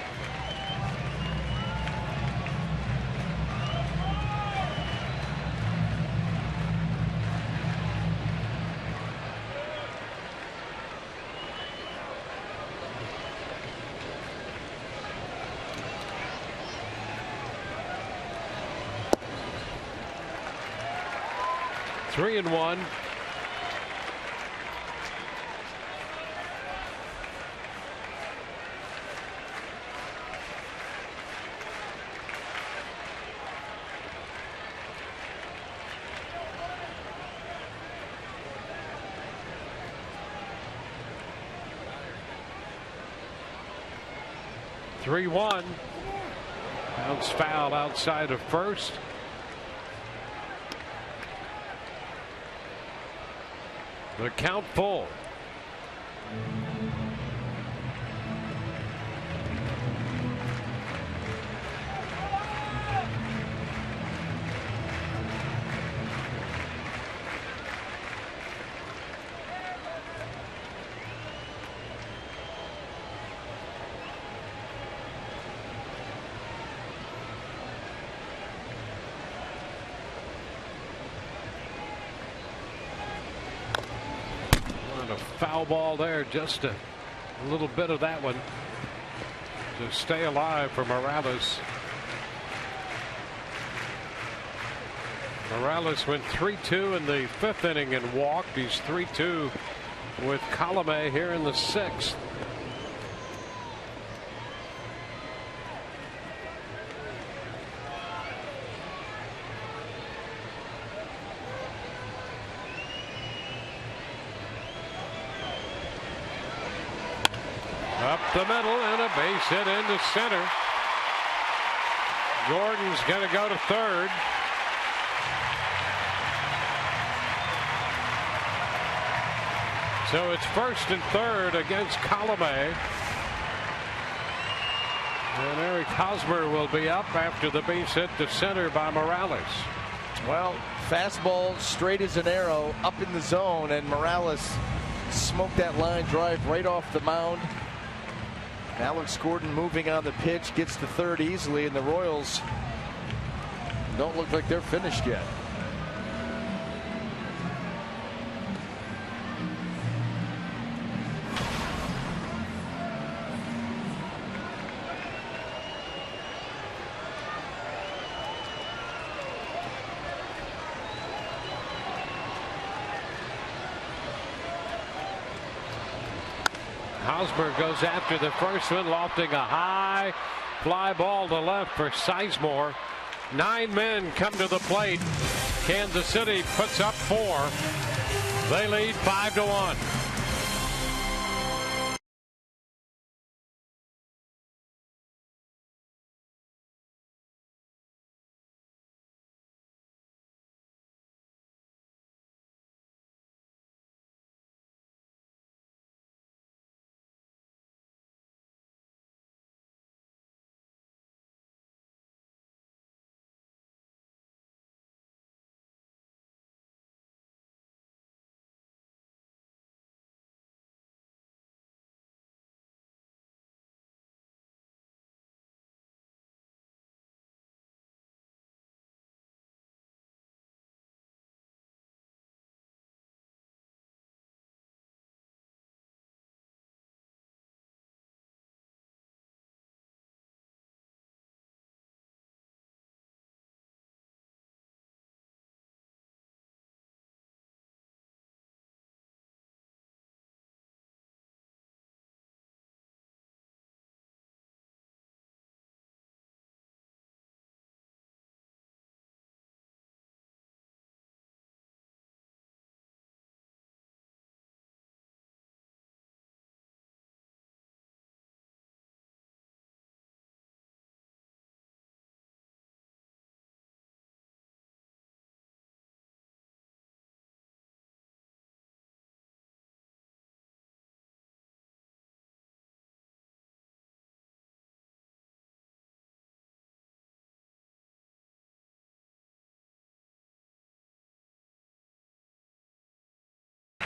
Three and one. Three one. Bounce foul outside of first. The count full. foul ball there. Just a little bit of that one to stay alive for Morales. Morales went 3-2 in the 5th inning and walked. He's 3-2 with Colome here in the 6th. Up the middle and a base hit into center. Gordon's going to go to third. So it's first and third against Colome. And Eric Hosmer will be up after the base hit to center by Morales. Well, fastball straight as an arrow up in the zone, and Morales smoked that line drive right off the mound. Alex Gordon moving on the pitch, gets to third easily, and the Royals don't look like they're finished yet. Hosmer goes after the first one, lofting a high fly ball to left for Sizemore. 9 men come to the plate. Kansas City puts up 4. They lead 5-1.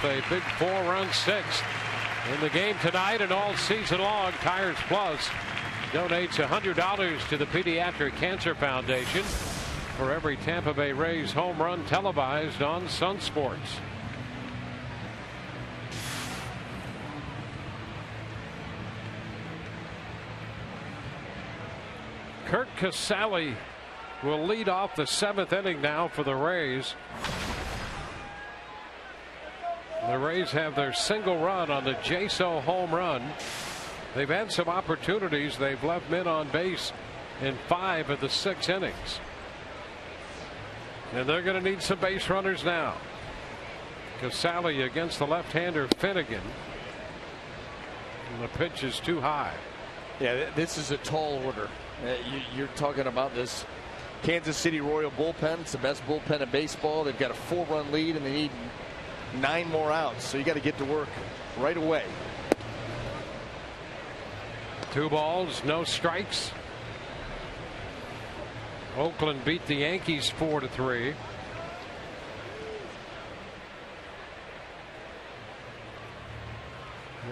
A big 4-run sixth in the game tonight and all season long. Tires Plus donates $100 to the Pediatric Cancer Foundation for every Tampa Bay Rays home run televised on Sun Sports. Kurt Casale will lead off the 7th inning now for the Rays. The Rays have their single run on the Jaso home run. They've had some opportunities. They've left men on base in 5 of the 6 innings. And they're going to need some base runners now. Casale against the left-hander Finnegan. And the pitch is too high. Yeah, this is a tall order. You're talking about this Kansas City Royal bullpen. It's the best bullpen in baseball. They've got a 4-run lead and they need 9 more outs, so you got to get to work right away. 2 balls, no strikes. Oakland beat the Yankees 4-3.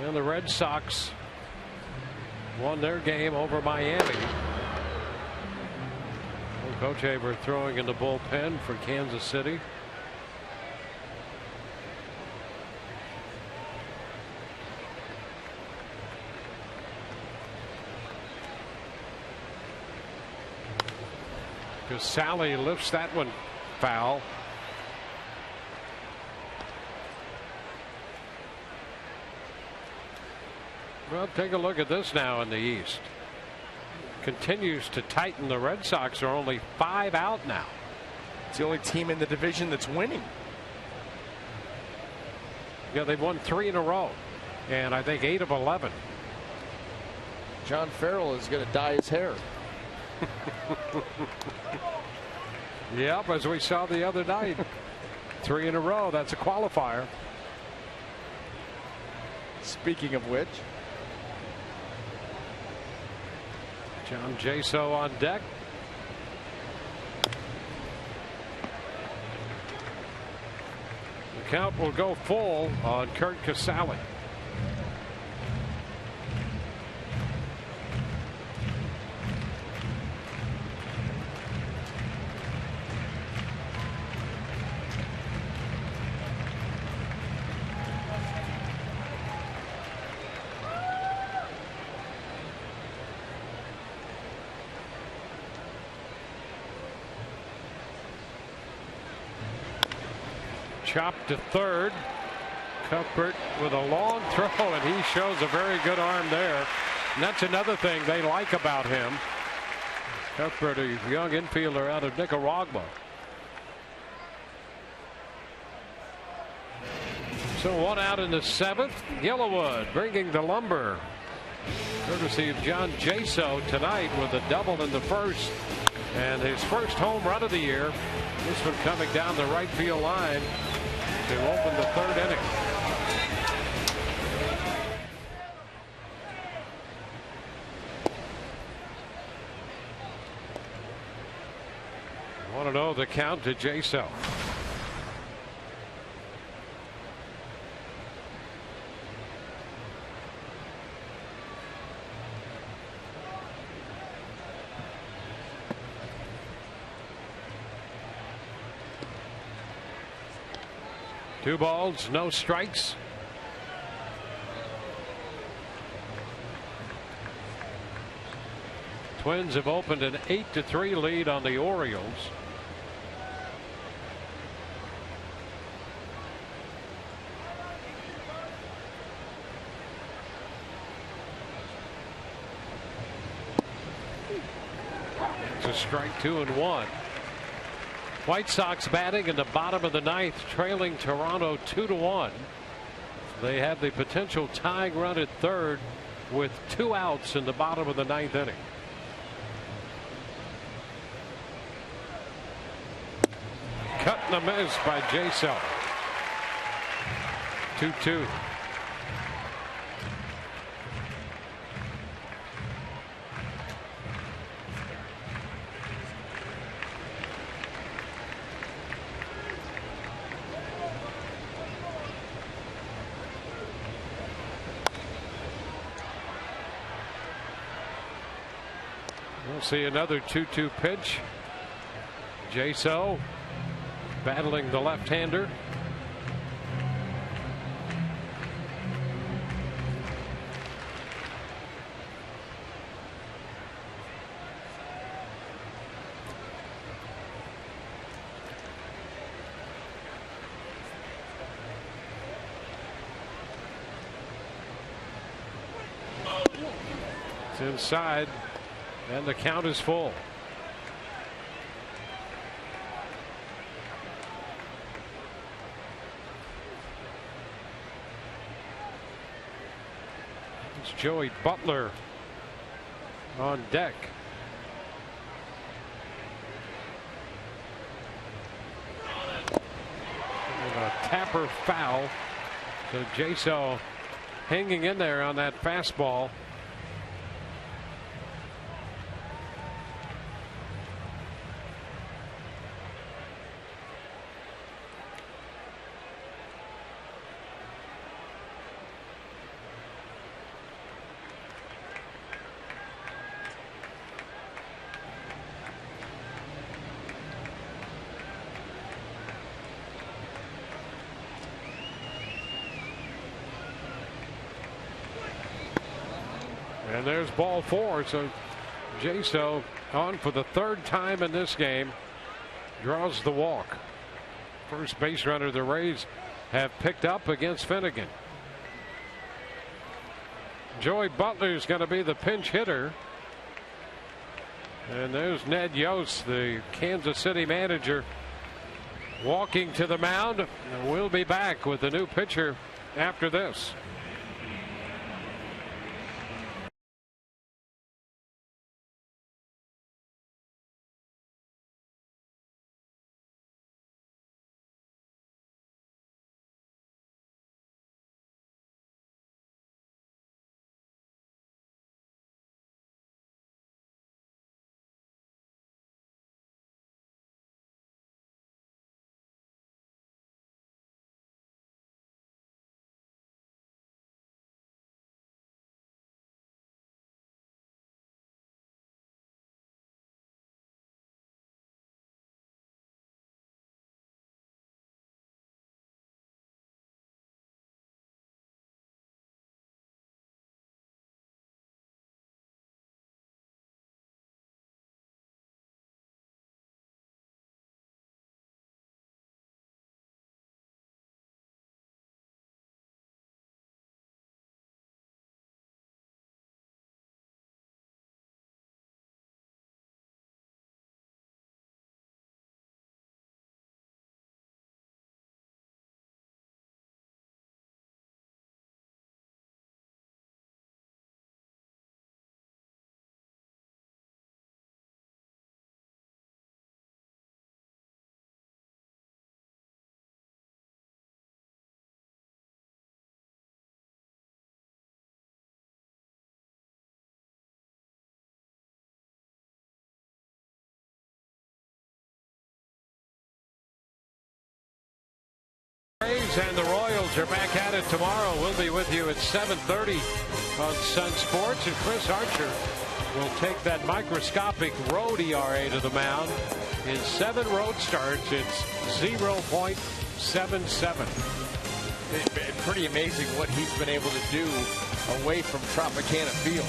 And the Red Sox won their game over Miami. Coach Haber throwing in the bullpen for Kansas City. Casale lifts that one foul. Well, take a look at this now in the East. Continues to tighten. The Red Sox are only 5 out now. It's the only team in the division that's winning. Yeah, they've won 3 in a row, and I think 8 of 11. John Farrell is going to dye his hair. Yep, as we saw the other night. 3 in a row. That's a qualifier. Speaking of which, John Jaso on deck. The count will go full on Kurt Casale. Chopped to third. Cuthbert with a long throw, and he shows a very good arm there. And that's another thing they like about him. Cuthbert, a young infielder out of Nicaragua. So 1 out in the 7th. Yellowwood bringing the lumber. Courtesy of John Jaso tonight with a double in the first. And his first home run of the year. This one coming down the right field line to open the 3rd inning. Want to know the count to Jaso. Two balls, no strikes. Twins have opened an 8-3 lead on the Orioles. It's a strike, 2-1. White Sox batting in the bottom of the 9th, trailing Toronto 2-1. They have the potential tying run at 3rd with 2 outs in the bottom of the 9th inning. Cut and a miss by Jaso. 2-2. We'll see another 2-2 pitch. Jaso battling the left-hander. It's inside. And the count is full. It's Joey Butler on deck. And a tapper foul. So Jaso hanging in there on that fastball. And there's ball 4. So Jaso on for the third time in this game. Draws the walk. First base runner the Rays have picked up against Finnegan. Joey Butler is going to be the pinch hitter. And there's Ned Yost, the Kansas City manager, walking to the mound. We'll be back with the new pitcher after this. And the Royals are back at it tomorrow. We'll be with you at 7:30 on Sun Sports. And Chris Archer will take that microscopic road ERA to the mound. In 7 road starts, it's 0.77. Pretty amazing what he's been able to do away from Tropicana Field.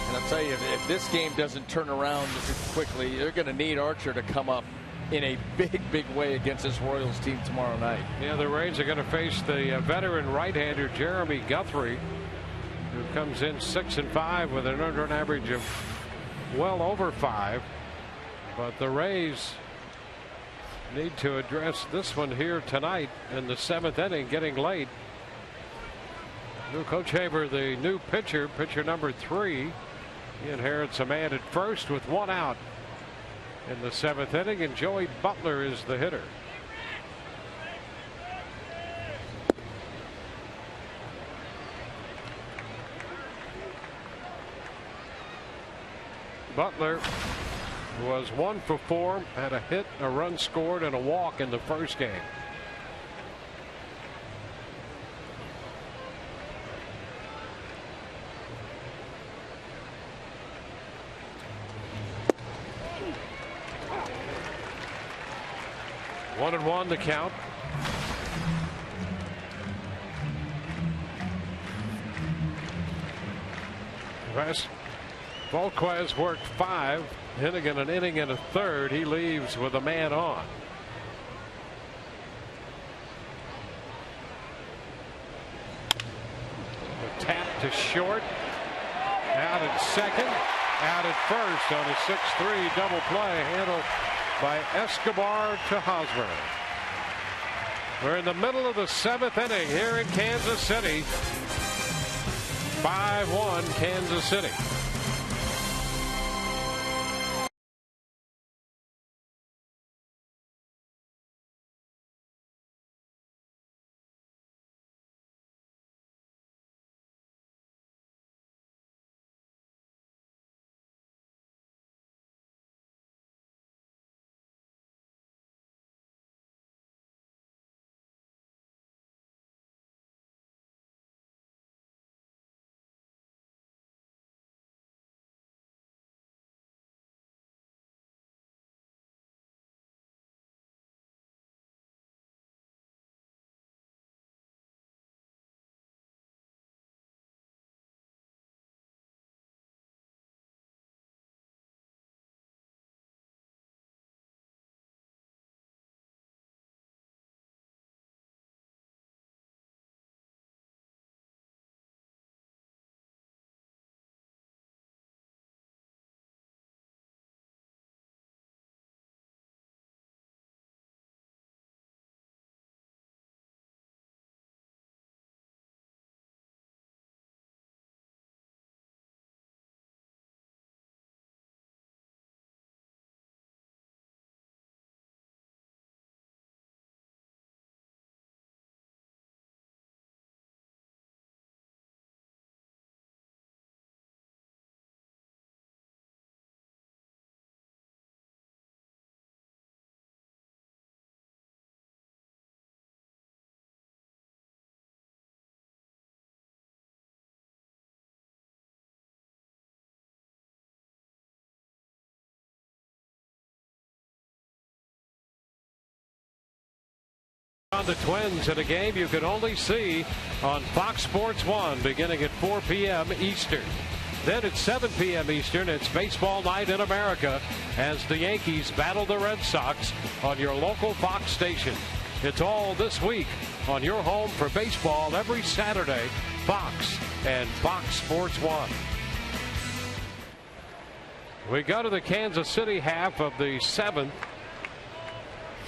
And I'll tell you, if this game doesn't turn around quickly, they're going to need Archer to come up in a big way against this Royals team tomorrow night. Yeah, the Rays are going to face the veteran right-hander Jeremy Guthrie, who comes in 6-5 with an earned run average of well over 5. But the Rays need to address this one here tonight in the 7th inning, getting late. New Coach Haber, the new pitcher number 3. He inherits a man at first with 1 out in the 7th inning, and Joey Butler is the hitter. Butler was 1 for 4, had a hit, a run scored, and a walk in the first game. One and one to count. Volquez worked 5, Hennigan an inning and a third. He leaves with a man on. A tap to short. Out at second. Out at first on a 6-3 double play handled by Escobar to Hosmer. We're in the middle of the 7th inning here in Kansas City. 5-1 Kansas City. on the Twins in a game you can only see on Fox Sports 1 beginning at 4 p.m. Eastern. Then at 7 p.m. Eastern, it's baseball night in America as the Yankees battle the Red Sox on your local Fox station. It's all this week on your home for baseball every Saturday, Fox and Fox Sports 1. We go to the Kansas City half of the 7th.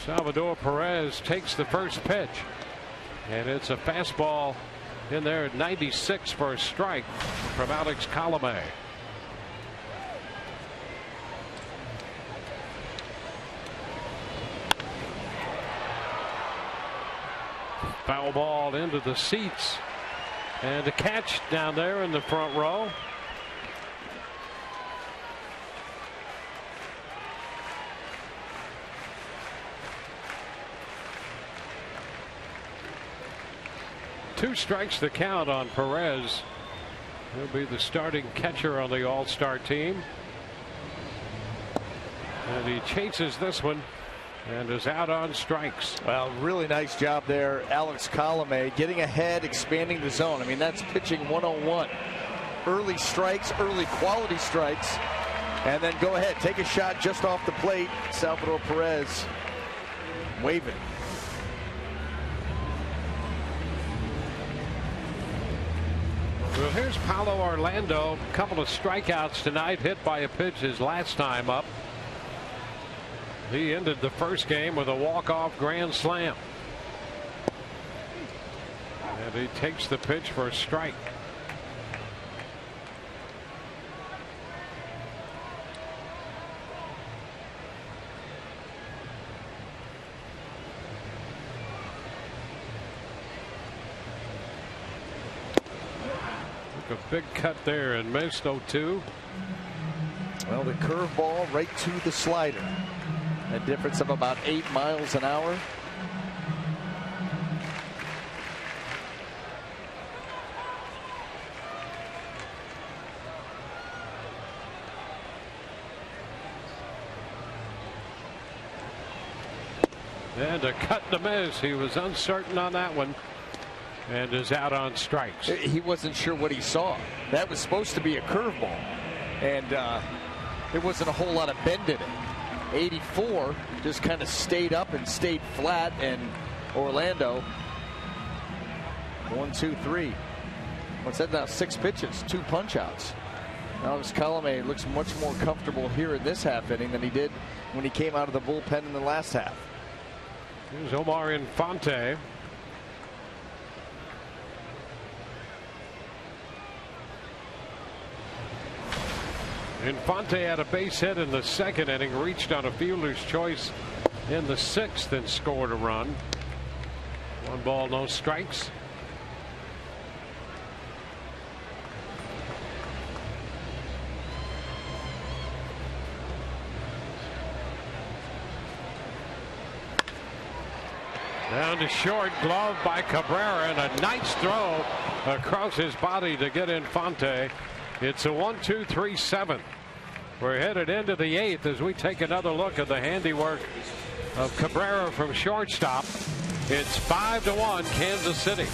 Salvador Perez takes the first pitch, and it's a fastball in there at 96 for a strike from Alex Colomé. Foul ball into the seats, and a catch down there in the front row. Two strikes to count on Perez. He'll be the starting catcher on the All-Star team. And he chases this one and is out on strikes. Well, really nice job there, Alex Colomé, getting ahead, expanding the zone. I mean, that's pitching 101. Early strikes, early quality strikes, and then go ahead, take a shot just off the plate. Salvador Perez waving. Well, here's Paulo Orlando. A couple of strikeouts tonight, hit by a pitch his last time up. He ended the first game with a walk-off grand slam. And he takes the pitch for a strike. A big cut there and missed 0-2. Well, the curveball right to the slider. A difference of about 8 miles an hour. And a cut to miss. He was uncertain on that one. And is out on strikes. He wasn't sure what he saw. That was supposed to be a curveball, and there wasn't a whole lot of bend in it. 84 just kind of stayed up and stayed flat, and Orlando 1, 2, 3. What's that now? 6 pitches, 2 punch outs. Alex Colomé looks much more comfortable here in this half inning than he did when he came out of the bullpen in the last half. Here's Omar Infante. Infante had a base hit in the second inning, reached on a fielder's choice in the 6th and scored a run. 1 ball, no strikes. Down to short, glove by Cabrera, and a nice throw across his body to get Infante. It's a 1-2-3-7. We're headed into the 8th as we take another look at the handiwork of Cabrera from shortstop. It's 5-1 Kansas City.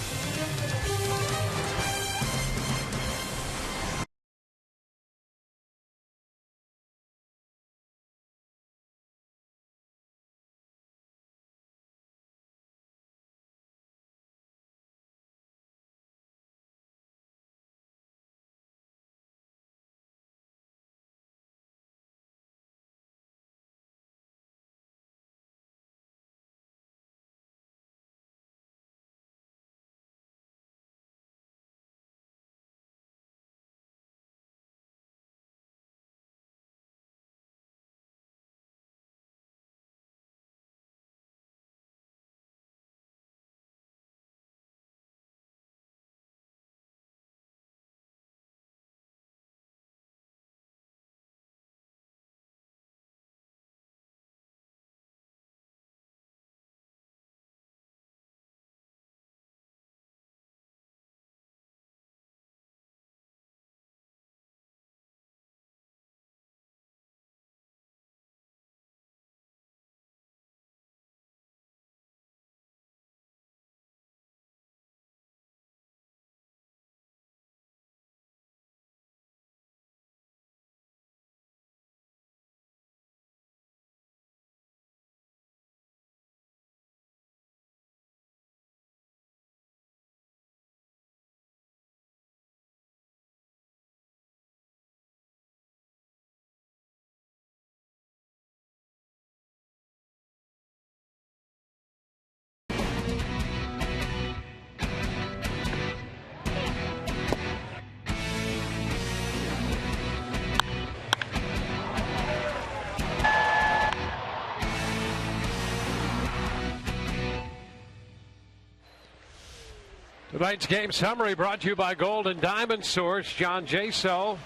Tonight's game summary brought to you by Golden Diamond Source. John Jaso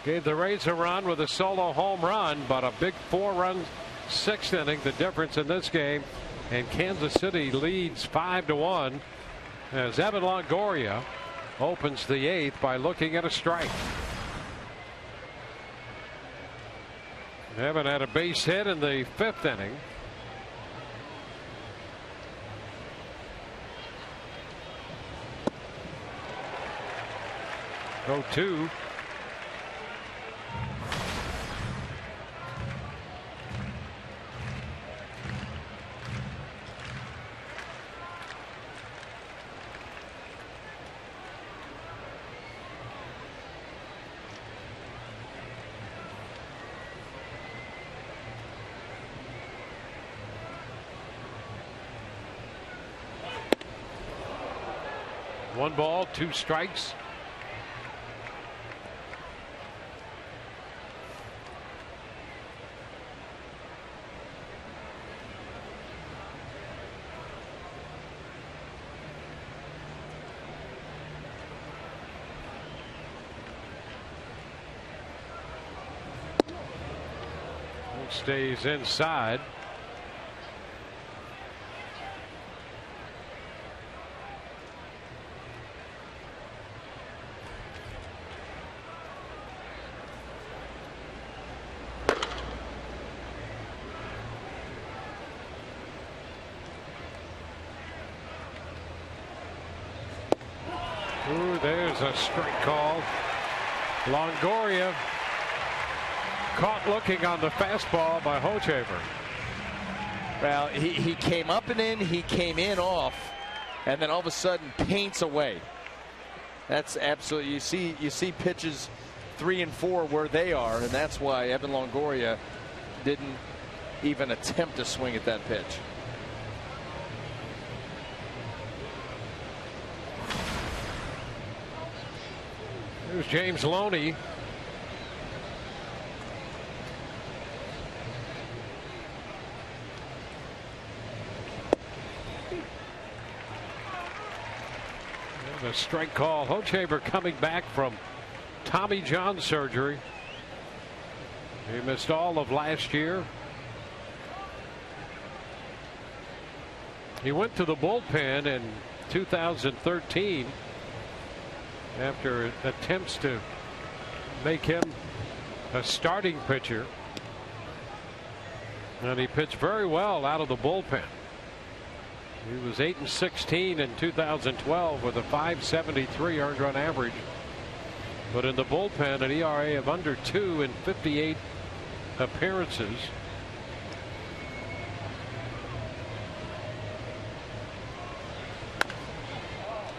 gave the Rays a run with a solo home run, but a big 4-run 6th inning, the difference in this game. And Kansas City leads 5-1 as Evan Longoria opens the 8th by looking at a strike. Evan had a base hit in the 5th inning. Go 2. One ball, 2 strikes. Stays inside. Ooh, there's a strike call. Longoria caught looking on the fastball by Hochevar. Well, he came up and in, he came in off, and then all of a sudden paints away. That's absolutely, you see pitches 3 and 4 where they are, and that's why Evan Longoria didn't even attempt to swing at that pitch. Here's James Loney. A strike call. Hochevar coming back from Tommy John surgery. He missed all of last year. He went to the bullpen in 2013 after attempts to make him a starting pitcher. And he pitched very well out of the bullpen. He was 8-16 in 2012 with a .573 earned run average. But in the bullpen, an ERA of under 2 in 58 appearances.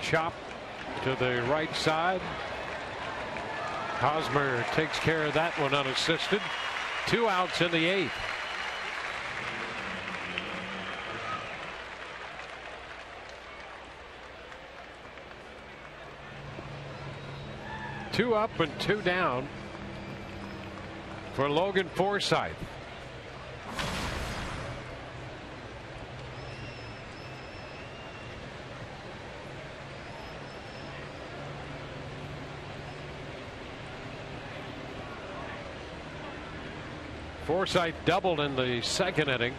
Chop to the right side. Hosmer takes care of that one unassisted. 2 outs in the 8th. Two up and 2 down for Logan Forsythe. Forsythe doubled in the 2nd inning.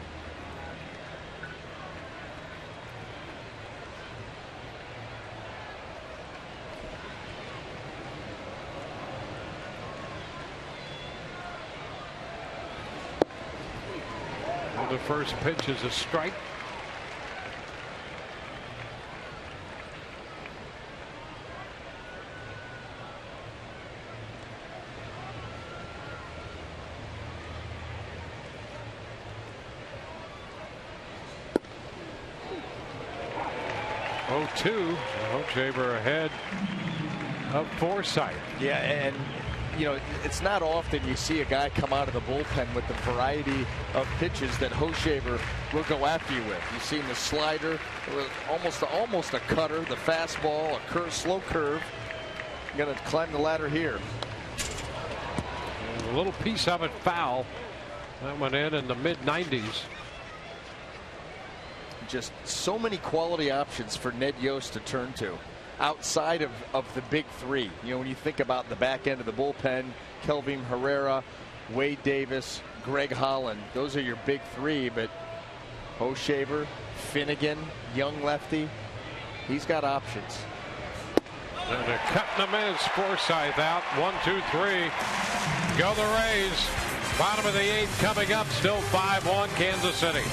The first pitch is a strike. Oh, 2. Hochevar ahead of Forsythe. Yeah, and you know, it's not often you see a guy come out of the bullpen with the variety of pitches that Hochevar will go after you with. You've seen the slider, almost a cutter, the fastball, a curve, slow curve. Going to climb the ladder here. And a little piece of it foul. That went in the mid-90s. Just so many quality options for Ned Yost to turn to. outside of the big three. You know, when you think about the back end of the bullpen, Kelvin Herrera, Wade Davis, Greg Holland, those are your big three. But Hochevar, Finnegan, young lefty, he's got options. And they're cutting them in. Forsythe out. 1, 2, 3. Go the Rays. Bottom of the 8th coming up. Still 5-1 Kansas City.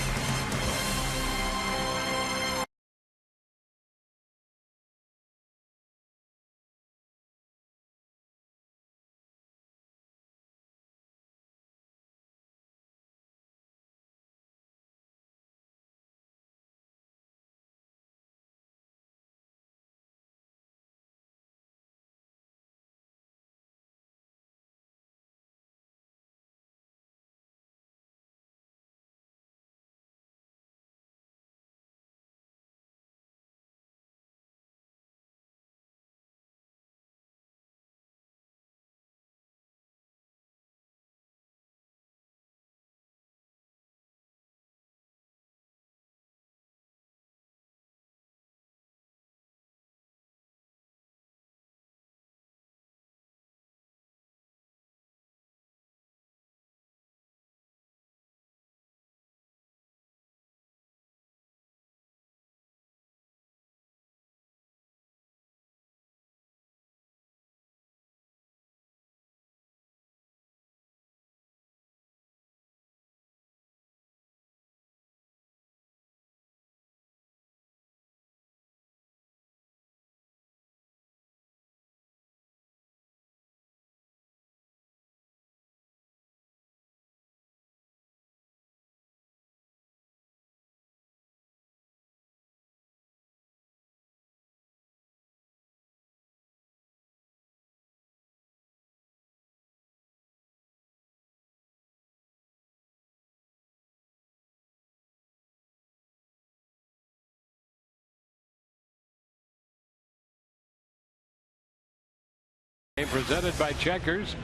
Presented by Checkers.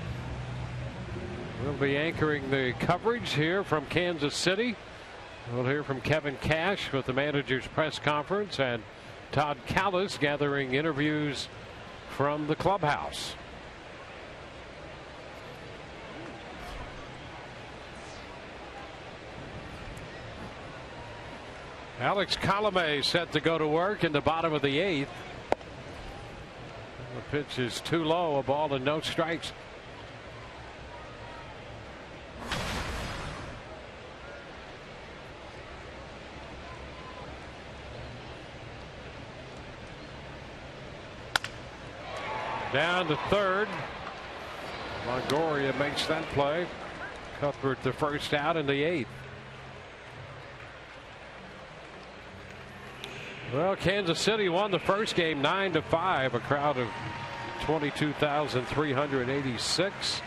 We'll be anchoring the coverage here from Kansas City. We'll hear from Kevin Cash with the manager's press conference and Todd Callis gathering interviews from the clubhouse. Alex Colomé set to go to work in the bottom of the 8th. The pitch is too low, a ball and no strikes. Down to third. Longoria makes that play. Cuthbert the first out in the 8th. Well, Kansas City won the first game 9-5. A crowd of 22,386.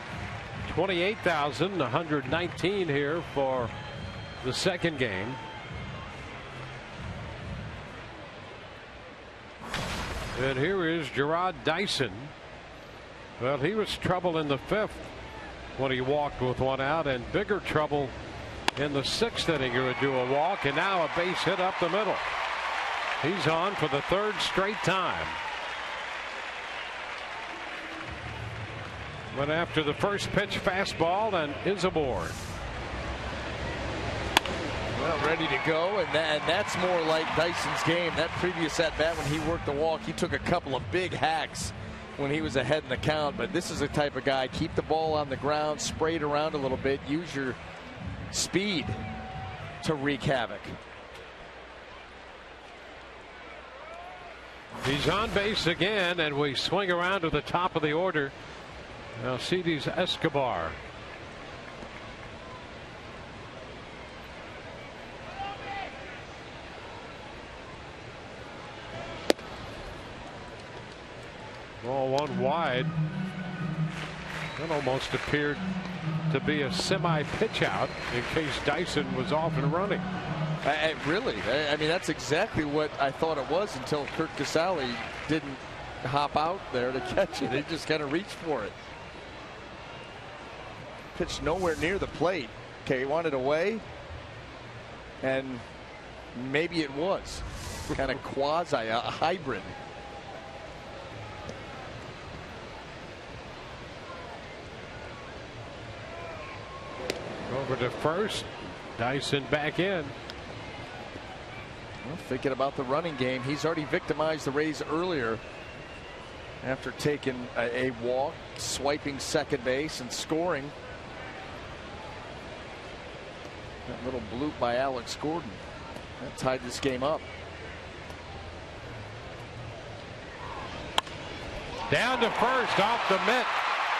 28,119 here for the second game. And here is Gerard Dyson. Well, he was trouble in the 5th when he walked with one out, and bigger trouble in the 6th inning. He would do a walk, and now a base hit up the middle. He's on for the 3rd straight time. But after the first pitch, fastball, and is aboard. Well, ready to go, and that's more like Dyson's game. That previous at bat when he worked the walk, he took a couple of big hacks when he was ahead in the count. But this is the type of guy, keep the ball on the ground, spray it around a little bit, use your speed to wreak havoc. He's on base again, and we swing around to the top of the order. Now, Alcides Escobar. Ball one wide. That almost appeared to be a semi-pitch out in case Dyson was off and running. Really, I mean, that's exactly what I thought it was until Kurt Casale didn't hop out there to catch it. He just kind of reached for it. Pitched nowhere near the plate. Okay, he wanted away, and maybe it was kind of quasi a hybrid. Over to first. Dyson back in. Well, thinking about the running game, he's already victimized the Rays earlier after taking a walk, swiping second base, and scoring. That little bloop by Alex Gordon that tied this game up. Down to first off the mitt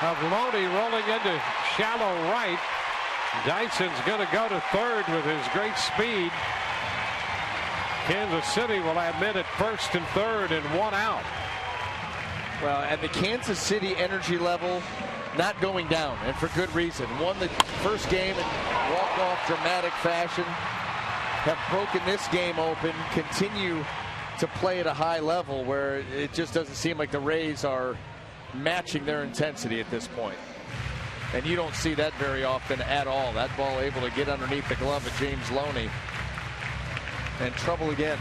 of Loney, rolling into shallow right. Dyson's going to go to third with his great speed. Kansas City will have men at first and third and one out. Well, and the Kansas City energy level not going down, and for good reason. Won the first game in walk-off dramatic fashion, have broken this game open, continue to play at a high level where it just doesn't seem like the Rays are matching their intensity at this point. And you don't see that very often at all. That ball able to get underneath the glove of James Loney. And trouble again.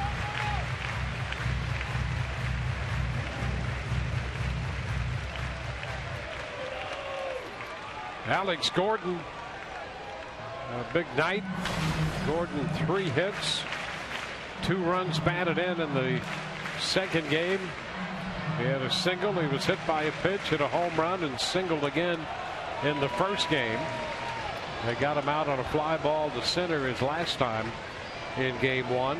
Alex Gordon, a big night. Gordon 3 hits, 2 runs batted in the second game. He had a single. He was hit by a pitch, hit a home run, and singled again in the first game. They got him out on a fly ball to center his last time in game 1.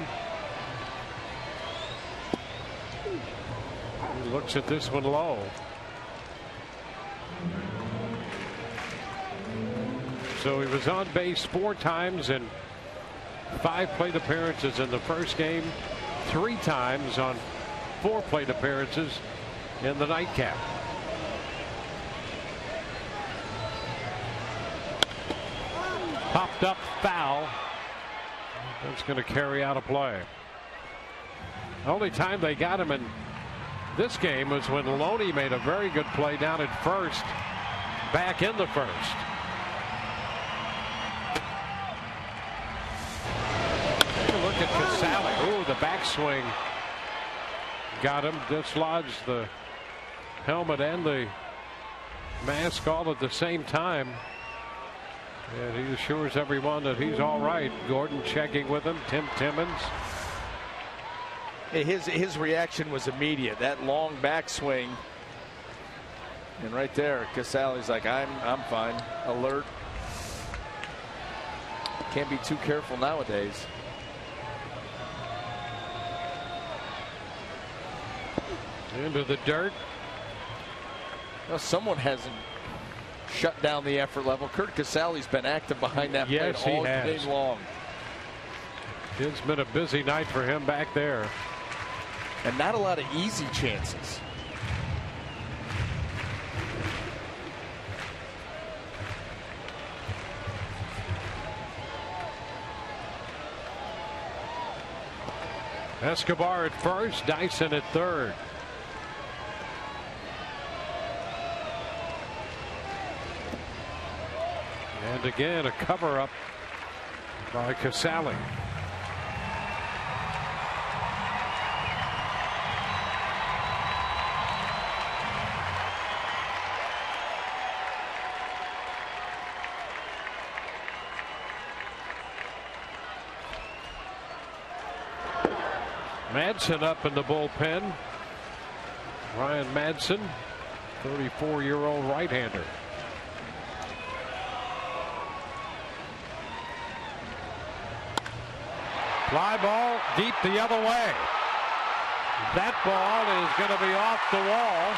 He looks at this one low. So he was on base 4 times in 5 plate appearances in the first game, 3 times on 4 plate appearances in the nightcap. Popped up foul. That's going to carry out a play. The only time they got him in this game was when Loney made a very good play down at first, back in the first. Take a look at Casale. Ooh, the backswing got him. Dislodged the helmet and the mask all at the same time. And he assures everyone that he's all right. Gordon checking with him. Tim Timmons. His reaction was immediate. That long backswing. And right there, Casale's like, I'm fine. Alert. Can't be too careful nowadays. Into the dirt. Well, someone hasn't shut down the effort level. Curt Casale's been active behind that plate all day long. It's been a busy night for him back there. And not a lot of easy chances. Escobar at first, Dyson at third. And again, a cover up by Casale. Madsen up in the bullpen. Ryan Madsen, 34-year-old right-hander. Fly ball deep the other way. That ball is going to be off the wall.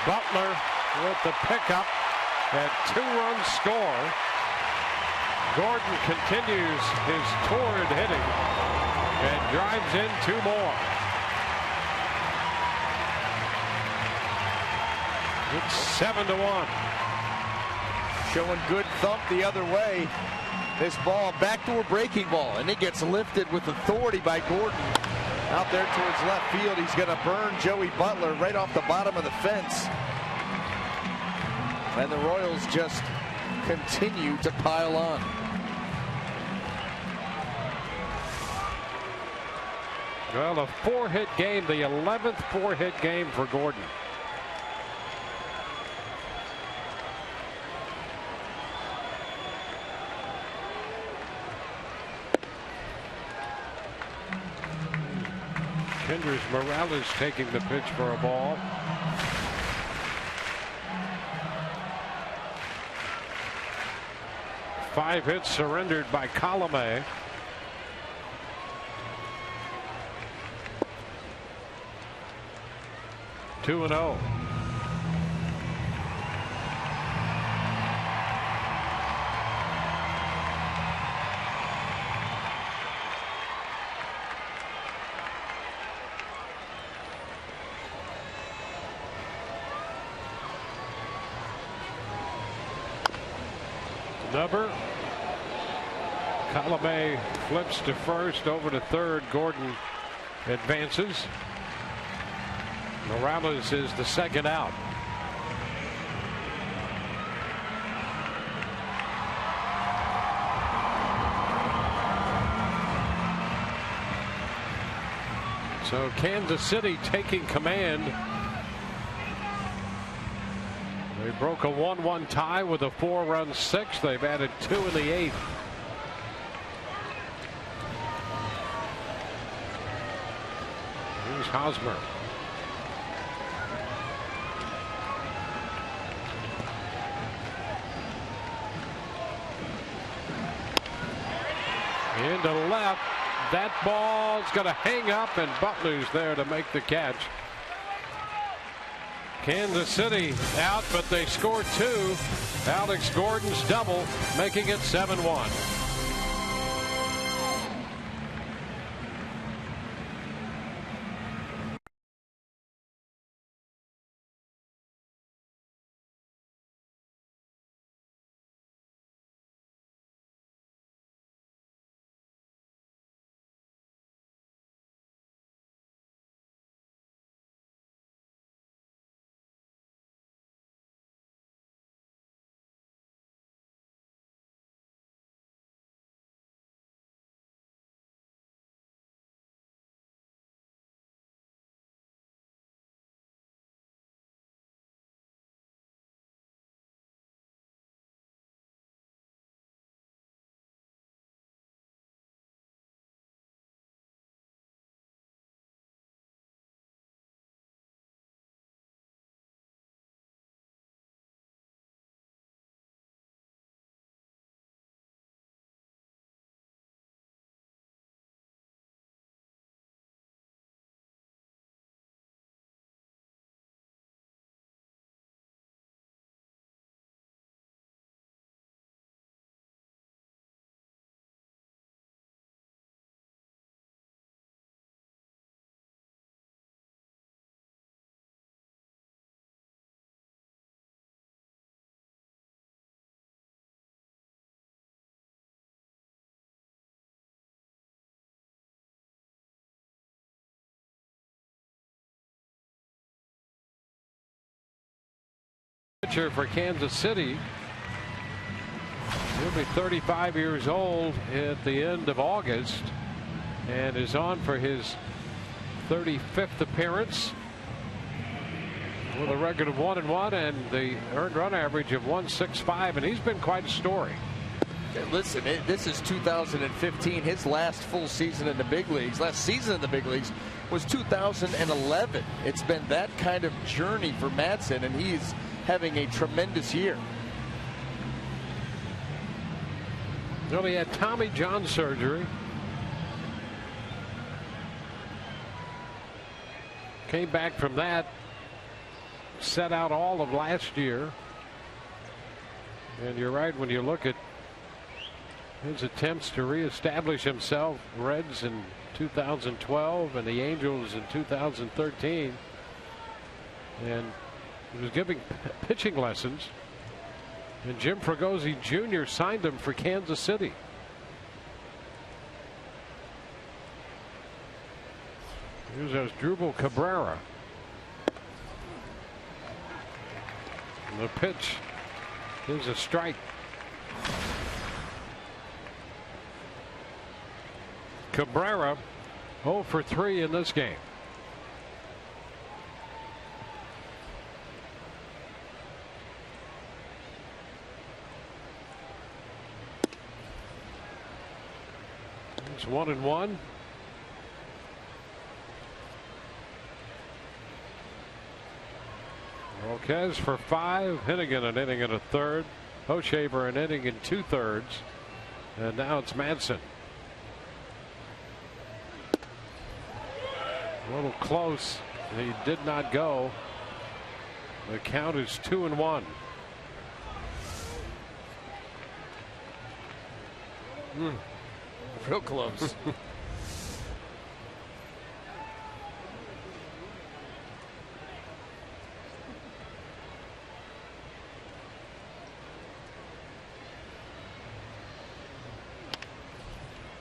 Butler with the pickup and 2-run score. Gordon continues his torrid hitting and drives in 2 more. It's 7-1. Showing good thump the other way. This ball, backdoor breaking ball, and it gets lifted with authority by Gordon. Out there towards left field, he's going to burn Joey Butler right off the bottom of the fence. And the Royals just continue to pile on. Well, a 4-hit game, the 11th 4-hit game for Gordon. Kendrys Morales taking the pitch for a ball. Five hits surrendered by Colomé. Two and 0. Number. Colomé flips to first, over to third. Gordon advances. Morales is the second out. So Kansas City taking command. They broke a 1-1 tie with a 4-run sixth. They've added 2 in the eighth. Here's Hosmer. Into left. That ball's going to hang up, and Butler's there to make the catch. Kansas City out, but they score 2. Alex Gordon's double, making it 7-1. Pitcher for Kansas City. He'll be 35 years old at the end of August and is on for his 35th appearance with a record of 1-1 and the earned run average of 1.65, and he's been quite a story. Listen, this is 2015. His last full season in the big leagues, last season in the big leagues was 2011. It's been that kind of journey for Madsen, and he's having a tremendous year. Well, he had Tommy John surgery. Came back from that, set out all of last year. And you're right, when you look at his attempts to reestablish himself, Reds in 2012 and the Angels in 2013. And he was giving pitching lessons, and Jim Fregosi Jr. signed him for Kansas City. Here's Asdrubal Cabrera. And the pitch is a strike. Cabrera 0 for 3 in this game. It's 1-1. Marquez for 5, Hennigan an inning and a third, Hochevar an inning and 2/3, and now it's Madsen. A little close. He did not go. The count is 2-1. Real close.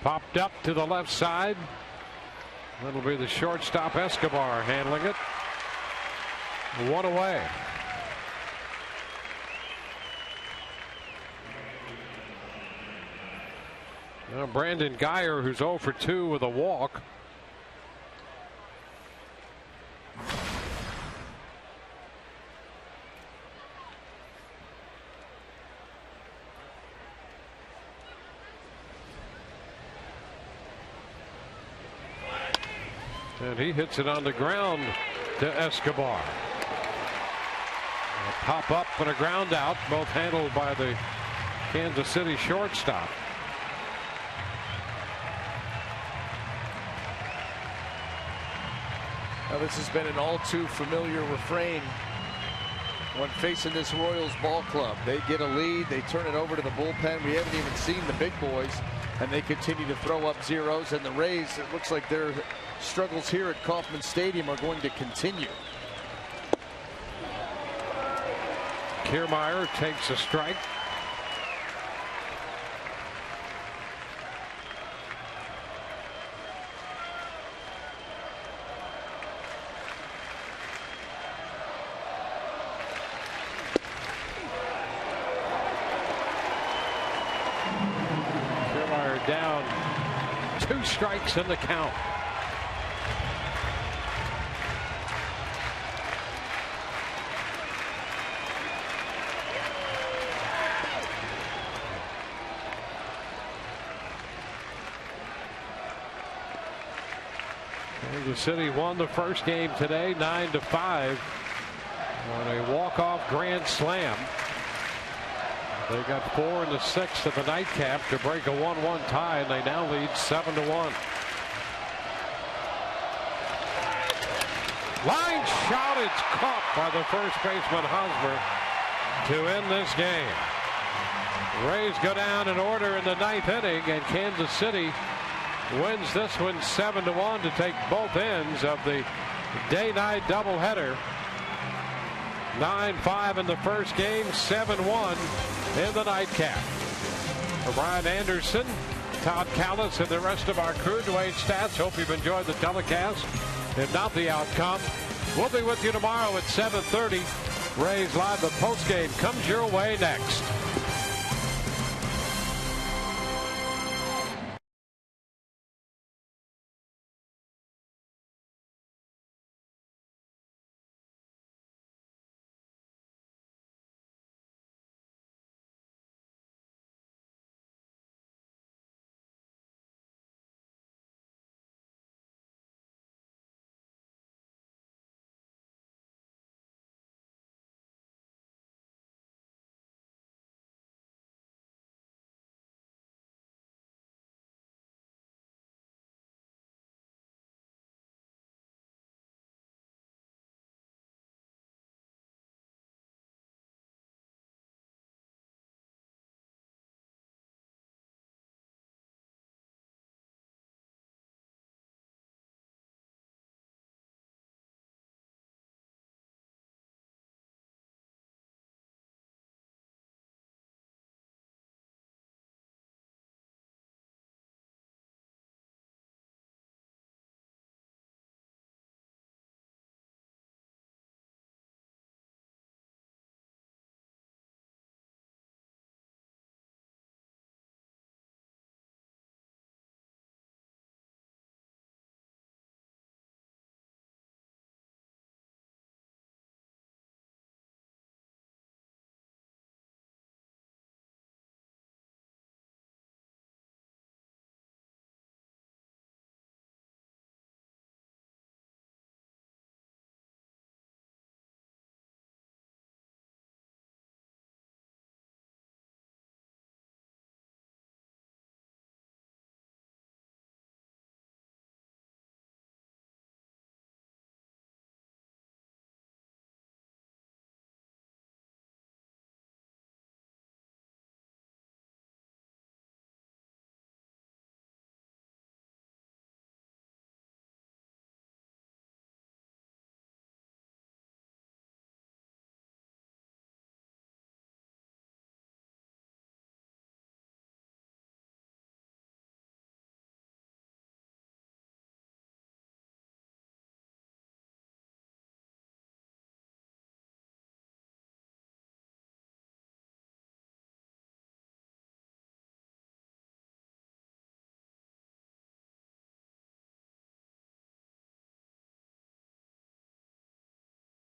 Popped up to the left side. That'll be the shortstop Escobar handling it. 1 away. Now Brandon Geyer, who's 0 for 2 with a walk. And he hits it on the ground to Escobar. A pop up and a ground out, both handled by the Kansas City shortstop. Now this has been an all too familiar refrain when facing this Royals ball club. They get a lead, they turn it over to the bullpen. We haven't even seen the big boys, and they continue to throw up zeros. And the Rays, it looks like their struggles here at Kauffman Stadium are going to continue. Kiermaier takes a strike. Kiermaier down. 2 strikes in the count. Kansas City won the first game today 9-5 on a walk-off grand slam. They got 4 in the 6th of the nightcap to break a 1-1 tie, and they now lead 7-1. Line shot, it's caught by the first baseman Hosmer to end this game. Rays go down in order in the 9th inning, and Kansas City wins this one 7-1 to take both ends of the day-night doubleheader. 9-5 in the first game, 7-1 in the nightcap. For Brian Anderson, Todd Callis, and the rest of our crew, Dwayne Stats, hope you've enjoyed the telecast. If not the outcome, we'll be with you tomorrow at 7:30. Rays Live, the postgame comes your way next.